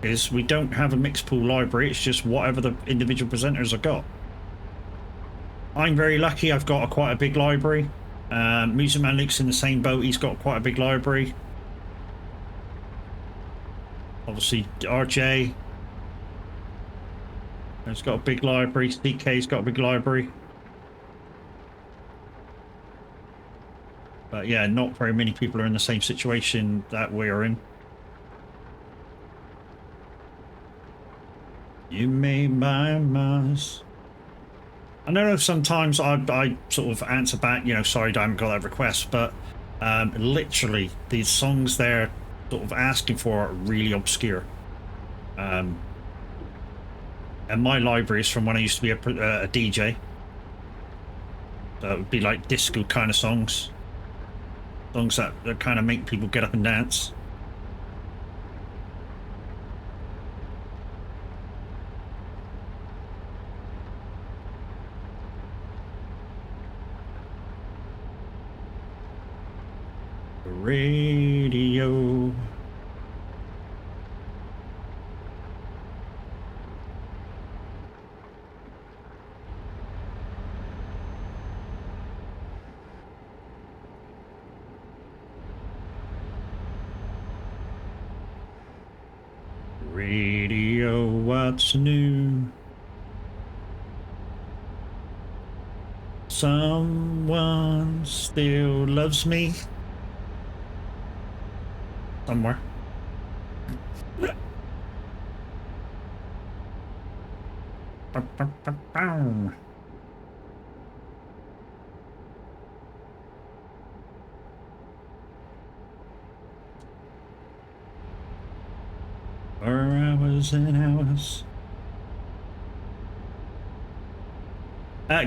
Because we don't have a mixed pool library, it's just whatever the individual presenters have got. I'm very lucky, I've got quite a big library. Music Man Luke's in the same boat, he's got quite a big library. Obviously, RJ has got a big library. CK's got a big library. But yeah, not very many people are in the same situation that we're in. You made my Mars. I know sometimes I sort of answer back, you know, sorry, I haven't got that request, but literally these songs they're sort of asking for are really obscure. And my library is from when I used to be a DJ. So it would be like disco kind of songs. Songs that kind of make people get up and dance. Radio. Radio, what's new? Someone still loves me. Somewhere. For hours and hours.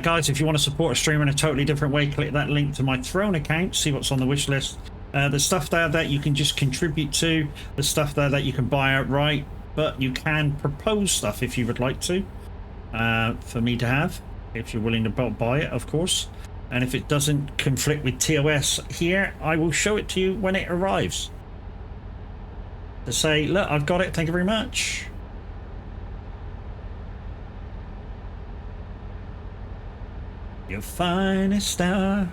Guys, if you want to support a streamer in a totally different way, click that link to my Throne account, see what's on the wish list. The stuff there that you can just contribute to, the stuff there that you can buy outright, but you can propose stuff if you would like to, for me to have, if you're willing to buy it, of course. And if it doesn't conflict with TOS here, I will show it to you when it arrives. To say, look, I've got it, thank you very much. Your finest star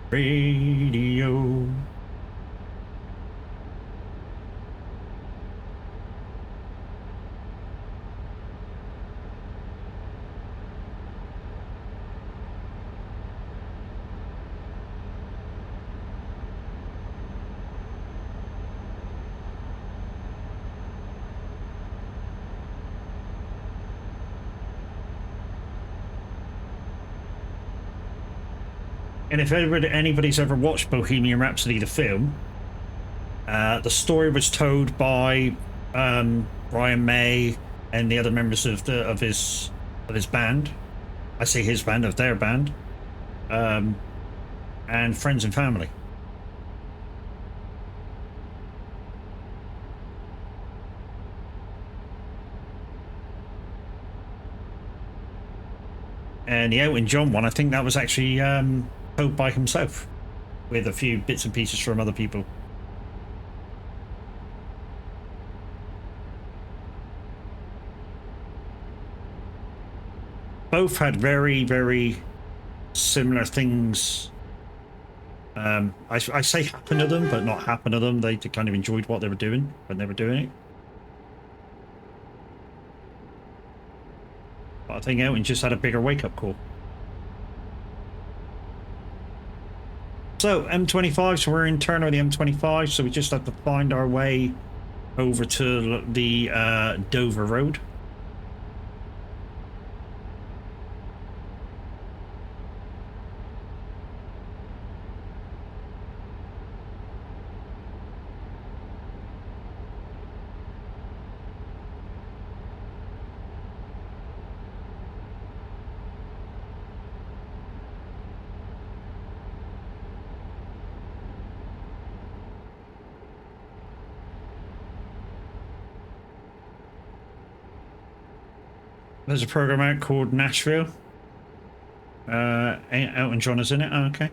radio. And if anybody's ever watched Bohemian Rhapsody, the film, the story was told by Brian May and the other members of his band. I say his band, of their band, and friends and family. And the Elton John one, I think that was actually told by himself, with a few bits and pieces from other people. Both had very, very similar things. I say happen to them, but not happen to them. They kind of enjoyed what they were doing when they were doing it. But I think Elton just had a bigger wake-up call. So M25, so we're in Turner of the M25, so we just have to find our way over to the Dover Road. There's a program out called Nashville. Elton John is in it. Oh, okay.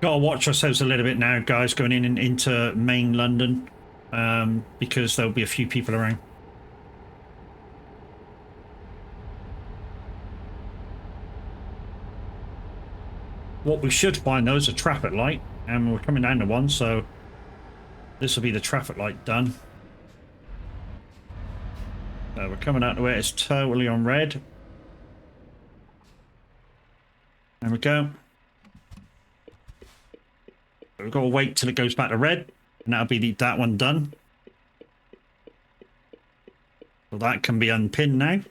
Gotta watch ourselves a little bit now, guys, going into main London, because there'll be a few people around. What we should find, though, is a traffic light, and we're coming down to one, so this will be the traffic light done. We're coming out to where it's totally on red. There we go. We've got to wait till it goes back to red, and that'll be that one done. So that can be unpinned now.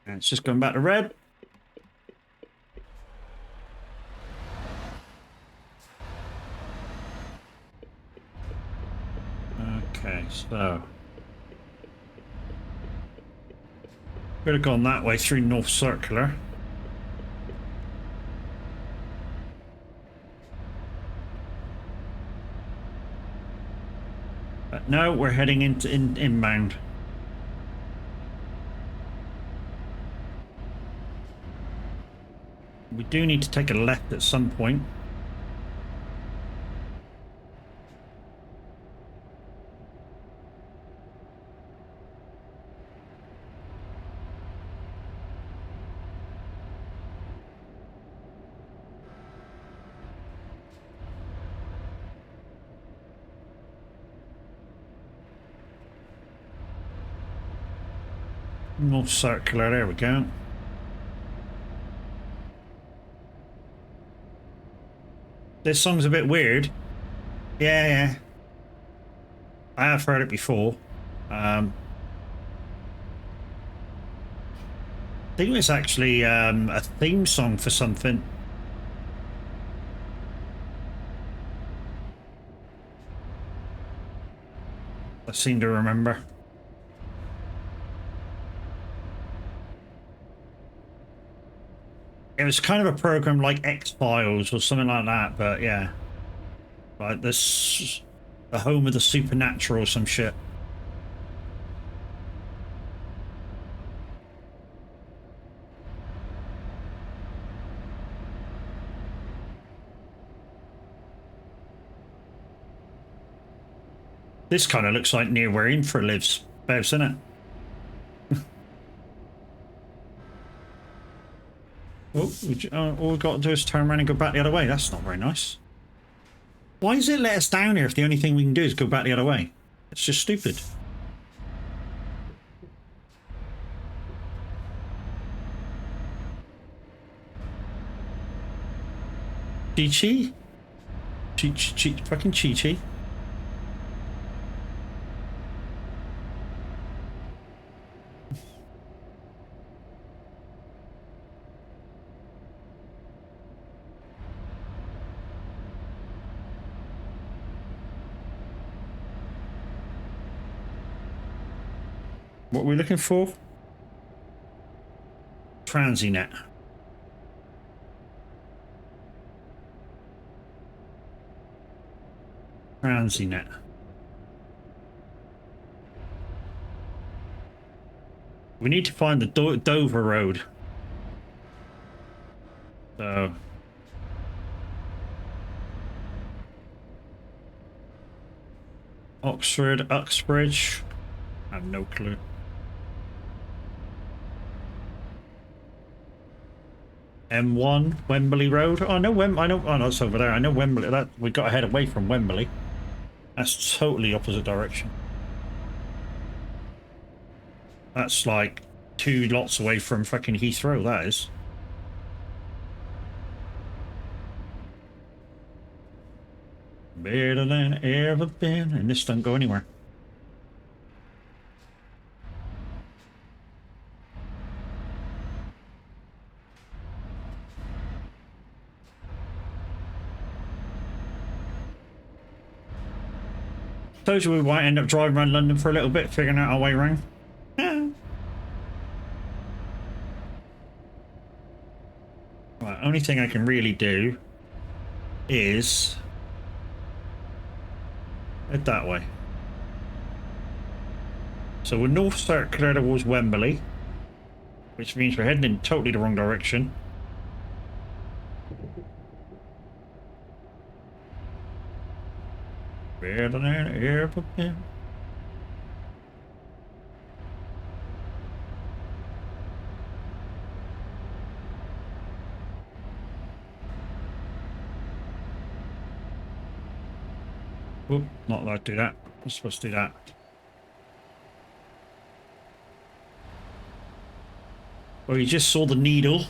And it's just going back to red. Okay, so could have gone that way through North Circular. But no, we're heading into inbound. We do need to take a left at some point. North Circular, there we go. This song's a bit weird. Yeah. I have heard it before. I think it's actually a theme song for something. I seem to remember. It was kind of a program like X-Files or something like that, but yeah. Like this, the home of the supernatural or some shit. This kind of looks like near where Infra lives, Bevs, isn't it? All we've got to do is turn around and go back the other way. That's not very nice. Why does it let us down here if the only thing we can do is go back the other way? It's just stupid. Chi-Chi? Chi-Chi? Fucking Chi-Chi. What are we looking for? Transinet. Transinet. We need to find the Dover Road. So Oxford, Uxbridge. I have no clue. M1, Wembley Road. Oh no, I know. Oh no, it's over there. I know Wembley. That we got to head away from Wembley. That's totally opposite direction. That's like 2 lots away from fucking Heathrow. That is. Better than ever been, and this don't go anywhere. Told you we might end up driving around London for a little bit, figuring out our way around. Yeah. Right, only thing I can really do is head that way. So we're North Circular towards Wembley, which means we're heading in totally the wrong direction. Better than ever been. Oop, not allowed to do that. I'm supposed to do that. Well, you just saw the needle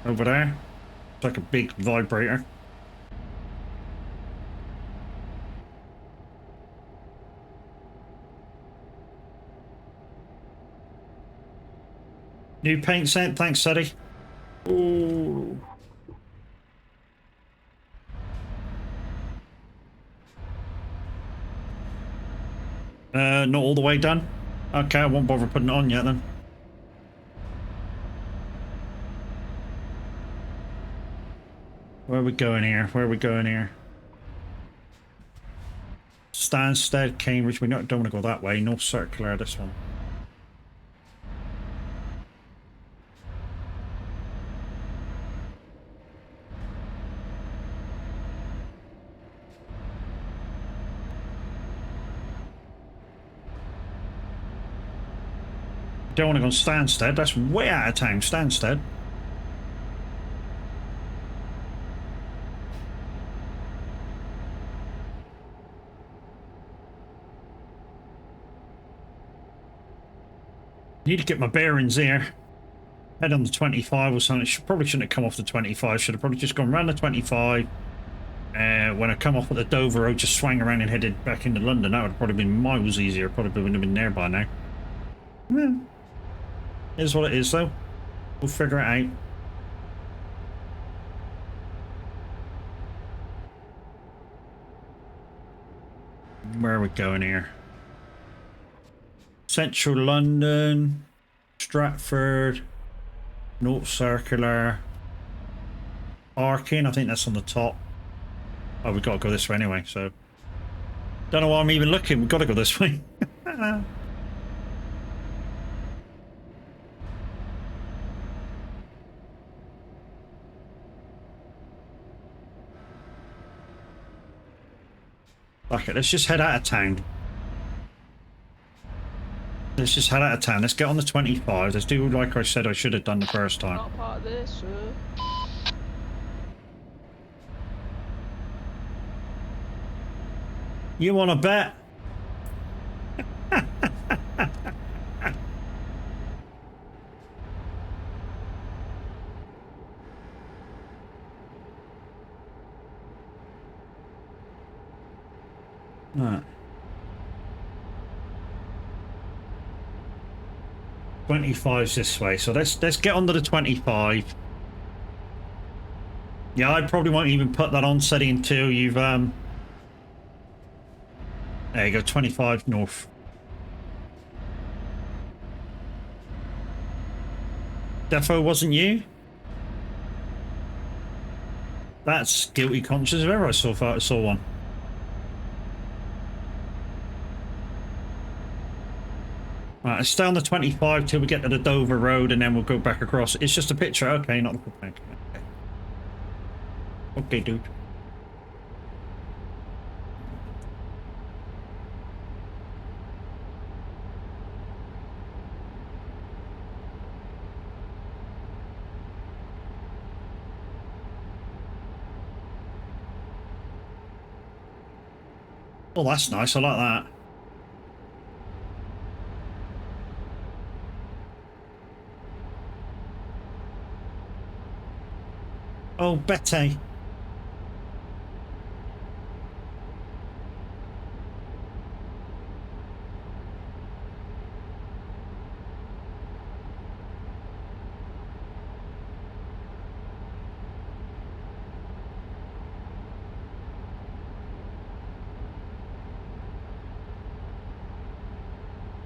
over there. It's like a big vibrator. New paint set, thanks, Sadie. Ooh. Not all the way done. Okay, I won't bother putting it on yet then. Where are we going here? Where are we going here? Stansted, Cambridge. We don't want to go that way. North Circular, this one. Don't want to go Stansted. That's way out of town, Stansted. Need to get my bearings here. Head on the 25 or something. Probably shouldn't have come off the 25. Should have probably just gone around the 25. When I come off at the Dover Road, just swang around and headed back into London. That would have probably been miles easier. Probably wouldn't have been there by now. Yeah. Is what it is, though. We'll figure it out. Where are we going here? Central London, Stratford, North Circular, Arkin. I think that's on the top. Oh, we've got to go this way anyway, so... Don't know why I'm even looking. We've got to go this way. Fuck it, let's just head out of town. Let's just head out of town. Let's get on the 25. Let's do like I said I should have done the first time. Not part of this, sir. You want to bet? Right. 25's this way, so let's get onto the 25. Yeah, I probably won't even put that on setting until you've there you go, 25 north. Defo wasn't you? That's guilty conscience if ever I saw one. Right, let's stay on the 25 till we get to the Dover Road and then we'll go back across. It's just a picture, okay, not the full tank. Okay. Okay, dude. Oh, that's nice, I like that. Oh, Betty.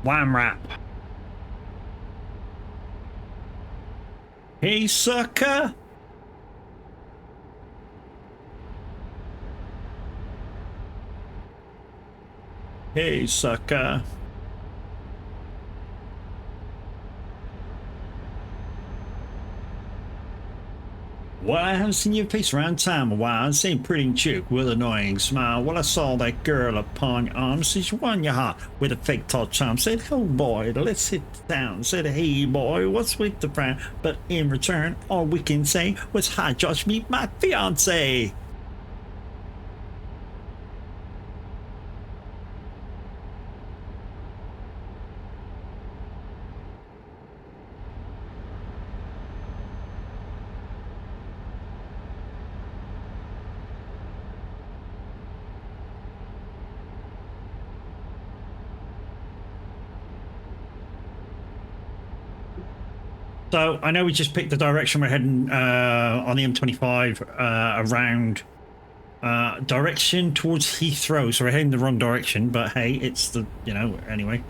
Wham rap. Hey, sucker. Hey, sucker. Well, I haven't seen your face around town a while. Same pretty chick with an annoying smile. Well, I saw that girl upon your arm. She won your heart with a fake tall charm. Said, oh boy, let's sit down. Said, hey boy, what's with the friend? But in return, all we can say was, hi Josh, meet my fiance. So I know we just picked the direction we're heading on the M25 around direction towards Heathrow. So we're heading the wrong direction, but hey, it's the, you know, anyway.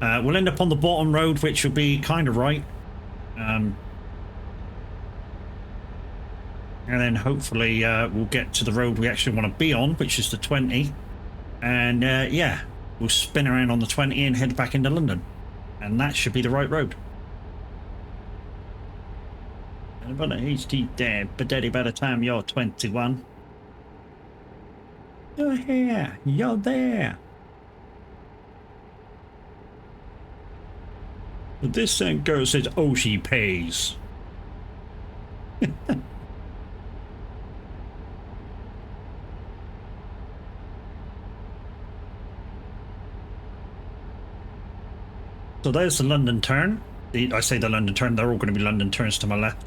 We'll end up on the bottom road, which will be kind of right. And then hopefully we'll get to the road we actually want to be on, which is the 20. And yeah, we'll spin around on the 20 and head back into London. And that should be the right road. But HT dead, but daddy, by the time you're 21. You're here, you're there. But this girl says, oh, she pays. So there's the London turn. I say the London turn, they're all going to be London turns to my left.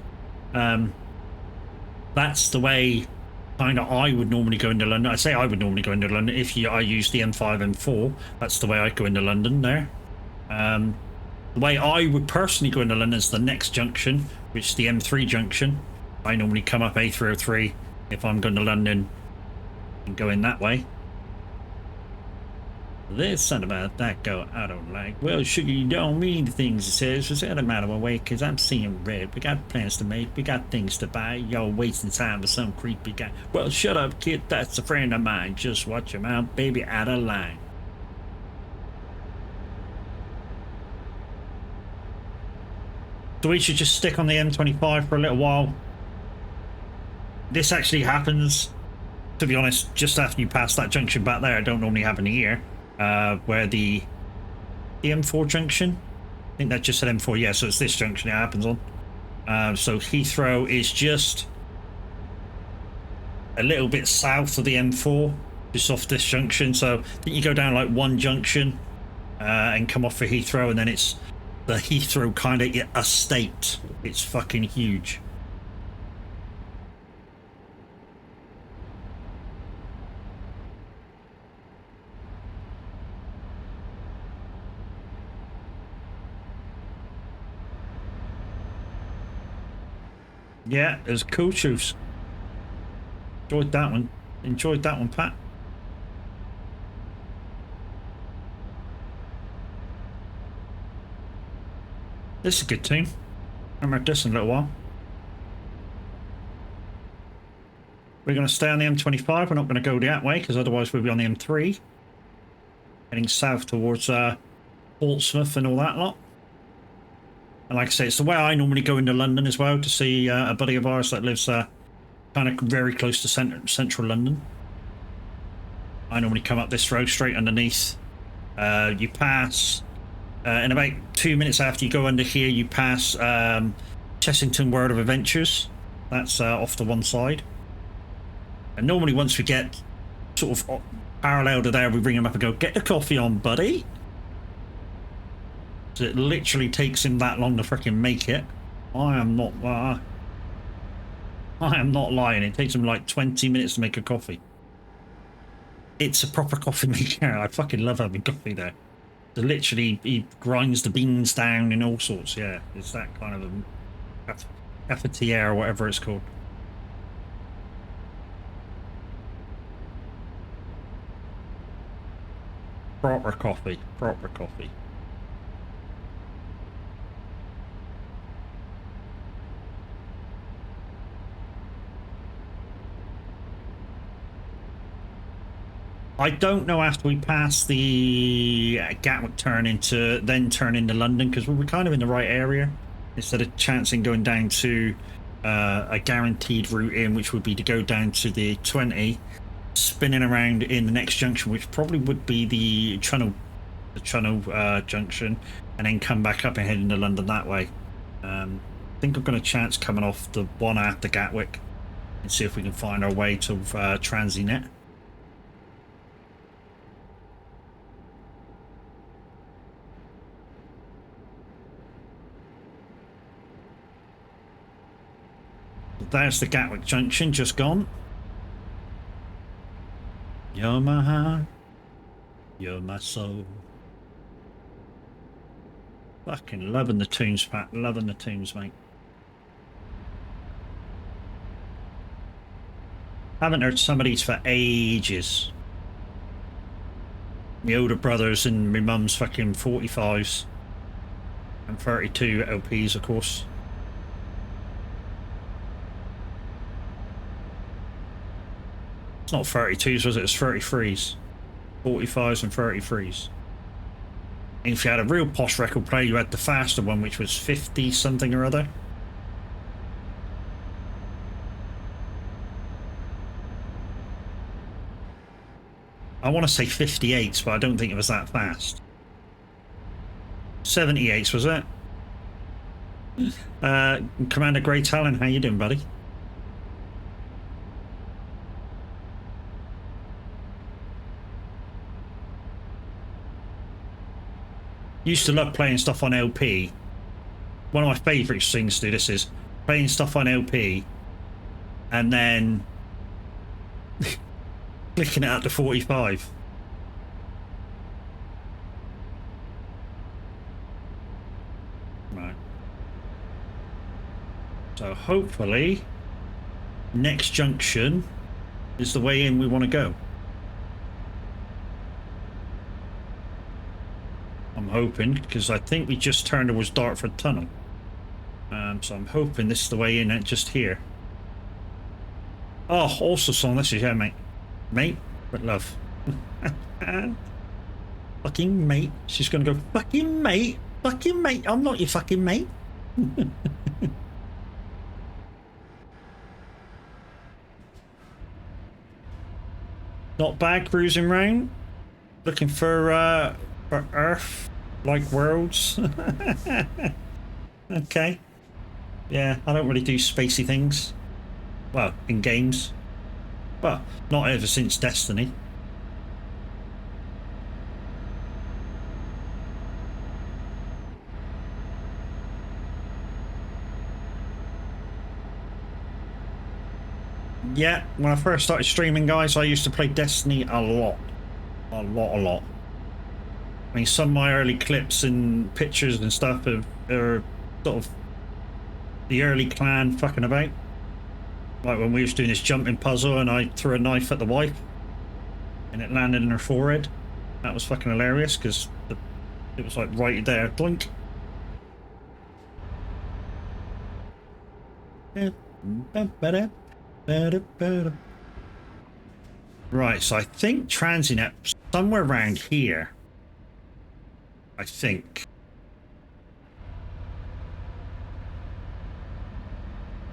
That's the way kind of I would normally go into London. I say I would normally go into London. If I use the M5, M4, that's the way I go into London there. The way I would personally go into London is the next junction, which is the M3 junction. I normally come up A303 if I'm going to London and go in that way. This son about that go I don't like. Well, sugar, you don't mean the things it says. It's out of matter of way, because I'm seeing red. We got plans to make. We got things to buy. Y'all wasting time with some creepy guy. Well, shut up, kid. That's a friend of mine. Just watch your mouth, baby, out of line. So we should just stick on the M25 for a little while. This actually happens, to be honest, just after you pass that junction back there. I don't normally happen here. Where the M4 junction, I think that just said M4, yeah, so it's this junction it happens on. So Heathrow is just a little bit south of the M4, just off this junction. So I think you go down like one junction and come off for Heathrow, and then it's the Heathrow kind of estate. It's fucking huge. Yeah, it was cool shoes. Enjoyed that one. Enjoyed that one, Pat. This is a good team. I haven't heard this in a little while. We're going to stay on the M25. We're not going to go that way, because otherwise we'll be on the M3. Heading south towards Portsmouth and all that lot. And like I say, it's the way I normally go into London as well, to see a buddy of ours that lives kind of very close to central London. I normally come up this road straight underneath. You pass, in about 2 minutes after you go under here, you pass Chessington World of Adventures. That's off to one side. And normally once we get sort of parallel to there, we bring him up and go, get the coffee on, buddy. So it literally takes him that long to freaking make it. I am not lying. It takes him like 20 minutes to make a coffee. It's a proper coffee maker. I fucking love having coffee there. So literally, he grinds the beans down and all sorts. Yeah, it's that kind of a cafetiere or whatever it's called. Proper coffee. Proper coffee. I don't know after we pass the Gatwick turn into London, because we're kind of in the right area instead of chancing going down to a guaranteed route in, which would be to go down to the 20, spinning around in the next junction, which probably would be the Channel junction, and then come back up and head into London that way. I think I'm going to chance coming off the one after Gatwick and see if we can find our way to Transinet. There's the Gatwick junction, just gone. You're my heart, you're my soul. Fucking loving the tunes, Pat. Loving the tunes, mate. Haven't heard some of these for ages. My older brothers and my mum's fucking 45s. And 32 LPs, of course. It's not 32s, was it? It's 33s. 45s and 33s. And if you had a real posh record player, you had the faster one, which was 50 something or other. I want to say 58s, but I don't think it was that fast. 78s, was it? Commander Grey Talon, how you doing, buddy? Used to love playing stuff on LP. One of my favourite things to do this is playing stuff on LP and then clicking it out to 45. Right. So hopefully next junction is the way in we want to go. I'm hoping, because I think we just turned towards Dartford Tunnel. So I'm hoping this is the way in and just here. Oh, also song, this is, yeah, mate. Mate, but love. Fucking mate. She's gonna go, fucking mate. Fucking mate. I'm not your fucking mate. Not bad cruising round. Looking for Earth-like worlds. Okay. Yeah, I don't really do spacey things. Well, in games. Well, not ever since Destiny. Yeah, when I first started streaming, guys, I used to play Destiny a lot. A lot. I mean, some of my early clips and pictures and stuff are sort of the early clan fucking about. Like when we was doing this jumping puzzle and I threw a knife at the wife and it landed in her forehead. That was fucking hilarious because it was like right there, doink. Right, so I think Transinet somewhere around here. I think.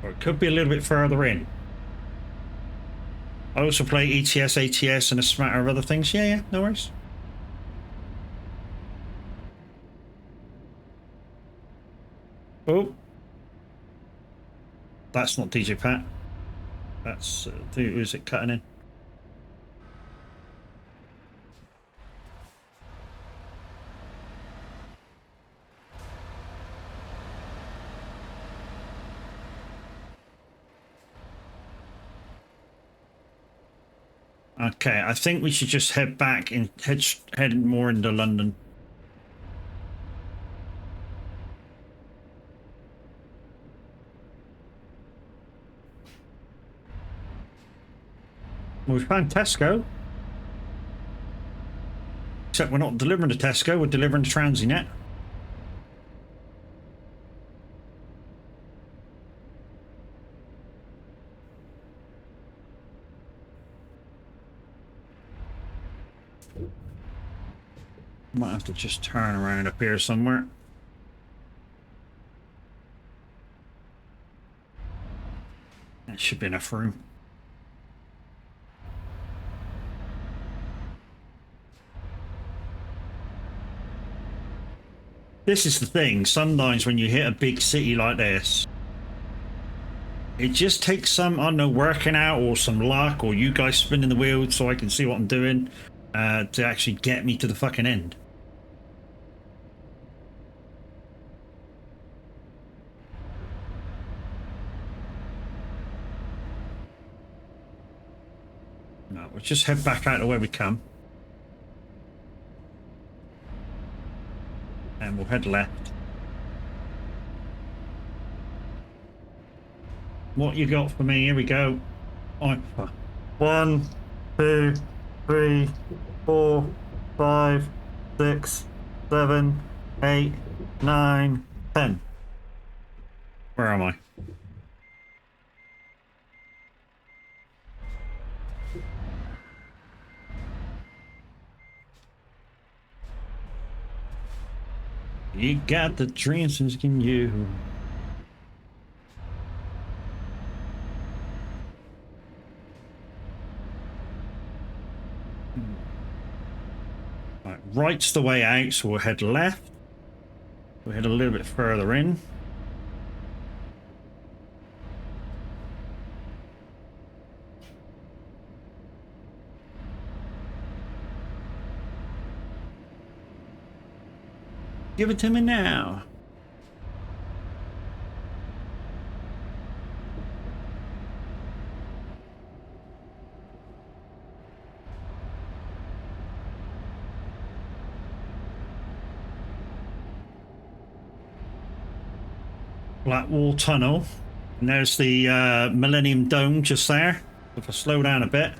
Or it could be a little bit further in. I also play ETS, ATS, and a smatter of other things. Yeah, no worries. Oh. That's not DJ Pat. That's... who is it cutting in? Okay, I think we should just head back and head more into London. Well, we found Tesco. Except we're not delivering to Tesco, we're delivering to Transinet. Might have to just turn around up here somewhere. That should be enough room. This is the thing, sometimes when you hit a big city like this, it just takes some, I don't know, working out or some luck or you guys spinning the wheel so I can see what I'm doing to actually get me to the fucking end. No, we'll just head back out to where we come. And we'll head left. What you got for me? Here we go. 1, 2, 3, 4, 5, 6, 7, 8, 9, 10. Where am I? You got the dreams in you. Right, right's the way out, so we'll head left. We'll head a little bit further in. Give it to me now. Blackwall Tunnel. And there's the Millennium Dome just there. If I slow down a bit.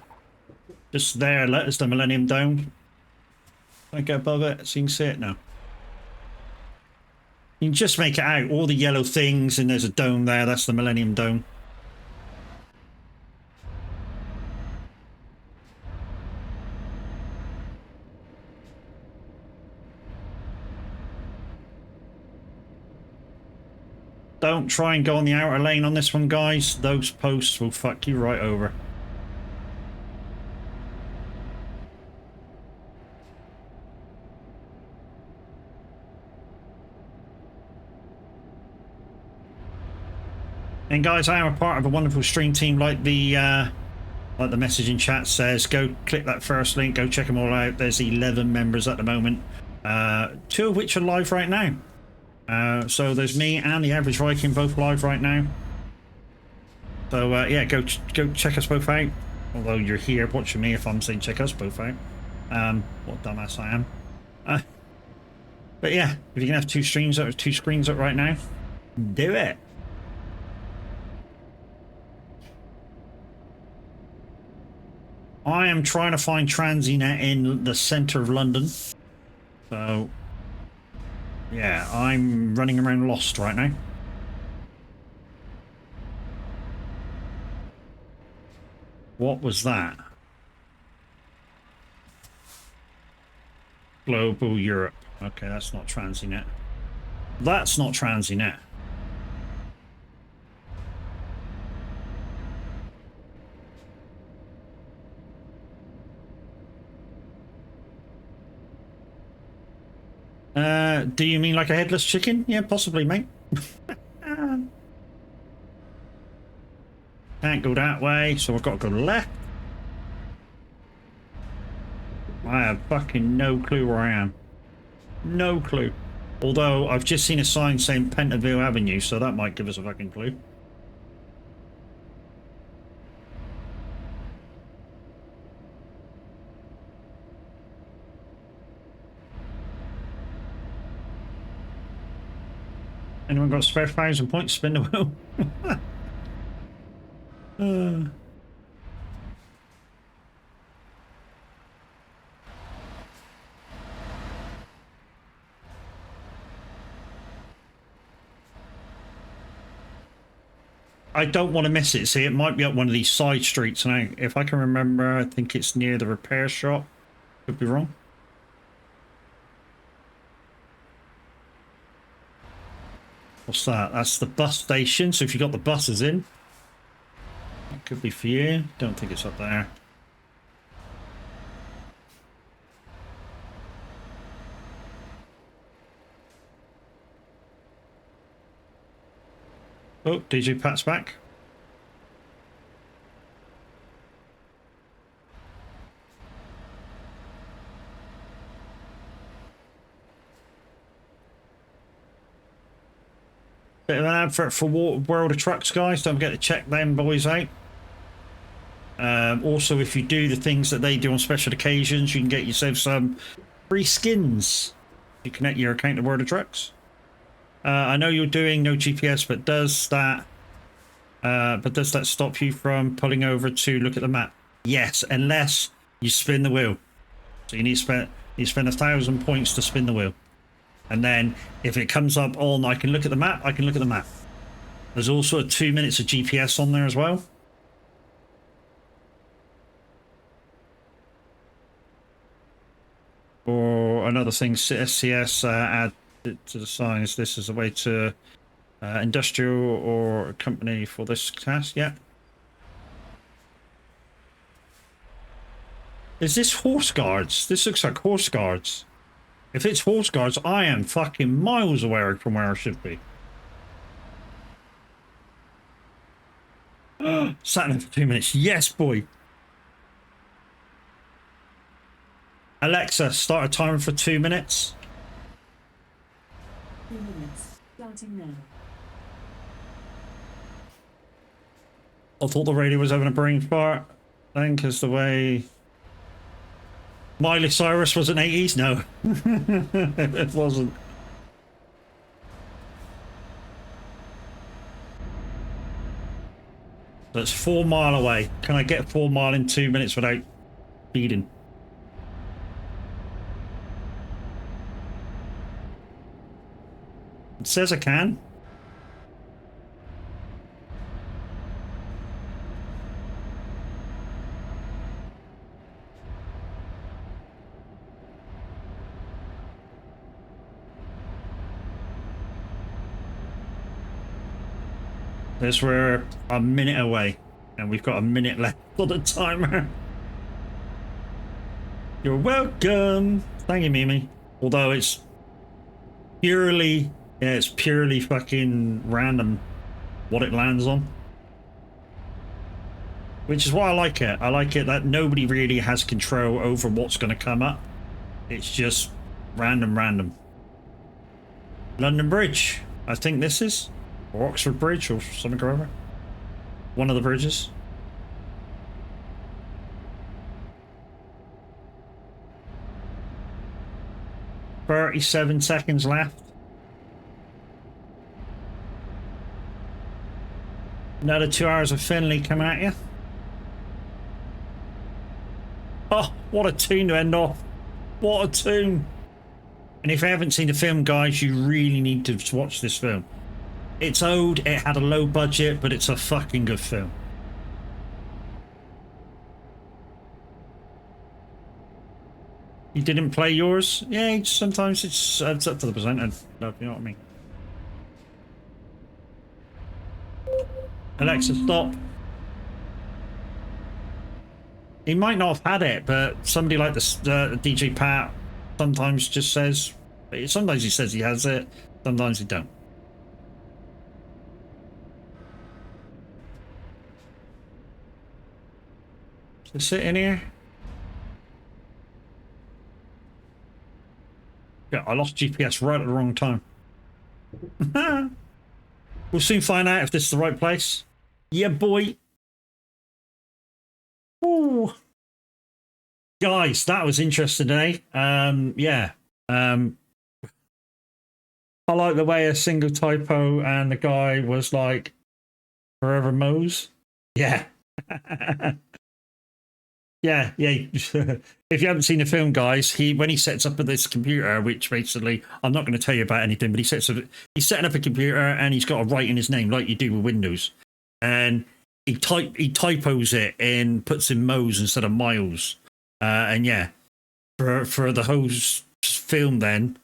Just there, is the Millennium Dome. I get above it so you can see it now. You can just make it out. All the yellow things, and there's a dome there. That's the Millennium Dome. Don't try and go on the outer lane on this one, guys. Those posts will fuck you right over. And guys, I am a part of a wonderful stream team, like the messaging chat says. Go click that first link. Go check them all out. There's 11 members at the moment, 2 of which are live right now. So there's me and the Average Viking both live right now. So yeah, go check us both out. Although you're here watching me, if I'm saying check us both out. What dumbass I am. But yeah, if you can have 2 screens up right now, do it. I am trying to find Transinet in the centre of London. So yeah, I'm running around lost right now. What was that? Global Europe. Okay, that's not Transinet. That's not Transinet. Do you mean like a headless chicken? Yeah, possibly, mate. Can't go that way, so I've got to go left. I have fucking no clue where I am. No clue. Although I've just seen a sign saying Pentonville Avenue, so that might give us a fucking clue. Anyone got a spare 1,000 points? Spin the wheel. I don't want to miss it. See, it might be up one of these side streets. And if I can remember, I think it's near the repair shop. Could be wrong. What's that? That's the bus station. So if you got the buses in, it could be for you. Don't think it's up there. Oh, DJ Pat's back. Bit of an advert for World of Trucks, guys. Don't forget to check them boys out. Also, if you do the things that they do on special occasions, you can get yourself some free skins. You connect your account to World of Trucks. I know you're doing no GPS, but does that But does that stop you from pulling over to look at the map? Yes, unless you spin the wheel. So you spend 1,000 points to spin the wheel. And then if it comes up on I can look at the map, I can look at the map. There's also 2 minutes of GPS on there as well. Or another thing, SCS add it to the signs. This is a way to industrial or company for this task. Yeah. Is this horse guards? This looks like horse guards. If it's horse guards, I am fucking miles away from where I should be. Sat in for 2 minutes. Yes, boy. Alexa, start a timer for 2 minutes. 2 minutes. Starting now. I thought the radio was having a brain fart. I think because the way Miley Cyrus was in 80s. No, it wasn't. That's 4 mile away. Can I get 4 mile in 2 minutes without speeding? It says I can. This we're a minute away, and we've got a minute left for the timer. You're welcome. Thank you, Mimi. Although it's purely fucking random what it lands on. Which is why I like it. I like it that nobody really has control over what's going to come up. It's just random. London Bridge. I think this is. Or Oxford Bridge or something or other. One of the bridges. "37 seconds left. Another 2 hours of Finley coming at you. Oh, what a tune to end off. What a tune. And if you haven't seen the film, guys, you really need to watch this film. It's old, it had a low budget, but it's a fucking good film. You didn't play yours? Yeah, sometimes it's up to the presenter. You know what I mean? Alexa, stop. He might not have had it, but somebody like the DJ Pat sometimes just says... Sometimes he says he has it, sometimes he don't. Just sit in here. Yeah, I lost GPS right at the wrong time. We'll soon find out if this is the right place. Yeah, boy. Ooh. Guys, that was interesting, eh? Yeah. I like the way a single typo and the guy was like, "Forever Mose." Yeah. Yeah. If you haven't seen the film, guys, when he sets up this computer, which basically I'm not going to tell you about anything, but he's setting up a computer and he's got to write in his name like you do with Windows, and he typos it and puts in Mose instead of Miles, and yeah, for the whole film, then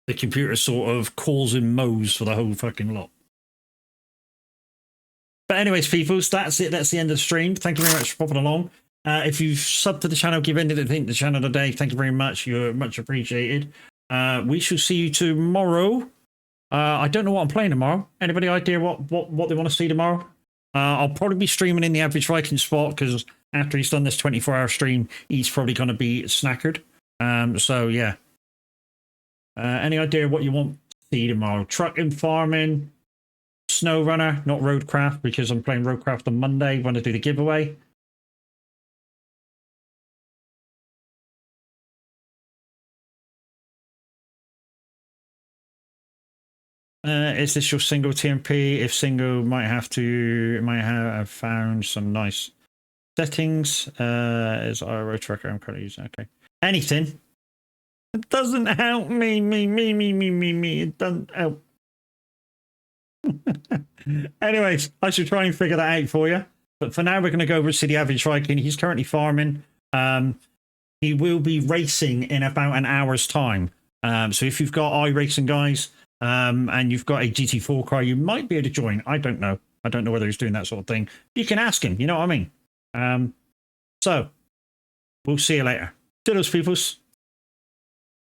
the computer sort of calls him Mose for the whole fucking lot. But anyways, peoples, that's it. That's the end of the stream. Thank you very much for popping along. If you've subbed to the channel, give anything to the channel today, thank you very much. You're much appreciated. We shall see you tomorrow. I don't know what I'm playing tomorrow. Anybody idea what they want to see tomorrow? I'll probably be streaming in the Average Viking spot because after he's done this 24-hour stream, he's probably going to be snackered. So yeah. Any idea what you want to see tomorrow? Trucking, farming, snow runner, not roadcraft because I'm playing roadcraft on Monday when I do the giveaway. Is this your single TMP? If single, might have found some nice settings. Is our road tracker I'm currently using? Okay. Anything. It doesn't help me. It doesn't help. Anyways, I should try and figure that out for you. But for now, we're going to go over to see the average Viking. He's currently farming. He will be racing in about an hour's time. So if you've got iRacing guys, and you've got a GT4 car, you might be able to join. I don't know. I don't know whether he's doing that sort of thing. You can ask him. You know what I mean? So we'll see you later. To those peoples.